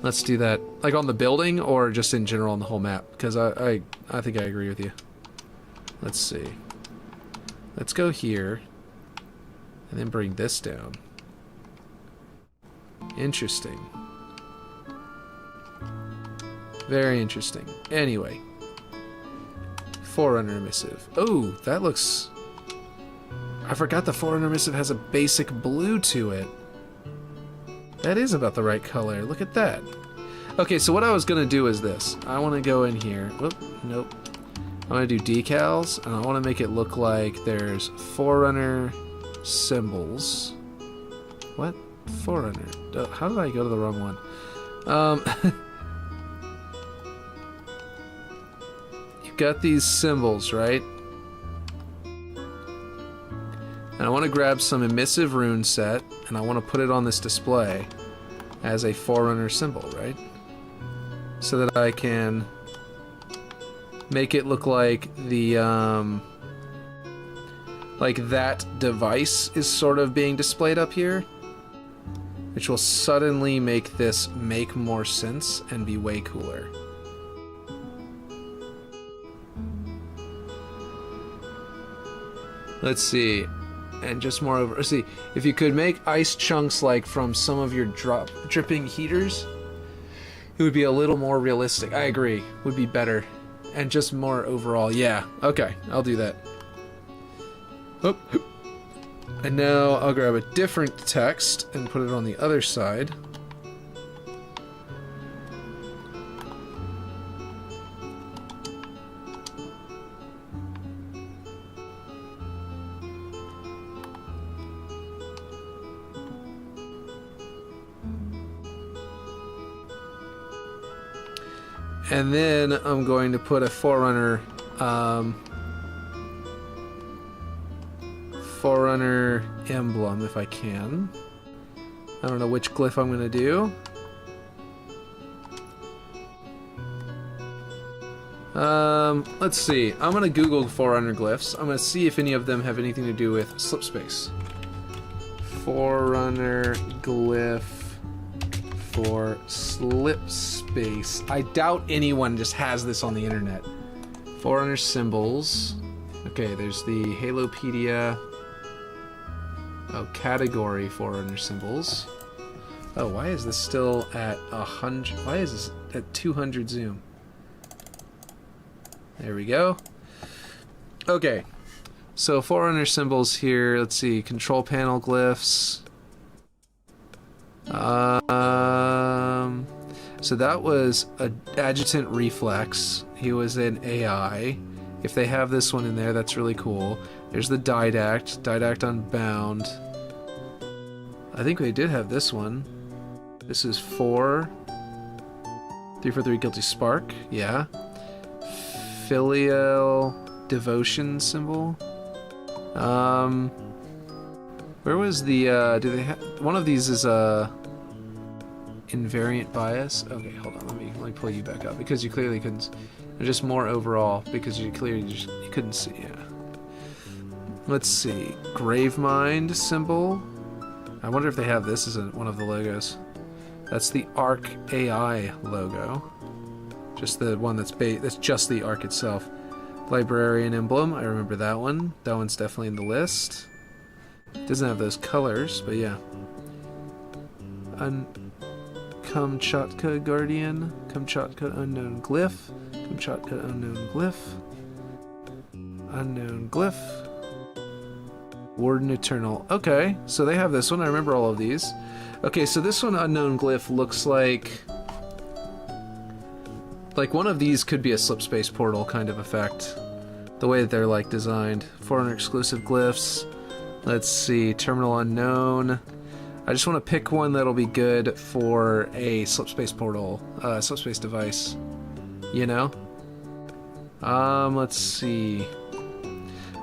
Let's do that. Like on the building or just in general on the whole map? Because I think I agree with you. Let's see. Let's go here. And then bring this down. Interesting. Very interesting. Anyway. Forerunner emissive. Oh, that looks... I forgot the Forerunner emissive has a basic blue to it. That is about the right color. Look at that. Okay, so what I was gonna do is this. I want to go in here. Whoop, nope. I want to do decals, and I want to make it look like there's Forerunner symbols. What? Forerunner. How did I go to the wrong one? You've got these symbols, right? And I want to grab some emissive rune set, and I want to put it on this display as a Forerunner symbol, right? So that I can make it look like the, like that device is sort of being displayed up here. Which will suddenly make this make more sense and be way cooler. Let's see. And just more over... Let's see. If you could make ice chunks like from some of your dripping heaters, it would be a little more realistic. I agree. Would be better. And just more overall. Yeah. Okay. I'll do that. Oop. And now I'll grab a different text and put it on the other side. And then I'm going to put a Forerunner Forerunner emblem if I can. I don't know which glyph I'm going to do. Let's see. I'm going to Google Forerunner glyphs. I'm going to see if any of them have anything to do with slip space. Forerunner glyph for slip space. I doubt anyone just has this on the internet. Forerunner symbols. Okay, there's the Halopedia. Oh, category Forerunner symbols. Oh, why is this still at 100? Why is this at 200 zoom? There we go. Okay, so Forerunner symbols here. Let's see, control panel glyphs. So that was a Adjutant Reflex. He was an AI. If they have this one in there, that's really cool. There's the Didact Unbound. I think they did have this one. This is 3 for 3 Guilty Spark. Yeah. Filial Devotion symbol. Where was the, do they have, one of these is a invariant bias. Okay, hold on, let me pull you back up, because you clearly couldn't, just more overall, because you clearly just, you couldn't see, yeah. Let's see, Gravemind symbol. I wonder if they have this as one of the logos. That's the Arc AI logo. Just the one that's just the Arc itself. Librarian emblem, I remember that one. That one's definitely in the list. Doesn't have those colors, but yeah. Kamchatka Guardian, Kamchatka Unknown Glyph, Kamchatka Unknown Glyph, Unknown Glyph, Warden Eternal. Okay, so they have this one. I remember all of these. Okay, so this one, Unknown Glyph, looks like one of these could be a slip space portal kind of effect. The way that they're like designed. Forerunner exclusive glyphs. Let's see, Terminal Unknown. I just want to pick one that'll be good for a slipspace portal, slipspace device. You know? Let's see.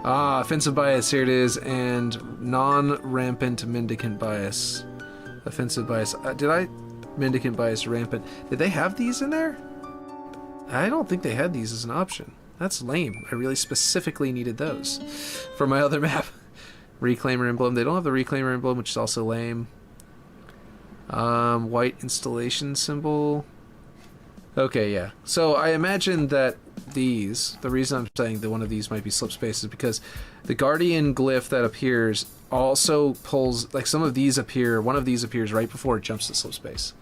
Offensive bias, here it is, and non-rampant mendicant bias. Offensive bias. Mendicant bias, rampant. Did they have these in there? I don't think they had these as an option. That's lame. I really specifically needed those for my other map. Reclaimer emblem. They don't have the Reclaimer emblem, which is also lame. White installation symbol. Okay, yeah. So I imagine that these, the reason I'm saying that one of these might be slipspace is because the Guardian glyph that appears also pulls, like some of these appear, one of these appears right before it jumps to slipspace.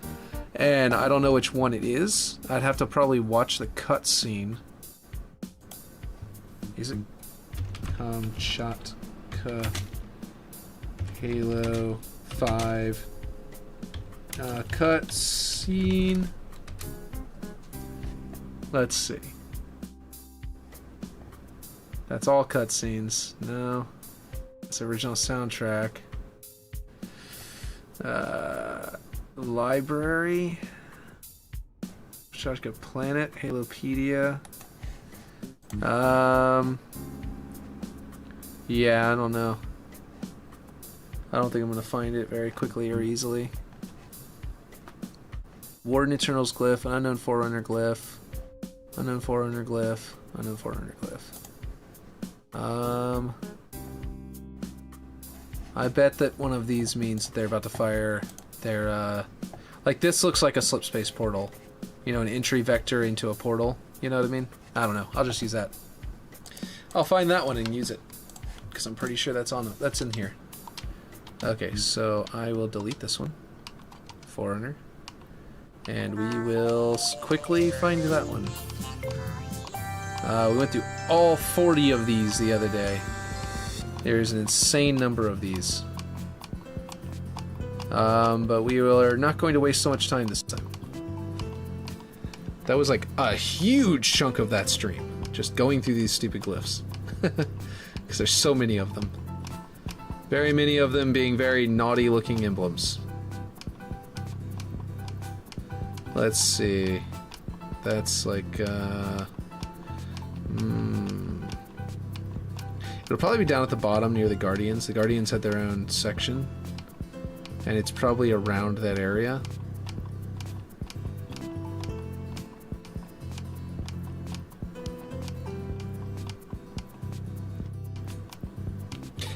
And I don't know which one it is. I'd have to probably watch the cutscene. Is it Kamchatka Halo 5 cutscene? Let's see. That's all cutscenes. No. It's original soundtrack. Library. Shotgun Planet. Halopedia. Yeah, I don't know. I don't think I'm gonna find it very quickly or easily. Warden Eternals glyph, an unknown Forerunner glyph. Unknown Forerunner glyph. Unknown Forerunner glyph. I bet that one of these means that they're about to fire their, like this looks like a slipspace portal. You know, an entry vector into a portal. You know what I mean? I don't know. I'll just use that. I'll find that one and use it. Because I'm pretty sure that's in here. Okay, so I will delete this one. Forerunner. And we will quickly find that one. We went through all 40 of these the other day. There's an insane number of these. But we are not going to waste so much time this time. That was like a huge chunk of that stream. Just going through these stupid glyphs. Because there's so many of them. Very many of them being very naughty looking emblems. Let's see. That's like, It'll probably be down at the bottom near the Guardians. The Guardians had their own section. And it's probably around that area.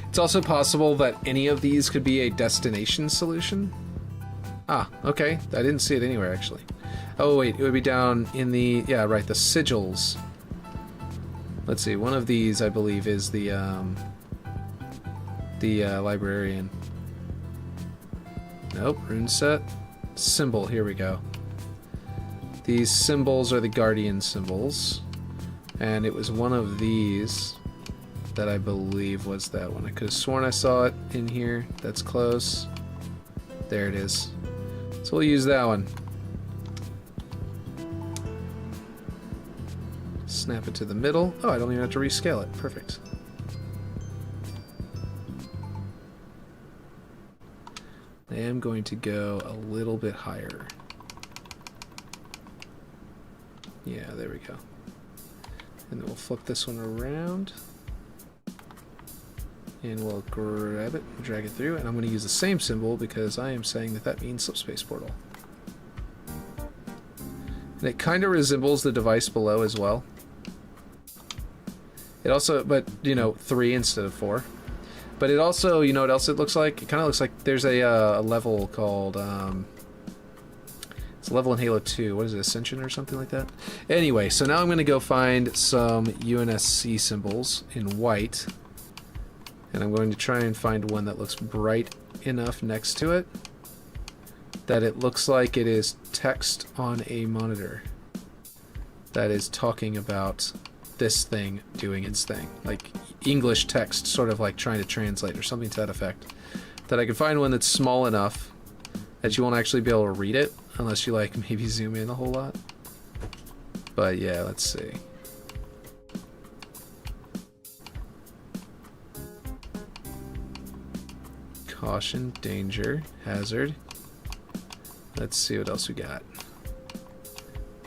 It's also possible that any of these could be a destination solution. Ah, okay. I didn't see it anywhere, actually. Oh, wait. It would be down in the... Yeah, right. The sigils. Let's see. One of these, I believe, is the librarian. Nope. Rune set. Symbol. Here we go. These symbols are the Guardian symbols. And it was one of these that I believe was that one. I could have sworn I saw it in here. That's close. There it is. So we'll use that one. Snap it to the middle. Oh, I don't even have to rescale it. Perfect. I am going to go a little bit higher. Yeah, there we go. And then we'll flip this one around. And we'll grab it, drag it through, and I'm going to use the same symbol because I am saying that that means slipspace portal. And it kind of resembles the device below as well. It also, but, you know, 3 instead of 4. But it also, you know what else it looks like? It kind of looks like there's a level called, it's a level in Halo 2. What is it, Ascension or something like that? Anyway, so now I'm going to go find some UNSC symbols in white. And I'm going to try and find one that looks bright enough next to it that it looks like it is text on a monitor that is talking about this thing doing its thing. Like English text, sort of like trying to translate or something to that effect. That I can find one that's small enough that you won't actually be able to read it unless you like maybe zoom in a whole lot. But yeah, let's see. Caution, danger, hazard. Let's see what else we got.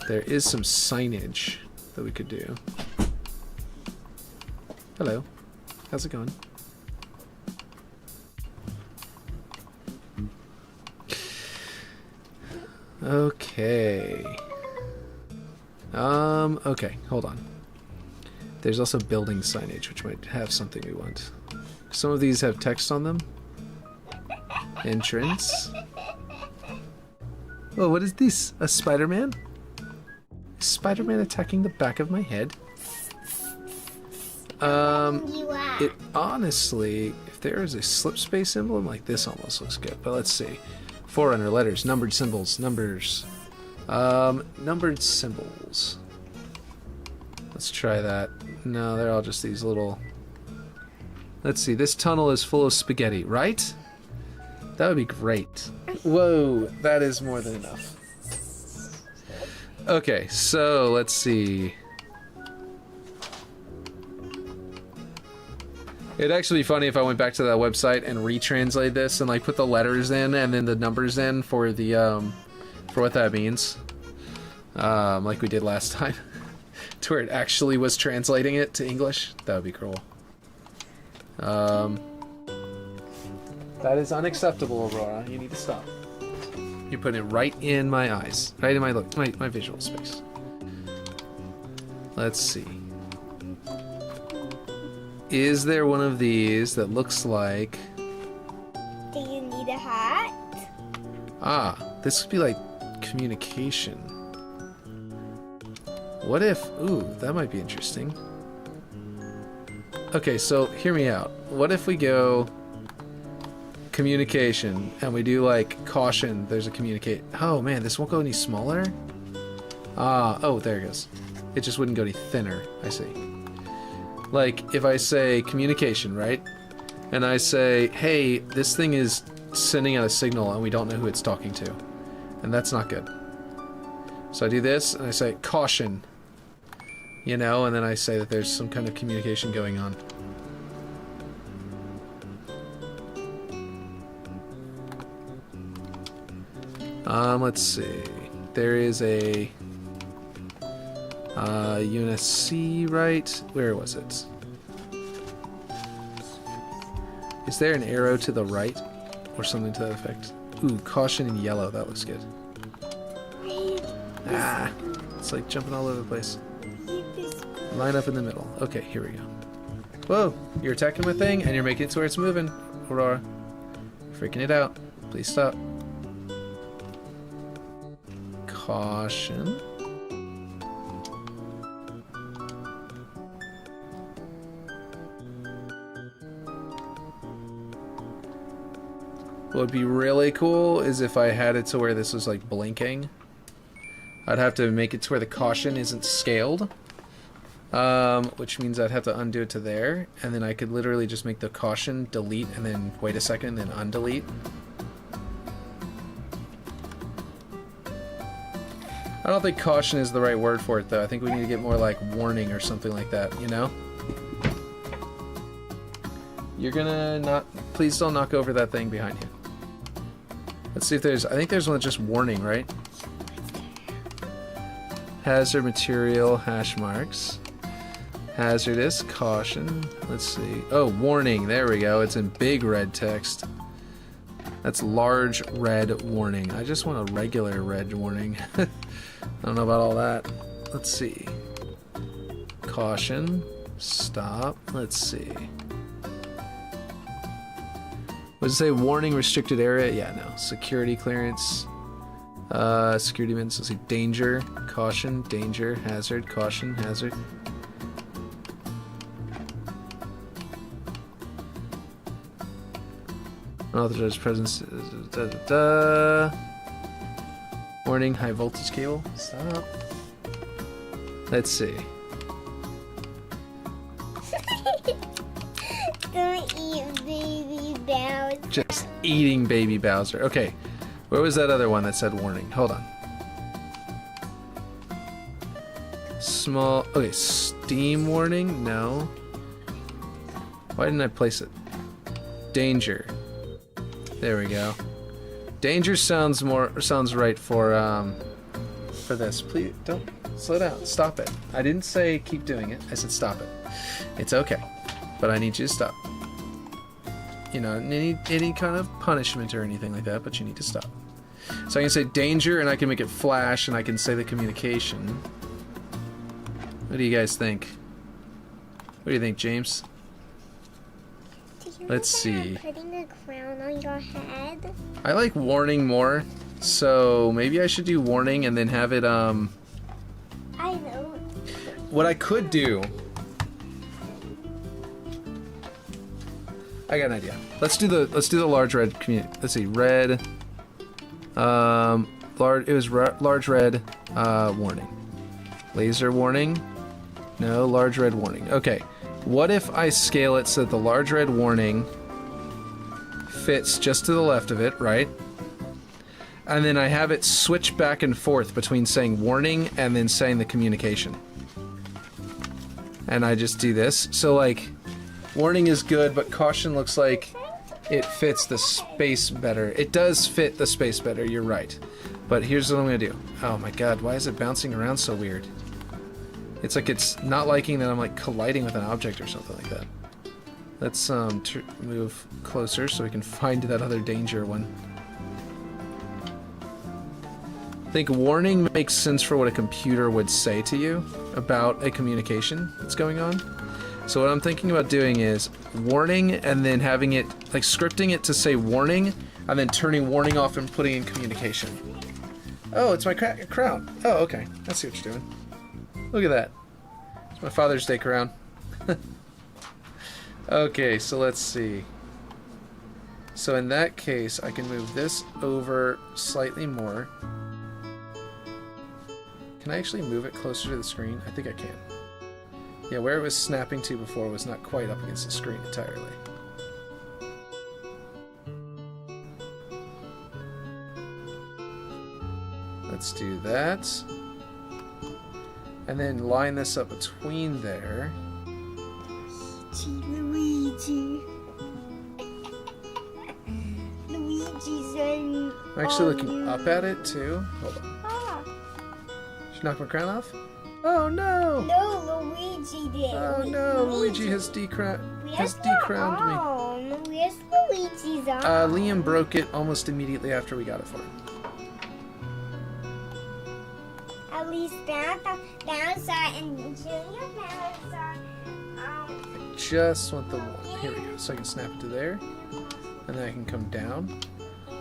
There is some signage that we could do. Hello. How's it going? Okay. Okay, hold on. There's also building signage, which might have something we want. Some of these have text on them. Entrance. Oh, what is this? A Spider-Man? Is Spider-Man attacking the back of my head? It honestly, if there is a slip space emblem, like this almost looks good. But let's see. Forerunner, letters, numbered symbols, numbers. Numbered symbols. Let's try that. No, they're all just these little... Let's see, this tunnel is full of spaghetti, right? That would be great. Whoa, that is more than enough. Okay, so let's see. It'd actually be funny if I went back to that website and retranslate this and like put the letters in and then the numbers in for the for what that means, like we did last time, to where it actually was translating it to English. That would be cool. That is unacceptable, Aurora. You need to stop. You're putting it right in my eyes, right in my visual space. Let's see. Is there one of these that looks like... Do you need a hat? Ah, this could be like communication. What if... Ooh, that might be interesting. Okay, so hear me out. What if we go communication and we do like caution, there's a communicate... Oh man, this won't go any smaller? Ah, oh, there it goes. It just wouldn't go any thinner, I see. Like, if I say communication, right? And I say, hey, this thing is sending out a signal and we don't know who it's talking to. And that's not good. So I do this and I say caution. You know, and then I say that there's some kind of communication going on. Let's see. There is a... unit C, right? Where was it? Is there an arrow to the right? Or something to that effect? Ooh, caution in yellow. That looks good. Ah! It's like jumping all over the place. Line up in the middle. Okay, here we go. Whoa! You're attacking my thing, and you're making it to where it's moving. Aurora. Freaking it out. Please stop. Caution. What would be really cool is if I had it to where this was like blinking. I'd have to make it to where the caution isn't scaled. Which means I'd have to undo it to there, and then I could literally just make the caution delete and then wait a second, then undelete. I don't think caution is the right word for it though. I think we need to get more like warning or something like that, you know? You're gonna not... Please don't knock over that thing behind you. Let's see if there's... I think there's one that's just warning, right? Hazard material, hash marks. Hazardous, caution. Let's see. Oh, warning. There we go. It's in big red text. That's large red warning. I just want a regular red warning. I don't know about all that. Let's see. Caution. Stop. Let's see. What does it say? Warning, restricted area? Yeah, no. Security clearance. Security means, let's see. Danger. Caution. Danger. Hazard. Caution. Hazard. Unauthorized presence. Warning, high voltage cable. Stop. Let's see. Don't eat baby Bowser. Just eating baby Bowser. Okay. Where was that other one that said warning? Hold on. Small... Okay, steam warning? No. Why didn't I place it? Danger. There we go. Danger sounds right for this. Please don't slow down. Stop it. I didn't say keep doing it. I said stop it. It's okay, but I need you to stop. You know, any kind of punishment or anything like that, but you need to stop. So I can say danger, and I can make it flash, and I can say the communication. What do you guys think? What do you think, James? Let's see. Putting a crown on your head. I like warning more, so maybe I should do warning and then have it I know. What I could do. I got an idea. Let's do the large red community. Let's see, red. Large. It was large red. Warning. Laser warning. No, large red warning. Okay. What if I scale it so that the large red warning fits just to the left of it, right? And then I have it switch back and forth between saying warning and then saying the communication. And I just do this. So like, warning is good, but caution looks like it fits the space better. It does fit the space better, you're right. But here's what I'm gonna do. Oh my god, why is it bouncing around so weird? It's like it's not liking that I'm like colliding with an object or something like that. Let's move closer so we can find that other danger one. I think warning makes sense for what a computer would say to you about a communication that's going on. So what I'm thinking about doing is warning and then having it, like scripting it to say warning and then turning warning off and putting in communication. Oh, it's my crown. Oh, okay. I see what you're doing. Look at that. It's my Father's Day crown. Okay, so let's see. So in that case, I can move this over slightly more. Can I actually move it closer to the screen? I think I can. Yeah, where it was snapping to before was not quite up against the screen entirely. Let's do that. And then line this up between there. Luigi. Luigi's in. I'm actually looking up at it too. Hold on. Ah. Did you knock my crown off? Oh no! No, Luigi did. Oh no! Luigi has decrowned me. Where's Luigi's arm? Liam broke it almost immediately after we got it for him. At least downside and Junior downside. I just want the one. Here we go. So I can snap it to there, and then I can come down.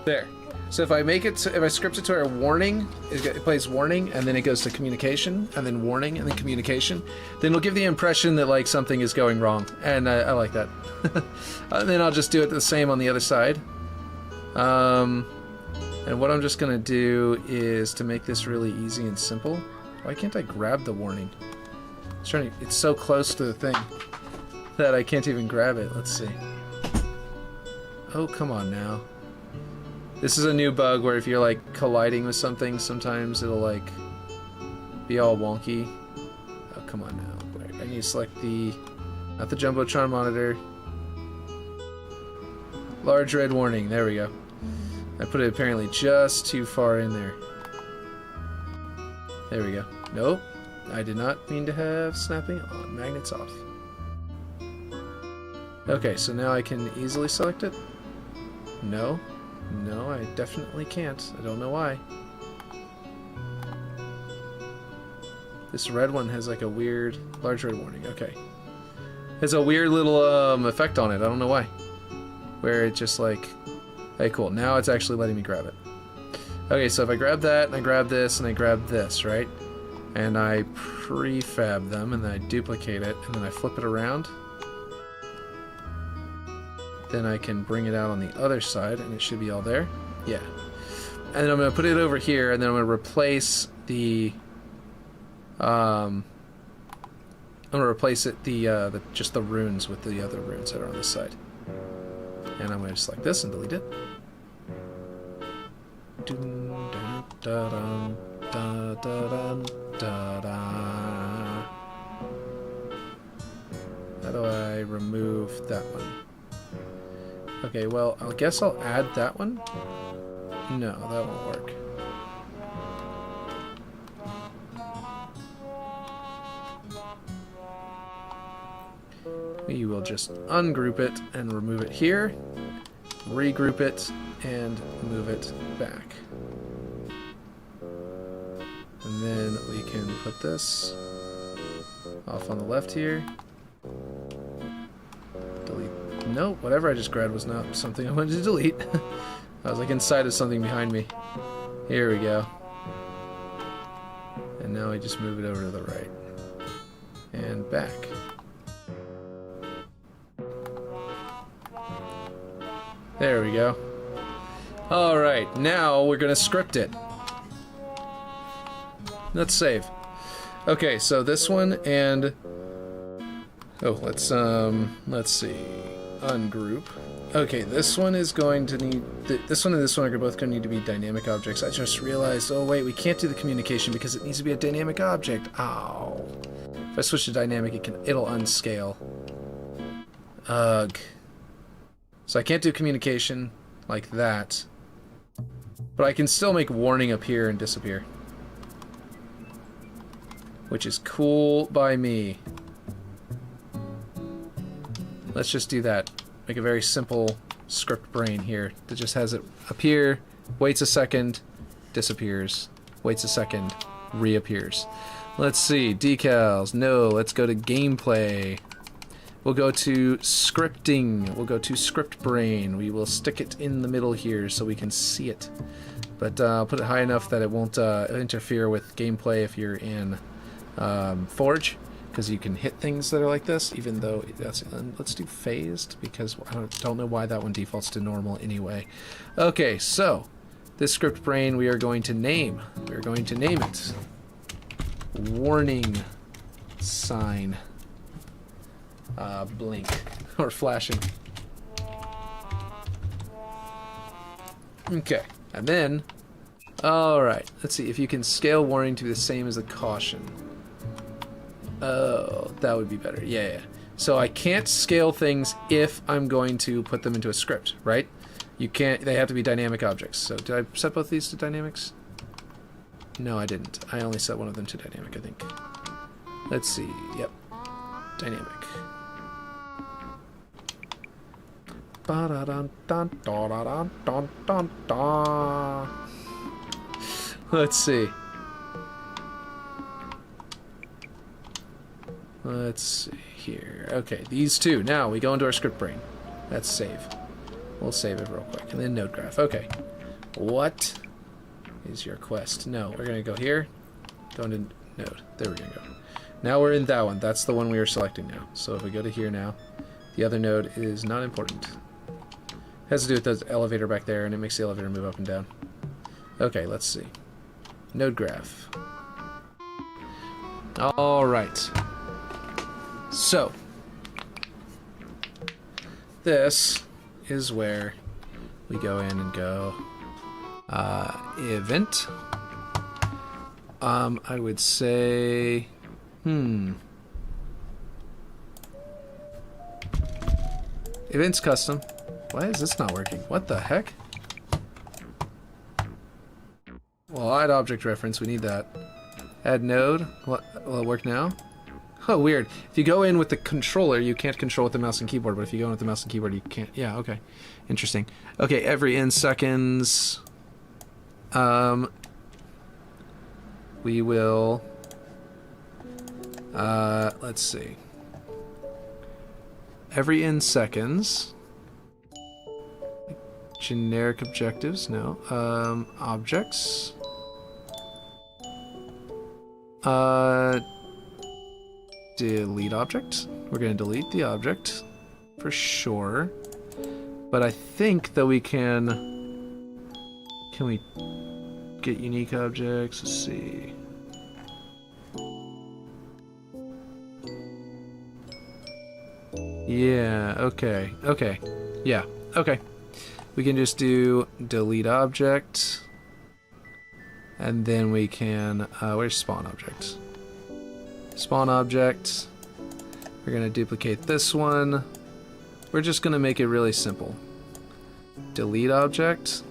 There. So if I make it, if I script it to a warning, it plays warning, and then it goes to communication, and then warning, and then communication. Then it'll give the impression that like something is going wrong, and I like that. And then I'll just do it the same on the other side. And what I'm just gonna do is to make this really easy and simple. Why can't I grab the warning? It's so close to the thing that I can't even grab it. Let's see. Oh, come on now. This is a new bug where if you're like colliding with something, sometimes it'll like be all wonky. Oh, come on now. Right, I need to select not the Jumbotron monitor. Large red warning. There we go. I put it apparently just too far in there. There we go. Nope. I did not mean to have snapping on. Magnets off. Okay, so now I can easily select it. No. No, I definitely can't. I don't know why. This red one has like a weird large red warning. Okay. Has a weird little effect on it. I don't know why. Where it just like... Hey, cool. Now it's actually letting me grab it. Okay, so if I grab that, and I grab this, and I grab this, right? And I prefab them, and then I duplicate it, and then I flip it around. Then I can bring it out on the other side, and it should be all there. Yeah. And then I'm going to put it over here, and then I'm going to replace the... I'm going to replace it, just the runes with the other runes that are on this side. And I'm going to select this and delete it. How do I remove that one? Okay, well, I guess I'll add that one. No, that won't work. We will just ungroup it and remove it here, regroup it, and move it back. And then we can put this off on the left here. Delete. Nope, whatever I just grabbed was not something I wanted to delete. I was like inside of something behind me. Here we go. And now I just move it over to the right. And back. There we go. Alright, now we're gonna script it. Let's save. Okay, so this one and... Oh, let's see. Ungroup. Okay, this one is going to need... This one and this one are both going to need to be dynamic objects. I just realized, oh wait, we can't do the communication because it needs to be a dynamic object. Ow. If I switch to dynamic, it'll unscale. Ugh. So I can't do communication like that. But I can still make warning appear and disappear. Which is cool by me. Let's just do that. Make a very simple script brain here that just has it appear, waits a second, disappears, waits a second, reappears. Let's see, decals, no, let's go to gameplay. We'll go to scripting, we'll go to script brain. We will stick it in the middle here so we can see it. But I'll put it high enough that it won't interfere with gameplay if you're in Forge, because you can hit things that are like this, even though that's... let's do phased, because I don't know why that one defaults to normal anyway. Okay, so this script brain we are going to name. We're going to name it warning sign blink or flashing. Okay, and then alright, let's see if you can scale warning to be the same as the caution. Oh, that would be better. Yeah. So I can't scale things if I'm going to put them into a script, right? You can't, they have to be dynamic objects. So did I set both these to dynamics? No, I didn't. I only set one of them to dynamic, I think. Let's see. Yep. Dynamic. Let's see. Let's see here. Okay, these two. Now we go into our script brain. Let's save. We'll save it real quick. And then node graph. Okay. What is your quest? No, we're going to go here. Go into node. There we're going to go. Now we're in that one. That's the one we are selecting now. So if we go to here now, the other node is not important. It has to do with the elevator back there, and it makes the elevator move up and down. Okay, let's see. Node graph. All right. So, this is where we go in and go event. I would say, events custom. Why is this not working? What the heck? Well, add object reference. We need that. Add node. What? Will it work now? Oh, weird. If you go in with the controller, you can't control with the mouse and keyboard, but if you go in with the mouse and keyboard, you can't. Yeah, okay. Interesting. Okay, every n seconds. We will... let's see. Every n seconds. Generic objectives, no. Objects. Delete object. We're going to delete the object for sure. But I think that we can... Can we get unique objects? Let's see. Yeah, okay. Okay. Yeah, okay. We can just do delete object. And then we can... where's spawn object? Spawn object. We're going to duplicate this one. We're just going to make it really simple. delete object,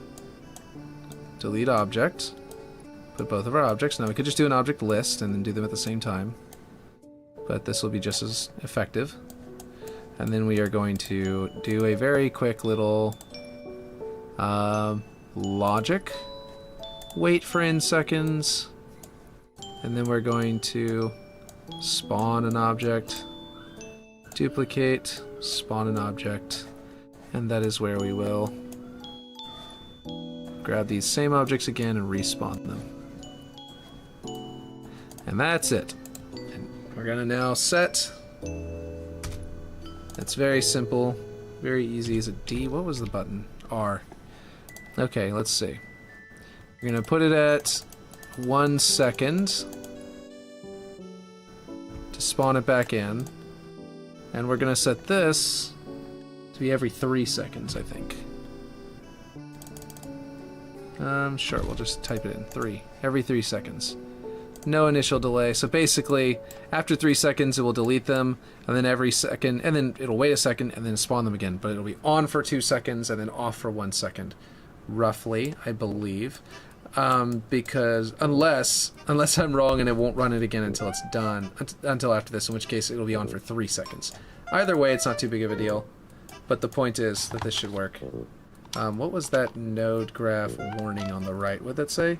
delete object, put both of our objects. Now we could just do an object list and then do them at the same time, but this will be just as effective. And then we are going to do a very quick little logic, wait for n seconds, and then we're going to spawn an object, duplicate, spawn an object, and that is where we will grab these same objects again and respawn them. And that's it. And we're gonna now set. That's very simple, very easy. Is it D? What was the button? R. Okay, let's see. We're gonna put it at 1 second to spawn it back in. And we're gonna set this to be every 3 seconds, I think. Sure, we'll just type it in. 3. Every 3 seconds. No initial delay. So basically, after 3 seconds, it will delete them, and then every second, and then it'll wait a second, and then spawn them again. But it'll be on for 2 seconds, and then off for 1 second. Roughly, I believe. Because unless I'm wrong and it won't run it again until it's done, until after this, in which case it'll be on for 3 seconds. Either way, it's not too big of a deal. But the point is that this should work. What was that node graph warning on the right? What'd that say?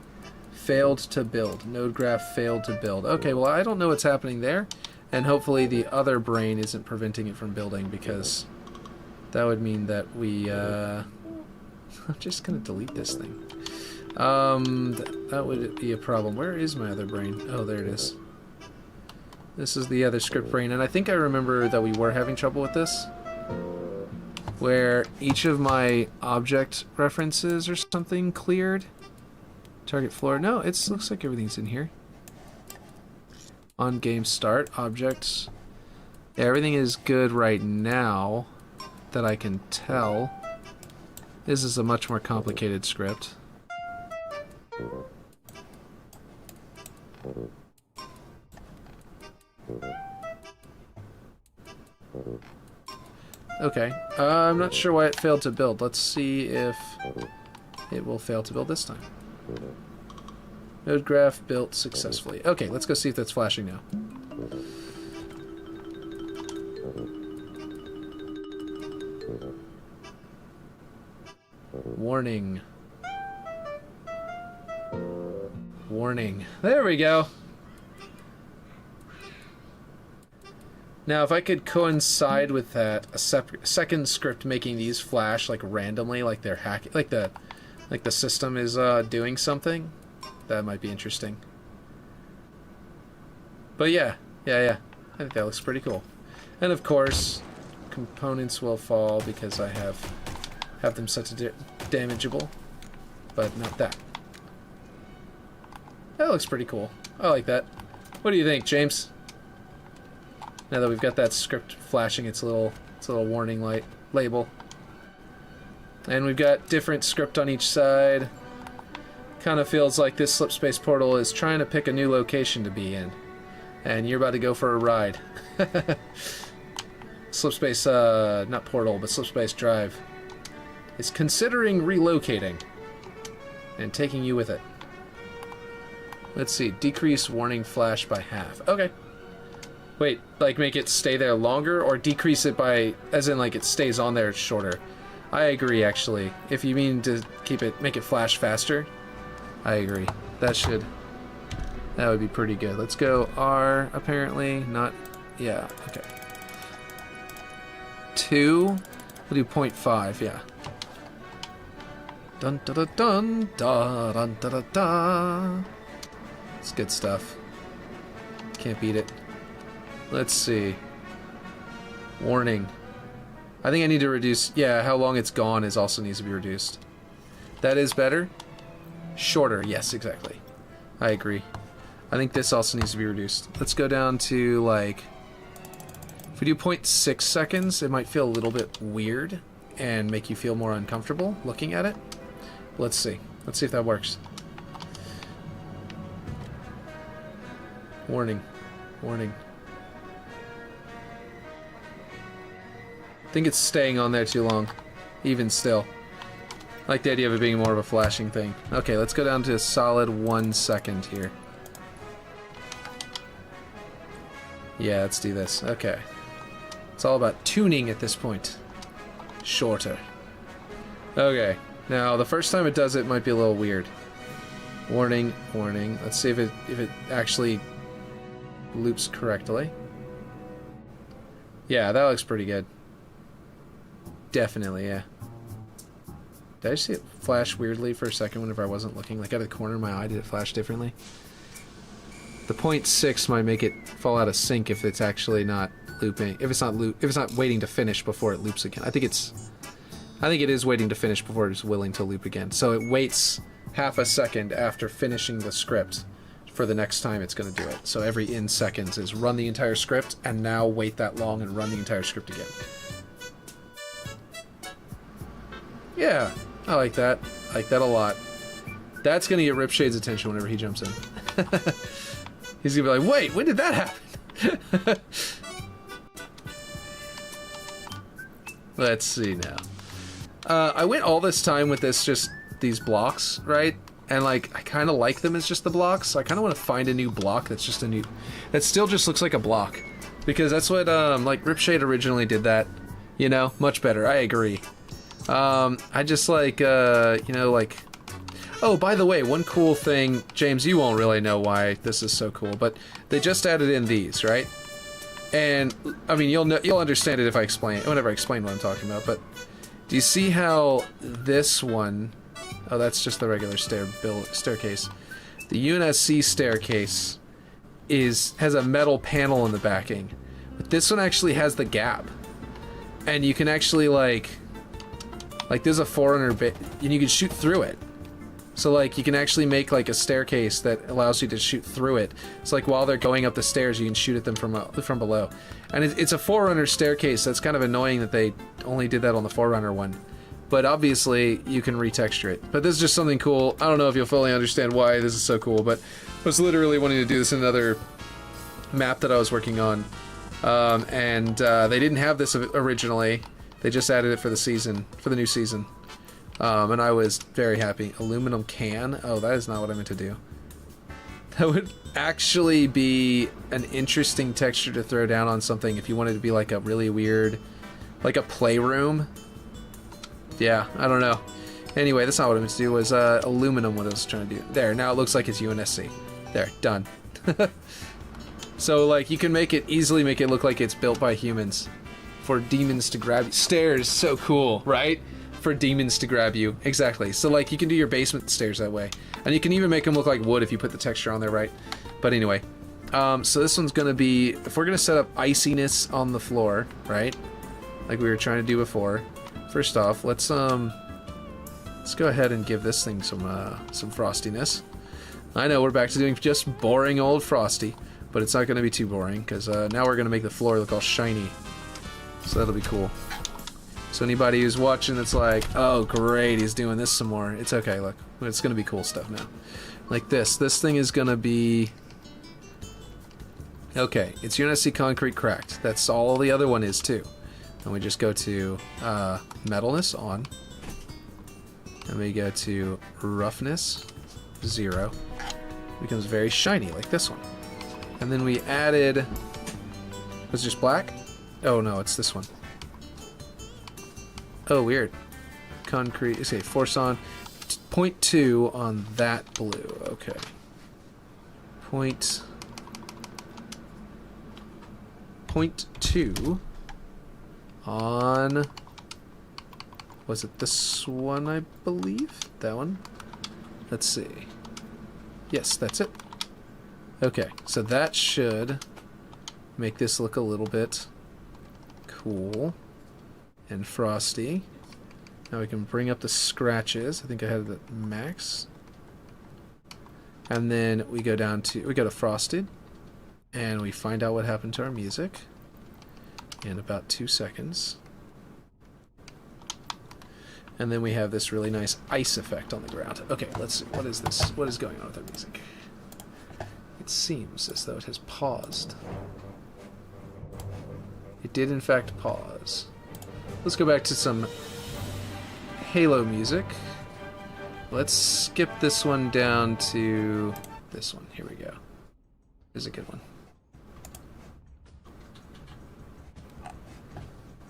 Failed to build. Node graph failed to build. Okay, well, I don't know what's happening there. And hopefully the other brain isn't preventing it from building, because that would mean that we, I'm just gonna delete this thing. That would be a problem. Where is my other brain? Oh, there it is. This is the other script brain, and I think I remember that we were having trouble with this, where each of my object references or something cleared. Target floor. No, it looks like everything's in here. On game start, objects. Yeah, everything is good right now that I can tell. This is a much more complicated script. Okay, I'm not sure why it failed to build. Let's see if it will fail to build this time. Node graph built successfully. Okay, let's go see if that's flashing now. Warning. Warning. There we go. Now, if I could coincide with that, a second script making these flash like randomly, like they're hacking, like the system is doing something, that might be interesting. But yeah, I think that looks pretty cool. And of course, components will fall because I have them set to damageable, but not that. That looks pretty cool. I like that. What do you think, James? Now that we've got that script flashing its little warning light label. And we've got different script on each side. Kind of feels like this slipspace portal is trying to pick a new location to be in. And you're about to go for a ride. Slipspace, not portal, but slipspace drive is considering relocating and taking you with it. Let's see, decrease warning flash by half. Okay. Wait, like make it stay there longer, or decrease it by, as in like it stays on there shorter? I agree, actually. If you mean to make it flash faster, I agree. That would be pretty good. Let's go R, apparently, not, yeah, okay. 2, we'll do 0.5, yeah. Dun da da dun, da dun da da da. It's good stuff. Can't beat it. Let's see. Warning. I think I need to reduce... Yeah, how long it's gone also needs to be reduced. That is better. Shorter. Yes, exactly. I agree. I think this also needs to be reduced. Let's go down to, like... If we do 0.6 seconds, it might feel a little bit weird and make you feel more uncomfortable looking at it. Let's see. Let's see if that works. Warning. Warning. I think it's staying on there too long, even still. I like the idea of it being more of a flashing thing. Okay, let's go down to a solid 1 second here. Yeah, let's do this. Okay. It's all about tuning at this point. Shorter. Okay. Now, the first time it does it might be a little weird. Warning, warning. Let's see if it actually loops correctly. Yeah, that looks pretty good. Definitely, yeah. Did I just see it flash weirdly for a second whenever I wasn't looking? Like out of the corner of my eye, did it flash differently? The 0.6 might make it fall out of sync if it's actually not looping. If it's not waiting to finish before it loops again. I think it is waiting to finish before it's willing to loop again. So it waits half a second after finishing the script for the next time it's going to do it. So every in seconds is run the entire script and now wait that long and run the entire script again. Yeah, I like that. I like that a lot. That's going to get Ripshade's attention whenever he jumps in. He's going to be like, wait, when did that happen? Let's see now. I went all this time with these blocks, right? And like, I kind of like them as just the blocks. So I kind of want to find a new block that still just looks like a block. Because that's what, like, Ripshade originally did that. You know, much better. I agree. I just like, you know, like... Oh, by the way, one cool thing, James, you won't really know why this is so cool, but they just added in these, right? And, I mean, you'll understand it if I explain it, whenever I explain what I'm talking about, but do you see how this one... Oh, that's just the regular staircase. The UNSC staircase has a metal panel in the backing, but this one actually has the gap. And you can actually, like there's a forerunner bit, and you can shoot through it. So, like, you can actually make, like, a staircase that allows you to shoot through it. It's like, while they're going up the stairs, you can shoot at them from below. And it's a Forerunner staircase, so it's kind of annoying that they only did that on the Forerunner one. But obviously, you can retexture it. But this is just something cool. I don't know if you'll fully understand why this is so cool, but I was literally wanting to do this in another map that I was working on. They didn't have this originally. They just added it for the new season. And I was very happy. Aluminum can? Oh, that is not what I meant to do. That would actually be an interesting texture to throw down on something if you wanted to be like a really weird, like a playroom. Yeah, I don't know. Anyway, that's not what I meant to do. It was aluminum what I was trying to do. There, now it looks like it's UNSC. There, done. So, like, you can easily make it look like it's built by humans for demons to grab you. Stairs, so cool, right? For demons to grab you. Exactly. So, like, you can do your basement stairs that way. And you can even make them look like wood if you put the texture on there right. But anyway. So this one's going to be... If we're going to set up iciness on the floor, right? Like we were trying to do before. First off, let's go ahead and give this thing some frostiness. I know, we're back to doing just boring old Frosty. But it's not going to be too boring, because now we're going to make the floor look all shiny. So that'll be cool. So anybody who's watching that's like, oh great, he's doing this some more. It's okay, look. It's gonna be cool stuff now. Like this. This thing is gonna be... Okay, it's UNSC concrete cracked. That's all the other one is too. And we just go to metalness on. And we go to roughness 0. It becomes very shiny, like this one. And then we added... Was it just black? Oh no, it's this one. Oh, weird. Concrete. Okay, force on 0.2 on that blue. Okay. 0.2 on... Was it this one, I believe? That one? Let's see. Yes, that's it. Okay, so that should make this look a little bit cool and frosty. Now we can bring up the scratches. I think I had the max. And then we go to frosted, and we find out what happened to our music in about 2 seconds. And then we have this really nice ice effect on the ground. Okay, let's see. What is this? What is going on with our music? It seems as though it has paused. It did in fact pause. Let's go back to some Halo music. let's skip this one down to this one. Here we go. Here's a good one.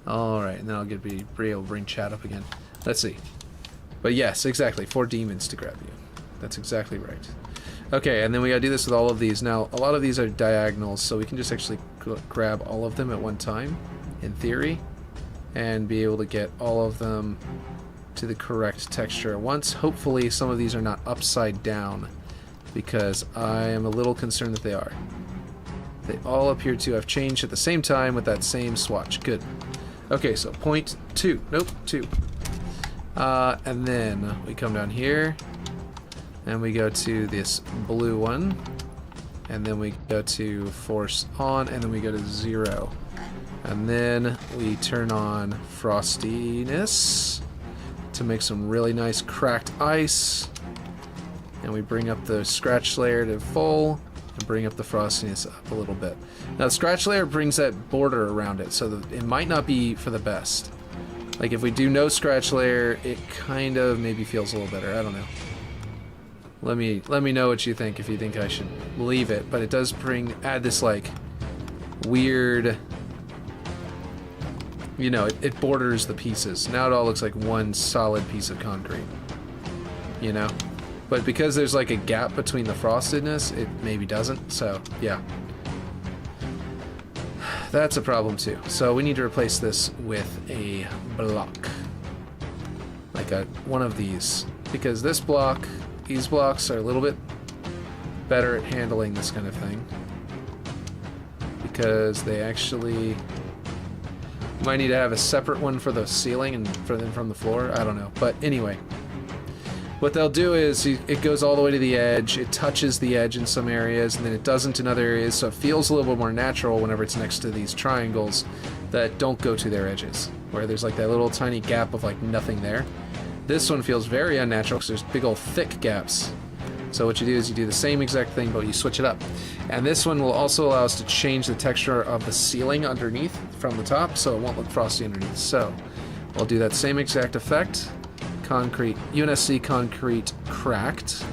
Alright, and then I'll be able to bring chat up again. Let's see. But yes, exactly. 4 demons to grab you. That's exactly right. Okay, and then we gotta do this with all of these. Now, a lot of these are diagonals, so we can just actually grab all of them at one time, in theory, and be able to get all of them to the correct texture at once. Hopefully, some of these are not upside down, because I am a little concerned that they are. They all appear to have changed at the same time with that same swatch. Good. Okay, so point 2. Nope, 2. And then we come down here, and we go to this blue one, and then we go to force on, and then we go to 0. And then we turn on frostiness to make some really nice cracked ice, and we bring up the scratch layer to full, and bring up the frostiness up a little bit. Now the scratch layer brings that border around it, so that it might not be for the best. Like if we do no scratch layer, it kind of maybe feels a little better. I don't know. Let me know what you think, if you think I should leave it. But it does add this like weird, you know, it borders the pieces. Now it all looks like one solid piece of concrete, you know? But because there's like a gap between the frostedness, it maybe doesn't, so yeah. That's a problem too. So we need to replace this with a block. Like one of these. Because these blocks are a little bit better at handling this kind of thing. Because they actually might need to have a separate one for the ceiling and for them from the floor. I don't know. But anyway. What they'll do is it goes all the way to the edge, it touches the edge in some areas, and then it doesn't in other areas, so it feels a little bit more natural whenever it's next to these triangles that don't go to their edges, where there's like that little tiny gap of like nothing there. This one feels very unnatural because there's big old thick gaps. So what you do is you do the same exact thing, but you switch it up. And this one will also allow us to change the texture of the ceiling underneath from the top, so it won't look frosty underneath. So I'll do that same exact effect. Concrete, UNSC concrete cracked.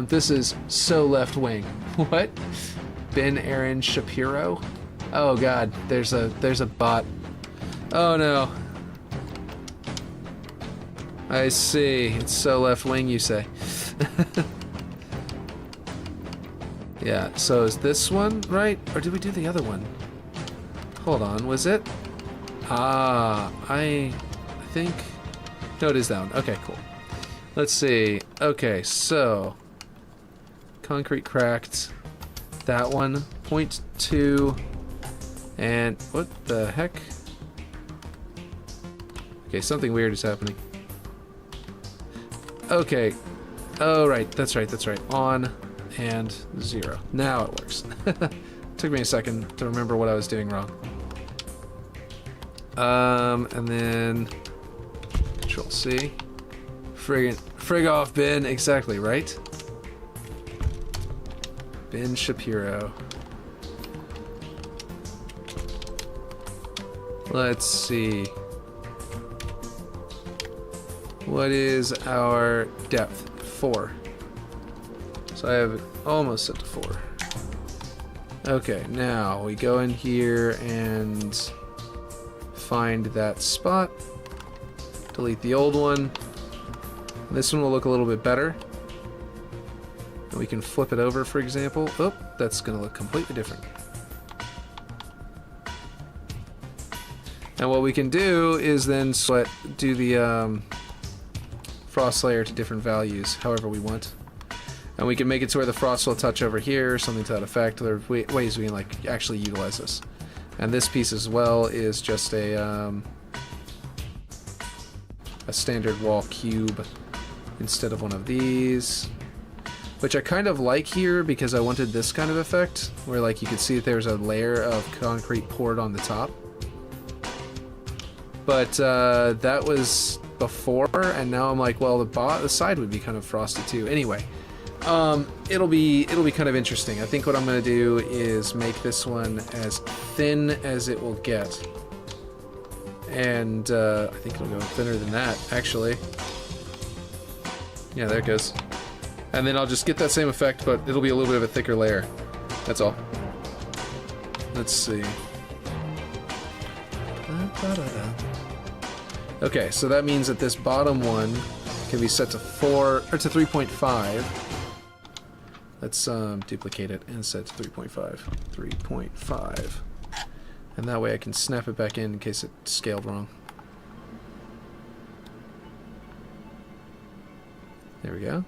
This is so left wing. What? Ben Aaron Shapiro? Oh god, there's a bot. Oh no. I see. It's so left wing, you say. Yeah, so is this one right? Or did we do the other one? Hold on, was it? I think... No, it is that one. Okay, cool. Let's see. Okay, so... Concrete cracked. That one. 0.2. And... What the heck? Okay, something weird is happening. Okay. Oh, right. That's right. That's right. On and 0. Now it works. Took me a second to remember what I was doing wrong. And then Control C. Frig off Ben. Exactly, right? Ben Shapiro. Let's see. What is our depth? 4. So I have it almost set to 4. Okay, now we go in here and find that spot. Delete the old one. This one will look a little bit better. And we can flip it over, for example. Oh, that's going to look completely different. And what we can do is then do the frost layer to different values, however we want. And we can make it to where the frost will touch over here, something to that effect. There are ways we can like actually utilize this. And this piece as well is just a standard wall cube instead of one of these, which I kind of like here because I wanted this kind of effect where like you could see that there's a layer of concrete poured on the top. But that was before, and now I'm like, well, the side would be kind of frosted too. Anyway, it'll be kind of interesting. I think what I'm going to do is make this one as thin as it will get, and I think it'll go thinner than that actually. Yeah, there it goes. And then I'll just get that same effect, but it'll be a little bit of a thicker layer. That's all. Let's see. Okay, so that means that this bottom one can be set to 4 or to 3.5. Let's duplicate it and set to 3.5. 3.5. And that way I can snap it back in case it scaled wrong. There we go.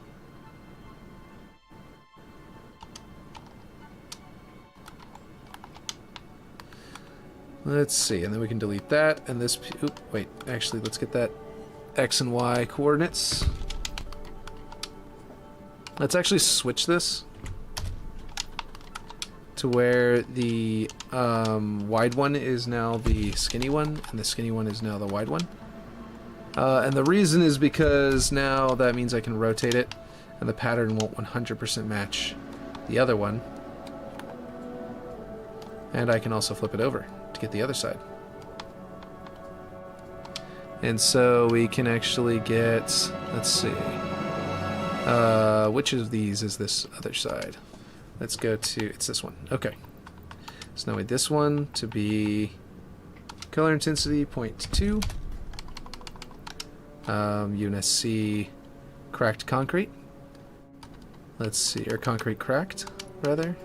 Let's see, and then we can delete that, and this... Oop, wait, actually, let's get that X and Y coordinates. Let's actually switch this to where the wide one is now the skinny one, and the skinny one is now the wide one. And the reason is because now that means I can rotate it, and the pattern won't 100% match the other one. And I can also flip it over to get the other side. And so we can actually get, let's see, which of these is this other side? Let's go to, it's this one. Okay. So now we this one to be color intensity 0.2. UNSC cracked concrete. Let's see, or concrete cracked, rather.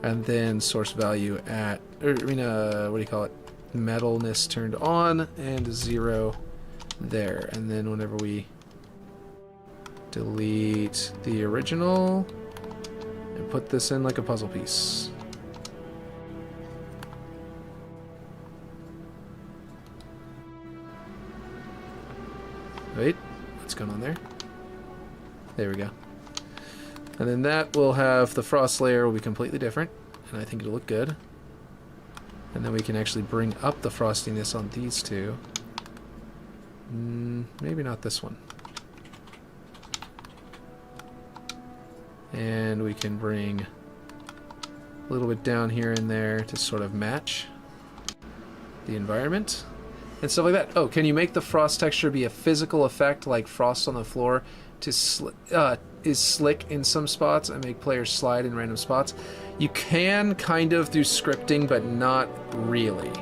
And then source value at, or, I mean, what do you call it? Metalness turned on, and 0 there. And then whenever we delete the original and put this in like a puzzle piece. Wait, what's going on there? There we go. And then that will have the frost layer will be completely different, and I think it'll look good. And then we can actually bring up the frostiness on these two. Maybe not this one. And we can bring a little bit down here and there to sort of match the environment and stuff like that. Oh, can you make the frost texture be a physical effect like frost on the floor to is slick in some spots and make players slide in random spots? You can kind of through scripting, but not really.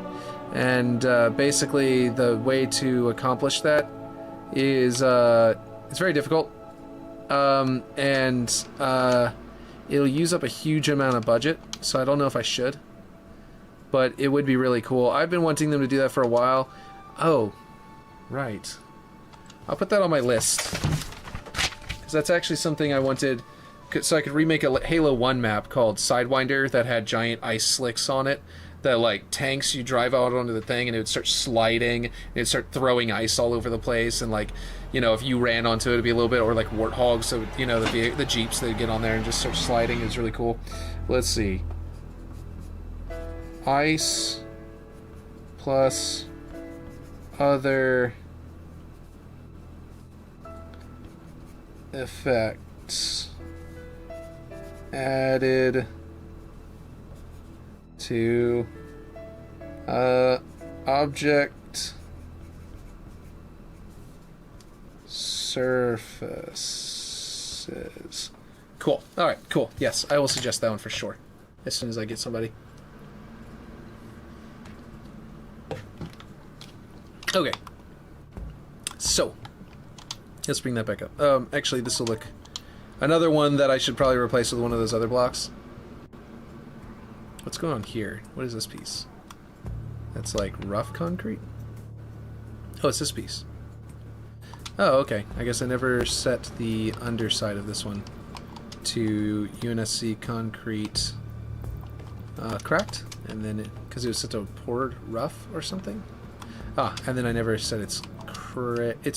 And basically the way to accomplish that is it's very difficult, and it'll use up a huge amount of budget, so I don't know if I should, but it would be really cool. I've been wanting them to do that for a while. Oh, right. I'll put that on my list, because that's actually something I wanted, so I could remake a Halo 1 map called Sidewinder that had giant ice slicks on it that, like, tanks, you drive out onto the thing and it would start sliding and it'd start throwing ice all over the place, and, like, you know, if you ran onto it, it'd be a little bit, or like warthogs, so, you know, the jeeps, they'd get on there and just start sliding. It was really cool. Let's see. Ice plus other effects added to object surfaces. Cool. Alright, cool. Yes, I will suggest that one for sure as soon as I get somebody. Okay. So, let's bring that back up. Actually, this will look... Another one that I should probably replace with one of those other blocks. What's going on here? What is this piece? That's like rough concrete? Oh, it's this piece. Oh, okay. I guess I never set the underside of this one to UNSC concrete cracked, and then because it was set to poured rough or something. Ah, and then I never set its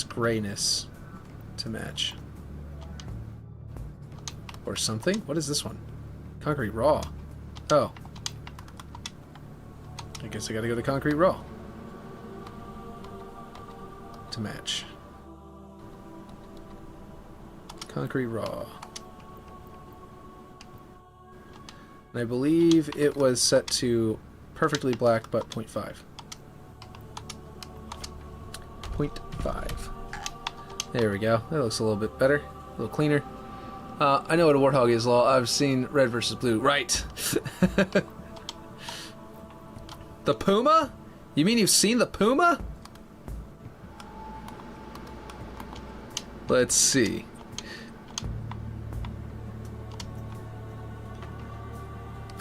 grayness to match. Or something? What is this one? Concrete raw. Oh. I guess I gotta go to concrete raw to match. Concrete raw. And I believe it was set to perfectly black, but 0.5. 0.5. There we go. That looks a little bit better. A little cleaner. I know what a warthog is, Law. I've seen red versus blue. Right. The puma? You mean you've seen the puma? Let's see.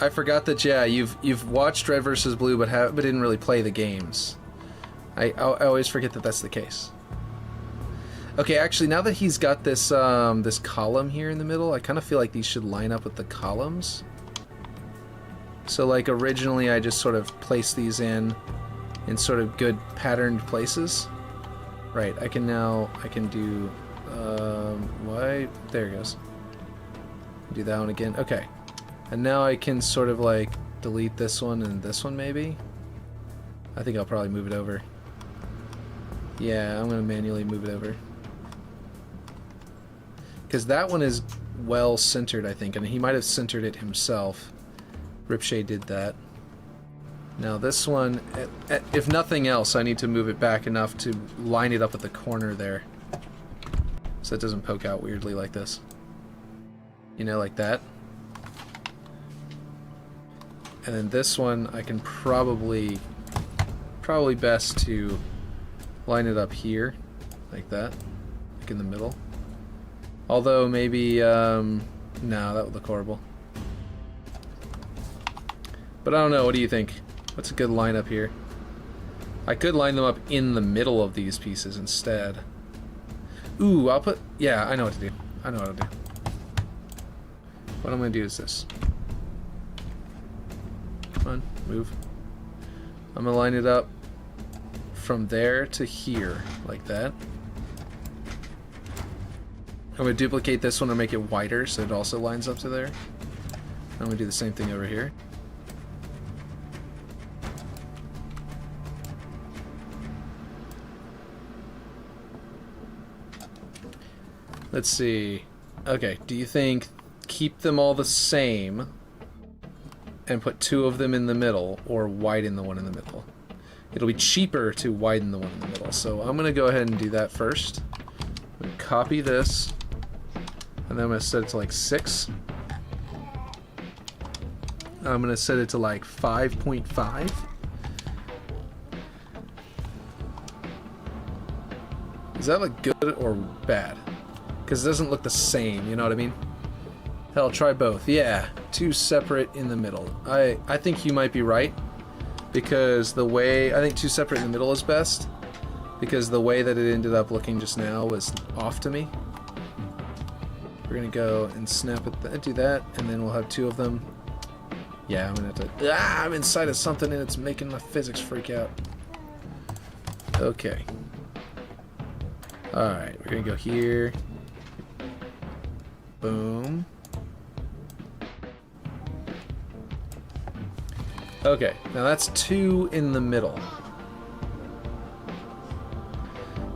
I forgot that, yeah, you've watched Red vs. Blue, but didn't really play the games. I always forget that that's the case. Okay, actually, now that he's got this this column here in the middle, I kind of feel like these should line up with the columns. So, like, originally I just sort of placed these in sort of good patterned places. Right, I can do, why? There it goes. Do that one again. Okay. And now I can sort of, like, delete this one and this one, maybe? I think I'll probably move it over. Yeah, I'm going to manually move it over. Because that one is well centered, I think, and he might have centered it himself. Ripshade did that. Now this one, if nothing else, I need to move it back enough to line it up at the corner there. So it doesn't poke out weirdly like this. You know, like that. And then this one, I can probably best to line it up here, like that, like in the middle. Although maybe, no, that would look horrible. But I don't know, what do you think? What's a good line up here? I could line them up in the middle of these pieces instead. Ooh, I'll put, yeah, I know what to do. I know what to do. What I'm going to do is this. Come on, move. I'm going to line it up from there to here, like that. I'm going to duplicate this one and make it wider so it also lines up to there. I'm going to do the same thing over here. Let's see. Okay, do you think keep them all the same and put two of them in the middle, or widen the one in the middle? It'll be cheaper to widen the one in the middle, so I'm going to go ahead and do that first. I'm going to copy this, and then I'm going to set it to like 6. I'm going to set it to like 5.5. Does that look good or bad? Because it doesn't look the same, you know what I mean? Hell, try both. Yeah, two separate in the middle. I think you might be right, because the way, I think two separate in the middle is best, because the way that it ended up looking just now was off to me. We're gonna go and snap it, do that, and then we'll have two of them. Yeah, I'm gonna have to, I'm inside of something and it's making my physics freak out. Okay. Alright, we're gonna go here. Boom. Okay, now that's two in the middle.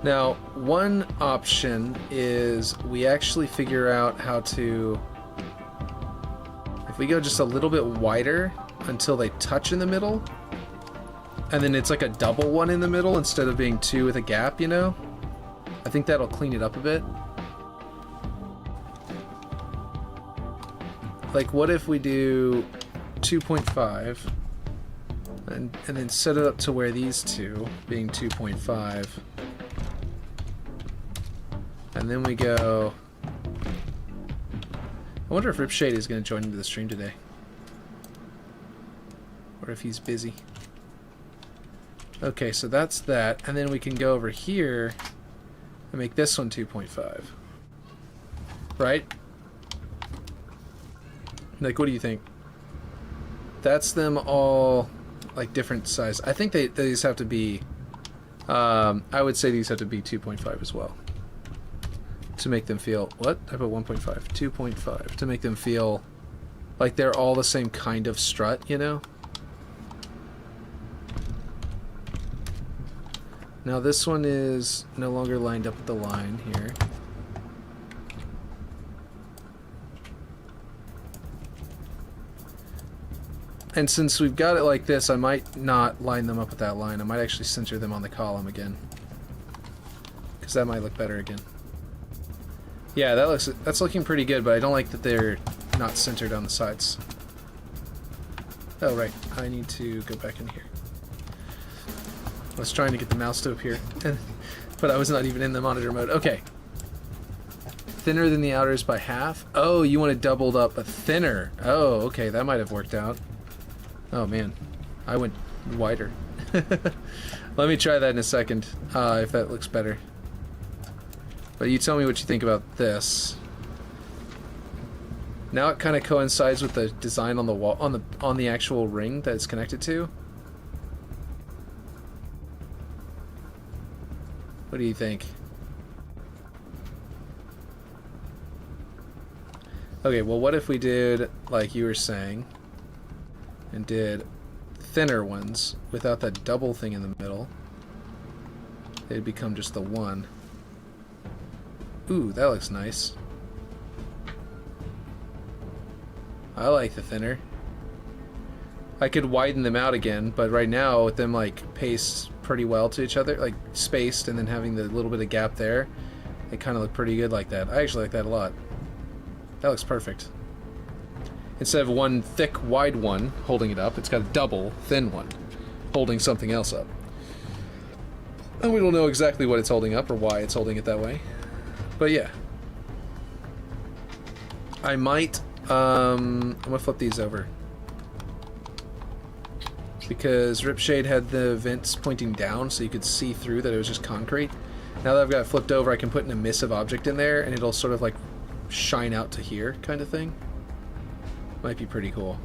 Now, one option is we actually figure out how to, if we go just a little bit wider until they touch in the middle, and then it's like a double one in the middle instead of being two with a gap, you know? I think that'll clean it up a bit. Like, what if we do 2.5 and then set it up to where these two being 2.5, and then we go, I wonder if Ripshade is going to join into the stream today, or if he's busy. Okay, so that's that, and then we can go over here and make this one 2.5, right? Like, what do you think? That's them all, like, different size. I think these have to be, I would say these have to be 2.5 as well. To make them feel, what? I put 1.5. 2.5. To make them feel like they're all the same kind of strut, you know? Now this one is no longer lined up with the line here. And since we've got it like this, I might not line them up with that line. I might actually center them on the column again, because that might look better again. Yeah, that's looking pretty good, but I don't like that they're not centered on the sides. Oh, right. I need to go back in here. I was trying to get the mouse to appear, but I was not even in the monitor mode. Okay. Thinner than the outers by half. Oh, you want it doubled up, but thinner. Oh, okay. That might have worked out. Oh, man. I went wider. Let me try that in a second, if that looks better. But you tell me what you think about this. Now it kind of coincides with the design on the wall, on the actual ring that it's connected to. What do you think? Okay, well, what if we did like you were saying, and did thinner ones without that double thing in the middle? They'd become just the one. Ooh, that looks nice. I like the thinner. I could widen them out again, but right now with them like paced pretty well to each other, like spaced and then having the little bit of gap there, they kind of look pretty good like that. I actually like that a lot. That looks perfect. Instead of one thick, wide one holding it up, it's got a double, thin one holding something else up. And we don't know exactly what it's holding up or why it's holding it that way. But yeah. I might, I'm gonna flip these over. Because Ripshade had the vents pointing down so you could see through that it was just concrete. Now that I've got it flipped over, I can put an emissive object in there and it'll sort of like shine out to here kind of thing. Might be pretty cool.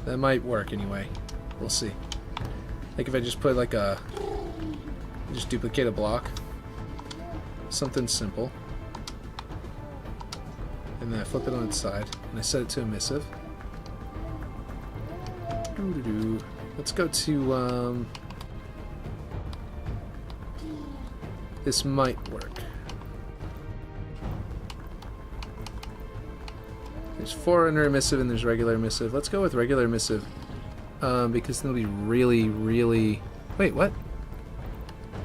That might work anyway. We'll see. Like if I just put like a... just duplicate a block. Something simple. And then I flip it on its side. And I set it to emissive. Let's go to, this might work. There's forerunner emissive and there's regular emissive. Let's go with regular emissive. Because then it'll be really, really... Wait, what?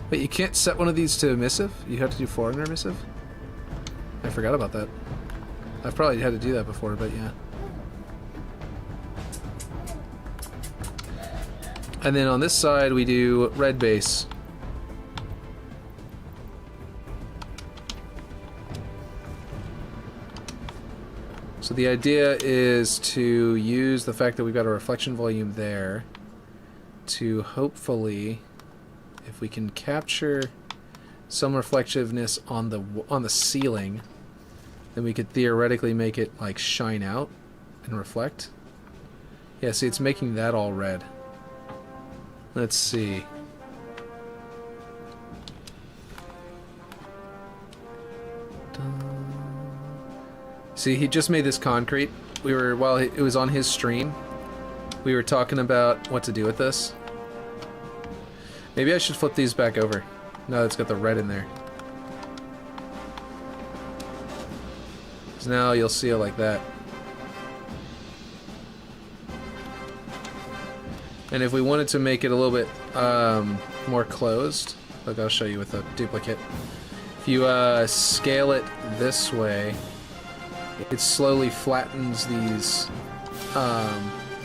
Wait, you can't set one of these to emissive? You have to do forerunner emissive? I forgot about that. I've probably had to do that before, but yeah. And then on this side we do red base. So the idea is to use the fact that we've got a reflection volume there to hopefully, if we can capture some reflectiveness on the ceiling, then we could theoretically make it like shine out and reflect. Yeah, see, it's making that all red. Let's see. See, he just made this concrete. We were, while it was on his stream, we were talking about what to do with this. Maybe I should flip these back over. Now that it's got the red in there. So now you'll see it like that. And if we wanted to make it a little bit more closed, look, I'll show you with a duplicate. If you scale it this way, it slowly flattens these,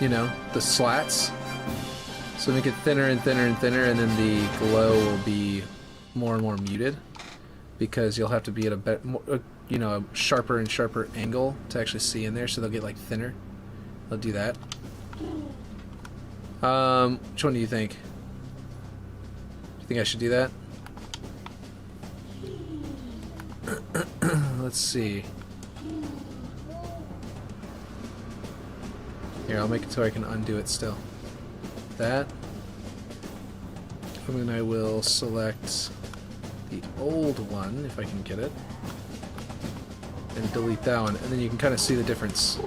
you know, the slats. So make it thinner and thinner and thinner, and then the glow will be more and more muted because you'll have to be at a bit more, you know, a sharper and sharper angle to actually see in there. So they'll get like thinner. They'll do that. Which one do you think? Do you think I should do that? Let's see. Here, I'll make it so I can undo it still. That. And then I will select the old one, if I can get it. And delete that one. And then you can kind of see the difference.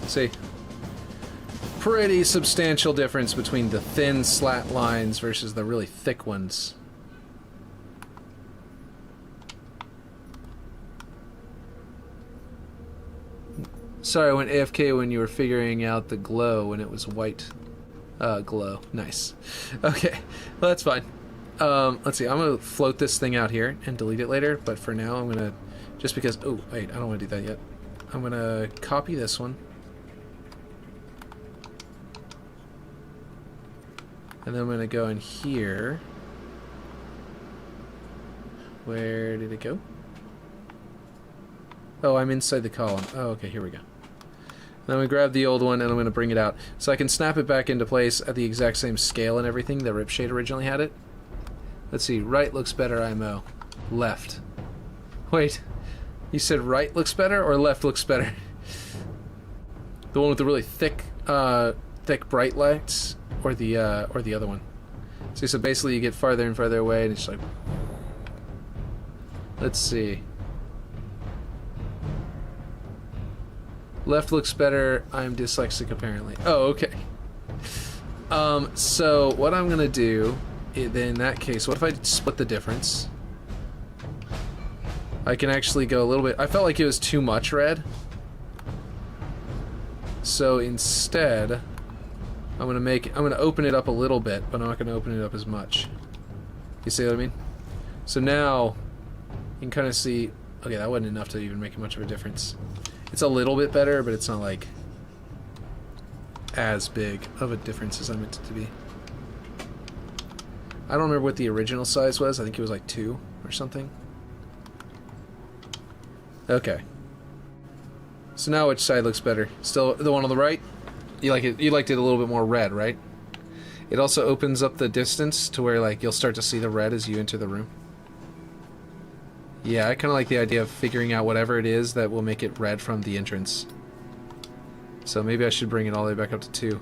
See? Pretty substantial difference between the thin slat lines versus the really thick ones. Sorry, I went AFK when you were figuring out the glow when it was white glow. Nice. Okay, well that's fine. Let's see. I'm gonna float this thing out here and delete it later. But for now, I'm gonna just because. Oh wait, I don't want to do that yet. I'm gonna copy this one. And then I'm gonna go in here. Where did it go? Oh, I'm inside the column. Oh, okay, here we go. Then I'm going to grab the old one and I'm going to bring it out. So I can snap it back into place at the exact same scale and everything that Ripshade originally had it. Let's see, right looks better, IMO. Left. Wait, you said right looks better or left looks better? The one with the really thick bright lights or the other one? See, so basically you get farther and farther away and it's like... Let's see. Left looks better. I'm dyslexic apparently. Oh, okay. So what I'm gonna do in that case, what if I split the difference? I can actually go a little bit. I felt like it was too much red. So instead, I'm gonna open it up a little bit, but I'm not gonna open it up as much. You see what I mean? So now you can kind of see. Okay, that wasn't enough to even make much of a difference. It's a little bit better, but it's not like as big of a difference as I meant it to be. I don't remember what the original size was. I think it was like 2 or something. Okay. So now which side looks better? Still the one on the right? You like it? You liked it a little bit more red, right? It also opens up the distance to where like you'll start to see the red as you enter the room. Yeah, I kind of like the idea of figuring out whatever it is that will make it red from the entrance. So maybe I should bring it all the way back up to 2.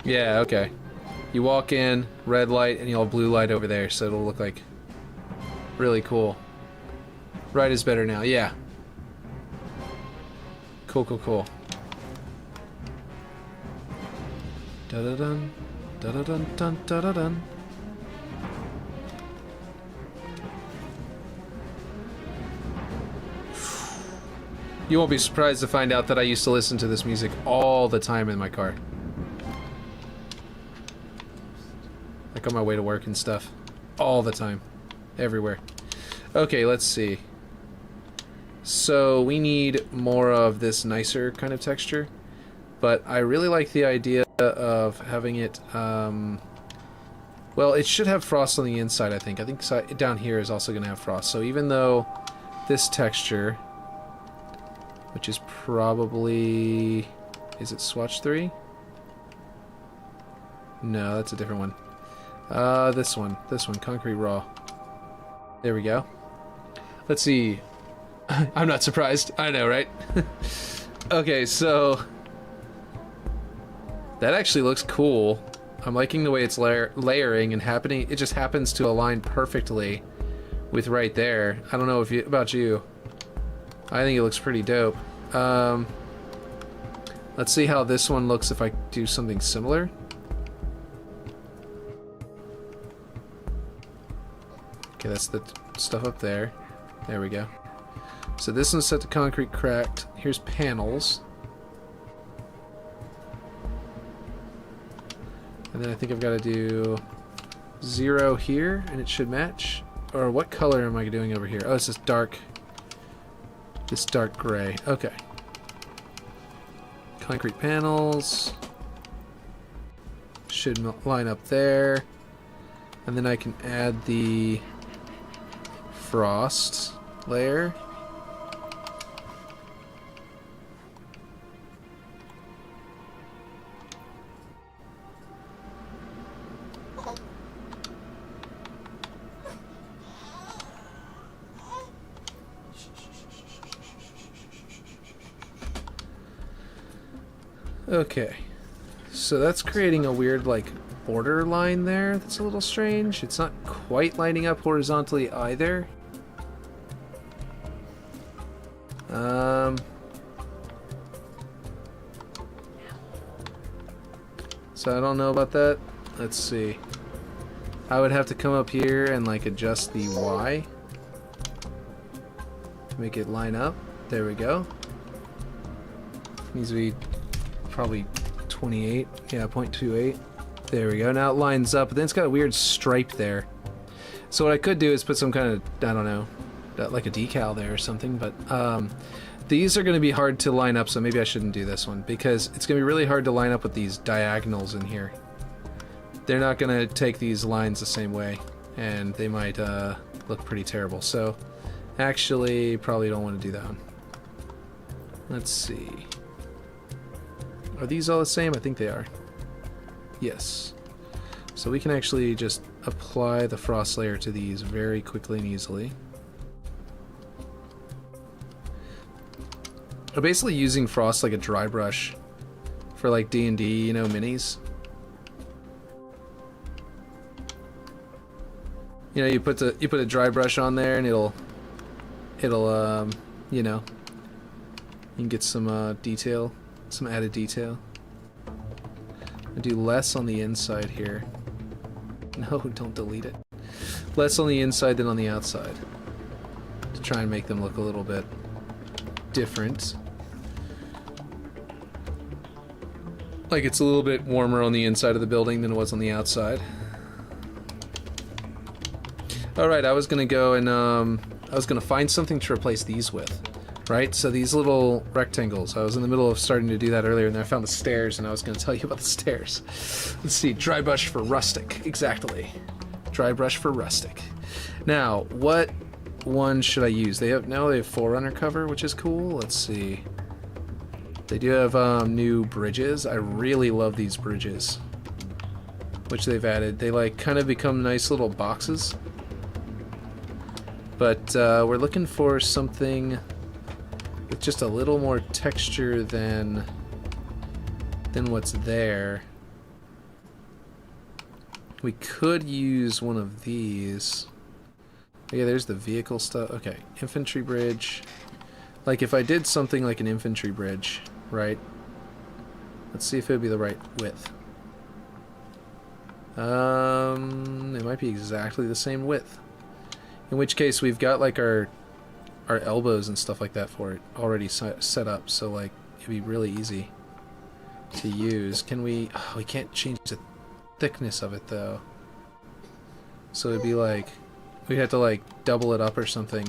Yeah, okay. You walk in, red light, and you'll have blue light over there, so it'll look like really cool. Right is better now, yeah. Cool, cool, cool. Da-da-dun, da-da-dun, dun, da-da-dun. You won't be surprised to find out that I used to listen to this music all the time in my car. Like on my way to work and stuff. All the time. Everywhere. Okay, let's see. So we need more of this nicer kind of texture. But I really like the idea of having it, well, it should have frost on the inside, I think. I think down here is also going to have frost. So even though this texture, which is probably, is it Swatch 3? No, that's a different one. This one, Concrete Raw. There we go. Let's see. I'm not surprised. I know, right? Okay, so that actually looks cool. I'm liking the way it's layering and happening. It just happens to align perfectly with right there. I don't know if about you. I think it looks pretty dope. Let's see how this one looks if I do something similar. Okay, that's the stuff up there. There we go. So this one's set to concrete cracked. Here's panels. And then I think I've got to do 0 here, and it should match. Or what color am I doing over here? Oh, it's this dark gray. Okay. Concrete panels. Should line up there. And then I can add the frost layer. Okay, so that's creating a weird, like, border line there that's a little strange. It's not quite lining up horizontally either. So I don't know about that. Let's see. I would have to come up here and, like, adjust the Y to make it line up. There we go. Needs to be probably 28. Yeah, 0.28. There we go. Now it lines up, but then it's got a weird stripe there. So what I could do is put some kind of, I don't know, like a decal there or something, but these are going to be hard to line up, so maybe I shouldn't do this one, because it's going to be really hard to line up with these diagonals in here. They're not going to take these lines the same way, and they might look pretty terrible. So actually, probably don't want to do that one. Let's see. Are these all the same? I think they are. Yes. So we can actually just apply the frost layer to these very quickly and easily. I'm basically using frost like a dry brush for like D&D, you know, minis. You know, you put a dry brush on there and it'll you know, you can get some detail, some added detail. I do less on the inside here. No, don't delete it. Less on the inside than on the outside, to try and make them look a little bit different. Like it's a little bit warmer on the inside of the building than it was on the outside. Alright, I was gonna go and I was gonna find something to replace these with. Right? So these little rectangles, I was in the middle of starting to do that earlier and then I found the stairs and I was gonna tell you about the stairs. Let's see, dry brush for rustic. Exactly. Dry brush for rustic. Now, what one should I use? They have Forerunner cover, which is cool. Let's see. They do have new bridges. I really love these bridges, which they've added. They like kind of become nice little boxes. But we're looking for something with just a little more texture than what's there. We could use one of these. Yeah, there's the vehicle stuff. Okay, infantry bridge. Like if I did something like an infantry bridge, right? Let's see if it would be the right width. It might be exactly the same width. In which case we've got like our elbows and stuff like that for it already set up, so like it'd be really easy to use. Can we? Oh, we can't change the thickness of it though. So it'd be like we'd have to like double it up or something.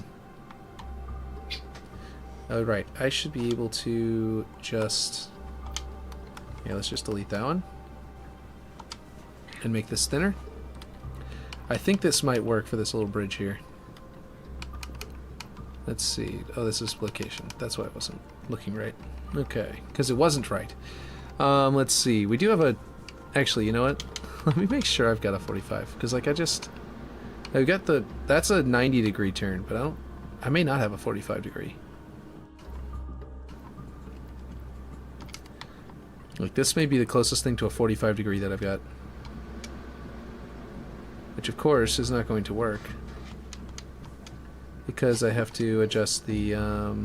Oh right, I should be able to just, yeah, let's just delete that one and make this thinner. I think this might work for this little bridge here. Let's see. Oh, this is location. That's why I wasn't looking right. Okay, because it wasn't right. Let's see. We do have a... Actually, you know what? Let me make sure I've got a 45. Because, like, I've got the... That's a 90 degree turn, but I may not have a 45 degree. Like, this may be the closest thing to a 45 degree that I've got. Which, of course, is not going to work. Because I have to adjust the, Are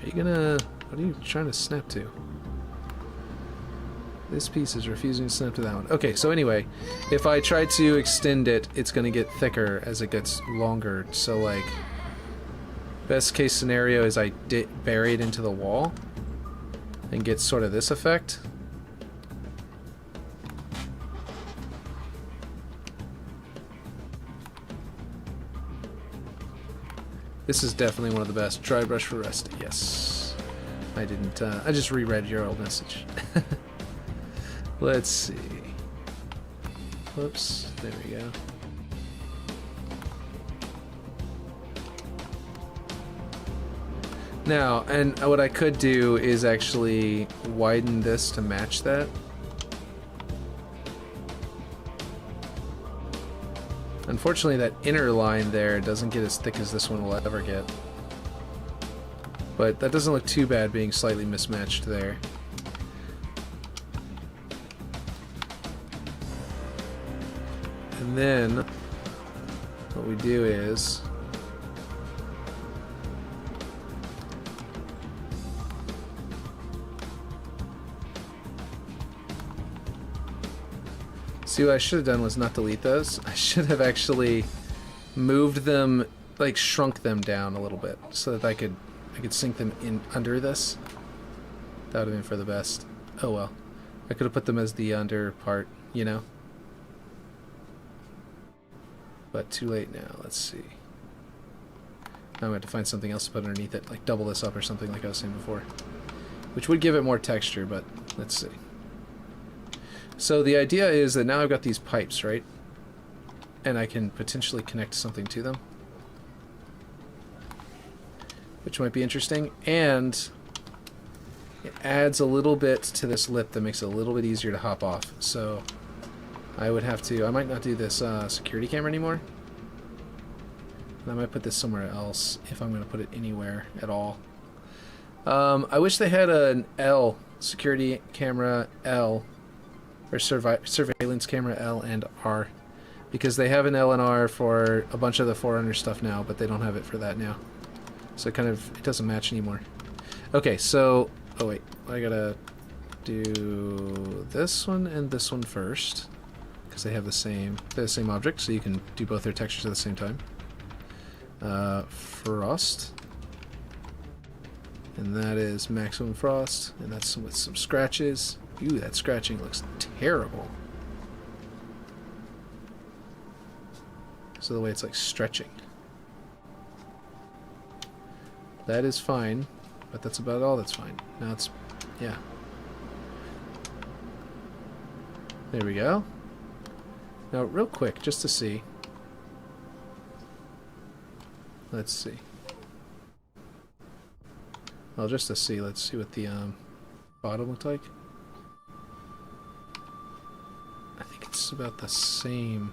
you gonna... What are you trying to snap to? This piece is refusing to snap to that one. Okay, so anyway, if I try to extend it, it's gonna get thicker as it gets longer. So, like, best case scenario is I bury it into the wall and get sort of this effect. This is definitely one of the best. Dry brush for rusty. Yes. I didn't, I just reread your old message. Let's see. Whoops. There we go. Now, and what I could do is actually widen this to match that. Unfortunately, that inner line there doesn't get as thick as this one will ever get. But that doesn't look too bad being slightly mismatched there. And then, what we do is... See, what I should have done was not delete those. I should have actually moved them like shrunk them down a little bit so that I could sink them in under this. That would have been for the best. Oh well. I could have put them as the under part, you know? But too late now. Let's see. I'm going to have to find something else to put underneath it, like double this up or something like I was saying before. Which would give it more texture, but let's see. So the idea is that now I've got these pipes, right? And I can potentially connect something to them. Which might be interesting. And it adds a little bit to this lip that makes it a little bit easier to hop off. So I would have to... I might not do this security camera anymore. And I might put this somewhere else if I'm going to put it anywhere at all. I wish they had an L, security camera L, or surveillance camera L and R, because they have an L and R for a bunch of the Forerunner stuff now, but they don't have it for that now. So it doesn't match anymore. Okay, so, oh wait, I gotta do this one and this one first, because they're the same object, so you can do both their textures at the same time. Frost. And that is maximum frost, and that's with some scratches. Ooh, that scratching looks terrible. So the way it's like stretching. That is fine, but that's about all that's fine. Now it's, yeah. There we go. Now real quick, just to see. Let's see. Well, just to see, let's see what the bottom looked like. I think it's about the same.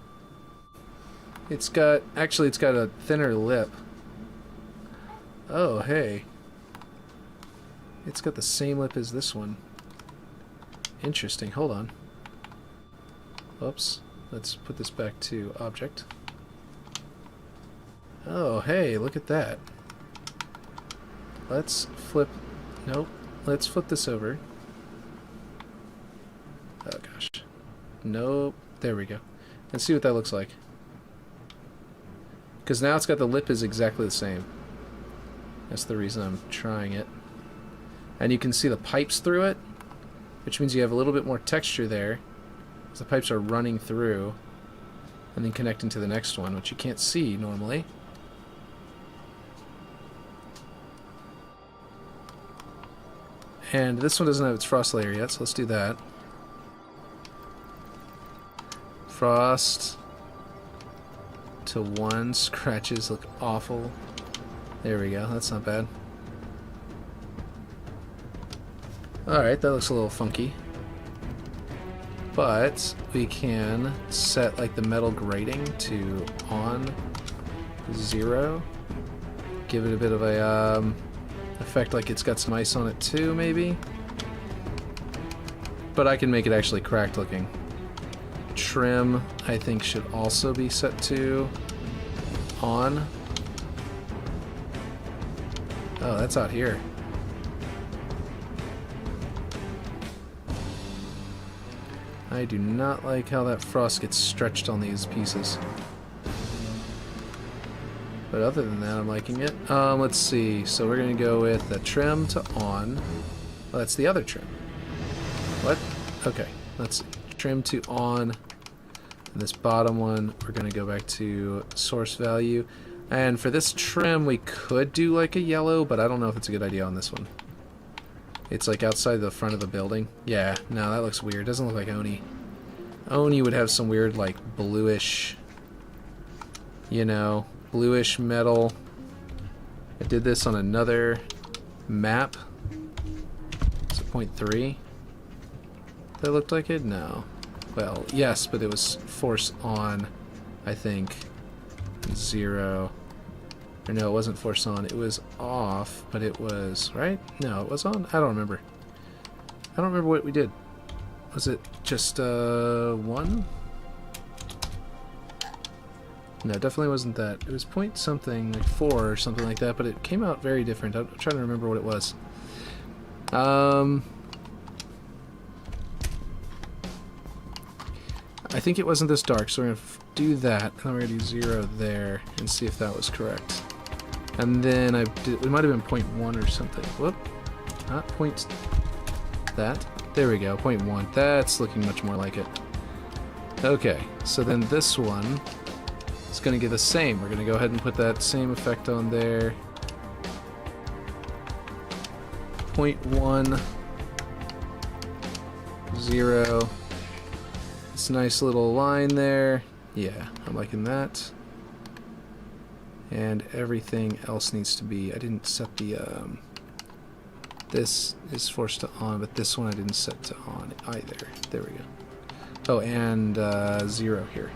It's got a thinner lip. Oh, hey. It's got the same lip as this one. Interesting, hold on. Oops. Let's put this back to object. Oh, hey, look at that. Let's flip... Nope. Let's flip this over. Oh, gosh. Nope. There we go. And see what that looks like. Because now it's got the lip is exactly the same. That's the reason I'm trying it. And you can see the pipes through it, which means you have a little bit more texture there. Because the pipes are running through and then connecting to the next one, which you can't see normally. And this one doesn't have its frost layer yet, so let's do that. Frost to 1. Scratches look awful. There we go, that's not bad. Alright, that looks a little funky. But we can set like the metal grating to on 0. Give it a bit of a effect like it's got some ice on it too, maybe. But I can make it actually cracked looking. Trim, I think, should also be set to on. Oh, that's out here. I do not like how that frost gets stretched on these pieces. But other than that, I'm liking it. Let's see. So we're going to go with the trim to on. Oh, that's the other trim. What? Okay. Let's see. Trim to on. And this bottom one, we're going to go back to source value. And for this trim, we could do like a yellow, but I don't know if it's a good idea on this one. It's like outside the front of the building. Yeah, no, that looks weird. Doesn't look like Oni. Oni would have some weird, like, bluish, you know, bluish metal. I did this on another map. Is it 0.3? That looked like it? No. Well, yes, but it was force on, I think, 0. Or no, it wasn't force on. It was off, but it was, right? No, it was on? I don't remember. I don't remember what we did. Was it just 1? No, definitely wasn't that. It was point something, like 4 or something like that, but it came out very different. I'm trying to remember what it was. I think it wasn't this dark, so we're going to do that, and then we're going to do 0 there, and see if that was correct. And then it might have been 0.1 or something. Whoop. Not point that. There we go, 0.1. That's looking much more like it. Okay, so then this one is going to get the same. We're going to go ahead and put that same effect on there. 0.1, 0. This nice little line there. Yeah, I'm liking that. And everything else needs to be... I didn't set the... this is forced to on, but this one I didn't set to on either. There we go. Oh, and 0 here.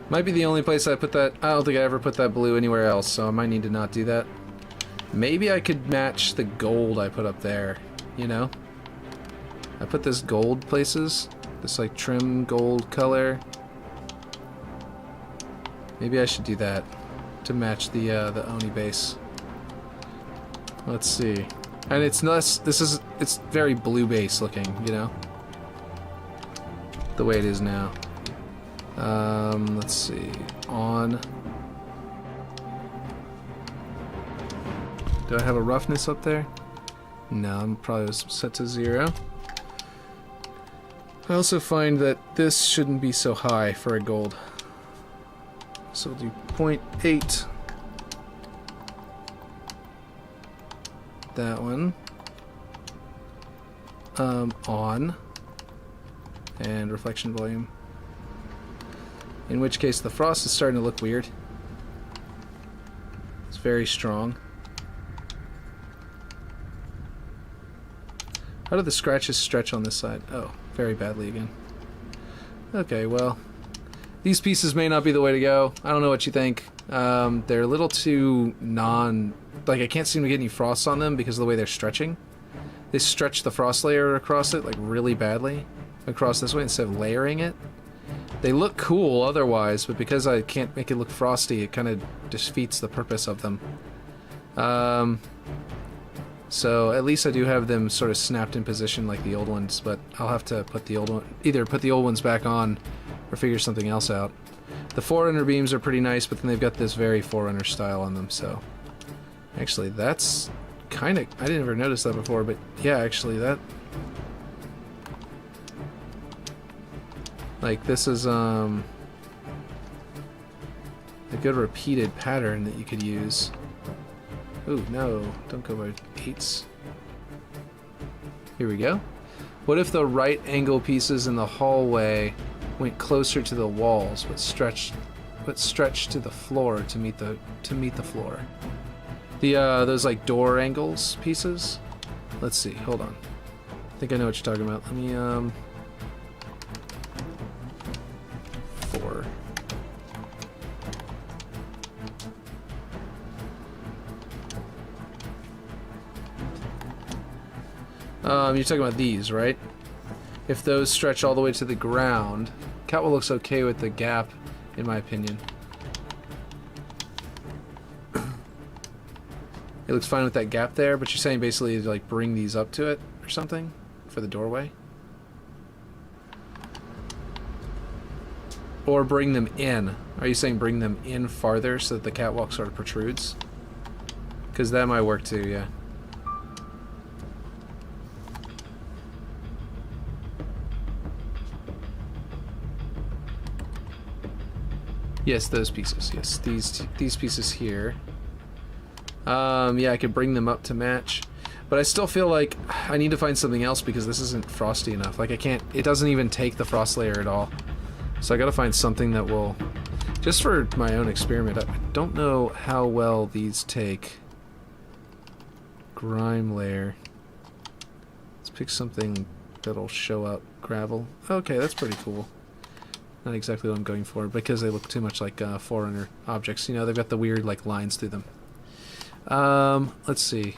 Might be the only place I put that. I don't think I ever put that blue anywhere else, so I might need to not do that. Maybe I could match the gold I put up there, you know? I put this gold places, this like trim gold color. Maybe I should do that to match the Oni base. Let's see. And it's less, it's very blue base looking, you know? The way it is now. Let's see. On. Do I have a roughness up there? No, I'm probably set to 0. I also find that this shouldn't be so high for a gold. So we'll do 0.8. That one. On. And reflection volume. In which case the frost is starting to look weird. It's very strong. How do the scratches stretch on this side? Oh, very badly again. Okay, well, these pieces may not be the way to go. I don't know what you think. They're a little too like I can't seem to get any frost on them because of the way they're stretching. They stretch the frost layer across it like really badly across this way instead of layering it. They look cool otherwise, but because I can't make it look frosty, it kind of defeats the purpose of them. So at least I do have them sort of snapped in position like the old ones, but I'll have to put the old one, either put the old ones back on or figure something else out. The Forerunner beams are pretty nice, but then they've got this very Forerunner style on them, so... Actually, that's kind of... I didn't ever notice that before, but yeah, actually that... Like, this is, a good repeated pattern that you could use. Ooh, no, don't go by 8s. Here we go. What if the right angle pieces in the hallway went closer to the walls, but stretched to the floor to meet the floor? Those like door angles pieces? Let's see, hold on. I think I know what you're talking about. Let me, 4. You're talking about these, right? If those stretch all the way to the ground, Catwell looks okay with the gap, in my opinion. It looks fine with that gap there, but you're saying basically like bring these up to it or something for the doorway? Or bring them in. Are you saying bring them in farther so that the catwalk sort of protrudes? Because that might work too, yeah. Yes, those pieces. Yes, these pieces here. Yeah, I could bring them up to match. But I still feel like I need to find something else because this isn't frosty enough. Like I can't, it doesn't even take the frost layer at all. So I gotta find something that will, just for my own experiment, I don't know how well these take grime layer. Let's pick something that'll show up. Gravel. Okay, that's pretty cool. Not exactly what I'm going for, because they look too much like Forerunner objects. You know, they've got the weird like lines through them. Let's see.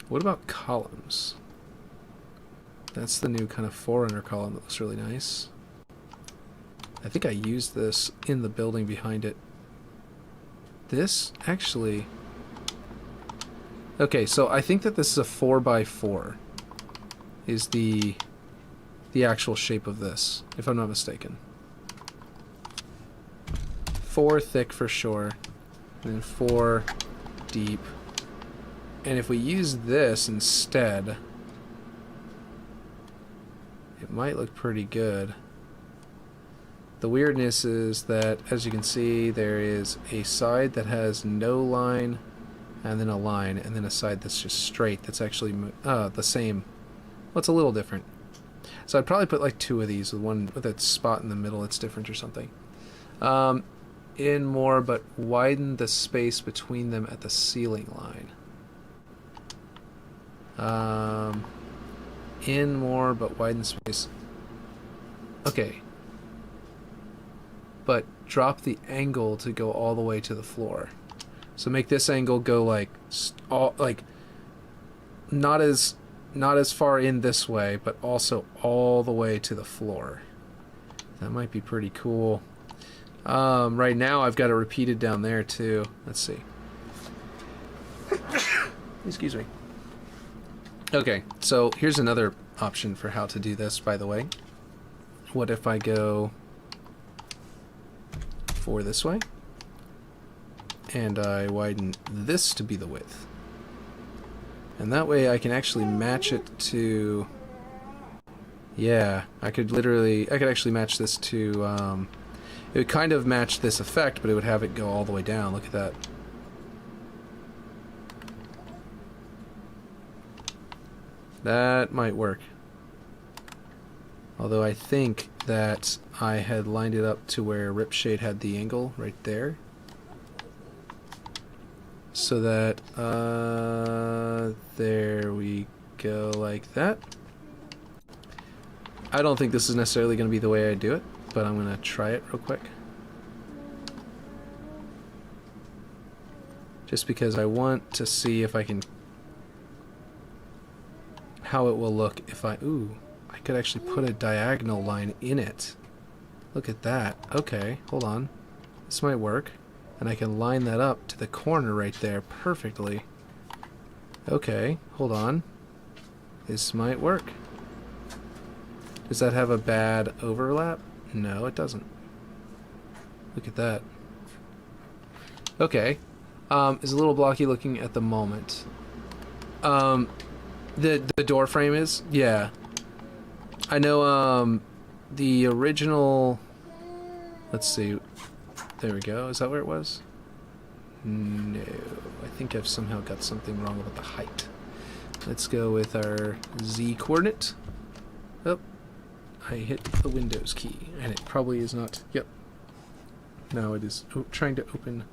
What about columns? That's the new kind of Forerunner column that looks really nice. I think I used this in the building behind it. This actually... Okay, so I think that this is a 4x4 is the actual shape of this, if I'm not mistaken. 4 thick for sure, and then 4 deep. And if we use this instead, it might look pretty good. The weirdness is that, as you can see, there is a side that has no line, and then a line, and then a side that's just straight, that's actually the same. Well, it's a little different. So I'd probably put like 2 of these, with one with that spot in the middle that's different or something. In more, but widen the space between them at the ceiling line. In more, but widen space. Okay. But drop the angle to go all the way to the floor. So make this angle go like not as far in this way, but also all the way to the floor. That might be pretty cool. Right now I've got it repeated down there too. Let's see. Excuse me. Okay, so here's another option for how to do this, by the way. What if I go 4 this way, and I widen this to be the width, and that way I can actually match it to, yeah, I could actually match this to, it would kind of match this effect, but it would have it go all the way down. Look at that. That might work. Although I think that I had lined it up to where Ripshade had the angle right there. So that, there we go, like that. I don't think this is necessarily going to be the way I do it, but I'm going to try it real quick. Just because I want to see if I can... how it will look if I... Ooh, I could actually put a diagonal line in it. Look at that. Okay, hold on. This might work. And I can line that up to the corner right there perfectly. Okay, hold on. This might work. Does that have a bad overlap? No, it doesn't. Look at that. Okay. It's a little blocky looking at the moment. The door frame is? Yeah. I know, the original... Let's see. There we go. Is that where it was? No. I think I've somehow got something wrong about the height. Let's go with our Z coordinate. Oh. I hit the Windows key, and it probably is not... Yep. Now it is trying to open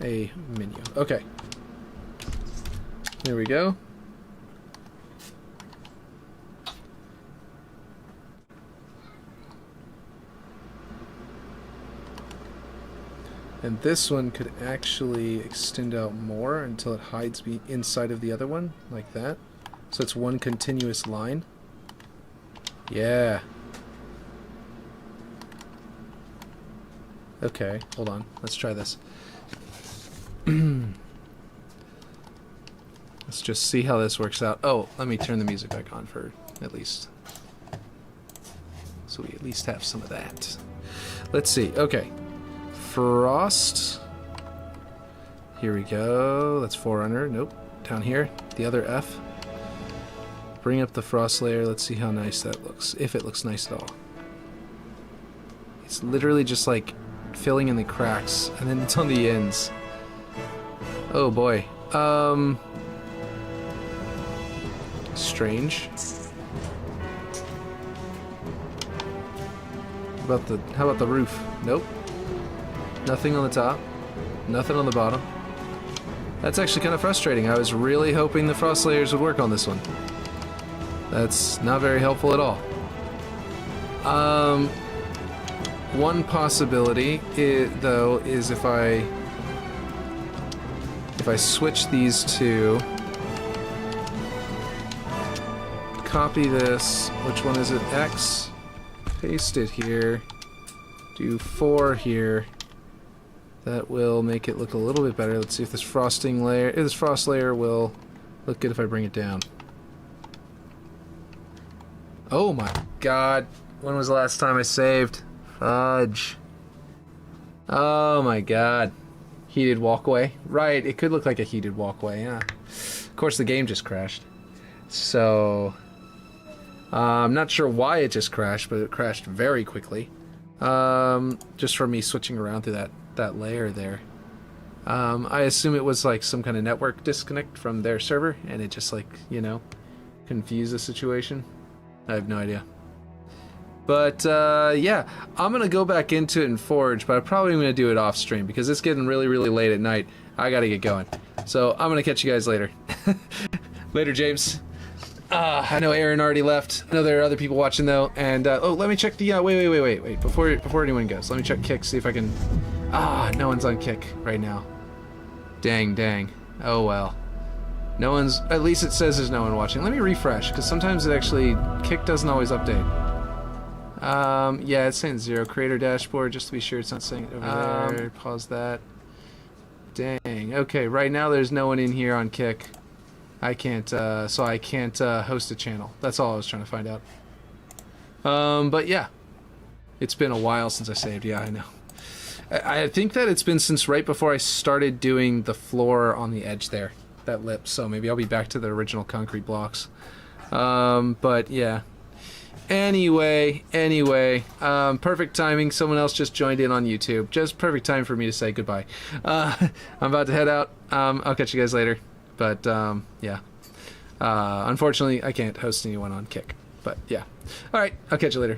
a menu. Okay. There we go. And this one could actually extend out more until it hides me inside of the other one, like that. So it's one continuous line. Yeah. Okay, hold on. Let's try this. Let's just see how this works out. Oh, let me turn the music back on for at least. So we at least have some of that. Let's see. Okay. Frost. Here we go. That's Forerunner. Nope. Down here. The other F. Bring up the frost layer. Let's see how nice that looks. If it looks nice at all. It's literally just like filling in the cracks, and then it's on the ends. Oh boy. Strange. How about the roof? Nope. Nothing on the top. Nothing on the bottom. That's actually kind of frustrating. I was really hoping the frost layers would work on this one. That's not very helpful at all. One possibility, though, is if I switch these two, copy this. Which one is it? X. Paste it here. do 4 here. That will make it look a little bit better. Let's see if this frosting layer, this frost layer will look good if I bring it down. Oh my god. When was the last time I saved? Fudge. Oh my god. Heated walkway. Right, it could look like a heated walkway, yeah. Of course, the game just crashed. So, I'm not sure why it just crashed, but it crashed very quickly. Just from me switching around through that layer there. I assume it was like some kind of network disconnect from their server, and it just like, you know, confused the situation. I have no idea. But, yeah, I'm going to go back into it and forge, but I'm probably going to do it off stream because it's getting really, really late at night. I got to get going. So I'm going to catch you guys later. Later, James. I know Aaron already left. I know there are other people watching, though. And, oh, let me check the, wait. Before anyone goes, let me check Kick, see if I can... no one's on Kick right now. Dang. Oh, well. No one's... At least it says there's no one watching. Let me refresh, because sometimes it actually... Kick doesn't always update. Yeah, it's saying 0. Creator dashboard, just to be sure it's not saying it over there. Pause that. Dang. Okay, right now there's no one in here on Kick. I can't, so I can't, host a channel. That's all I was trying to find out. But yeah. It's been a while since I saved. Yeah, I know. I think that it's been since right before I started doing the floor on the edge there. That lip, so maybe I'll be back to the original concrete blocks. But yeah. Anyway, perfect timing. Someone else just joined in on YouTube. Just perfect time for me to say goodbye. I'm about to head out. I'll catch you guys later. But, yeah. Unfortunately, I can't host anyone on Kick. But, yeah. Alright, I'll catch you later.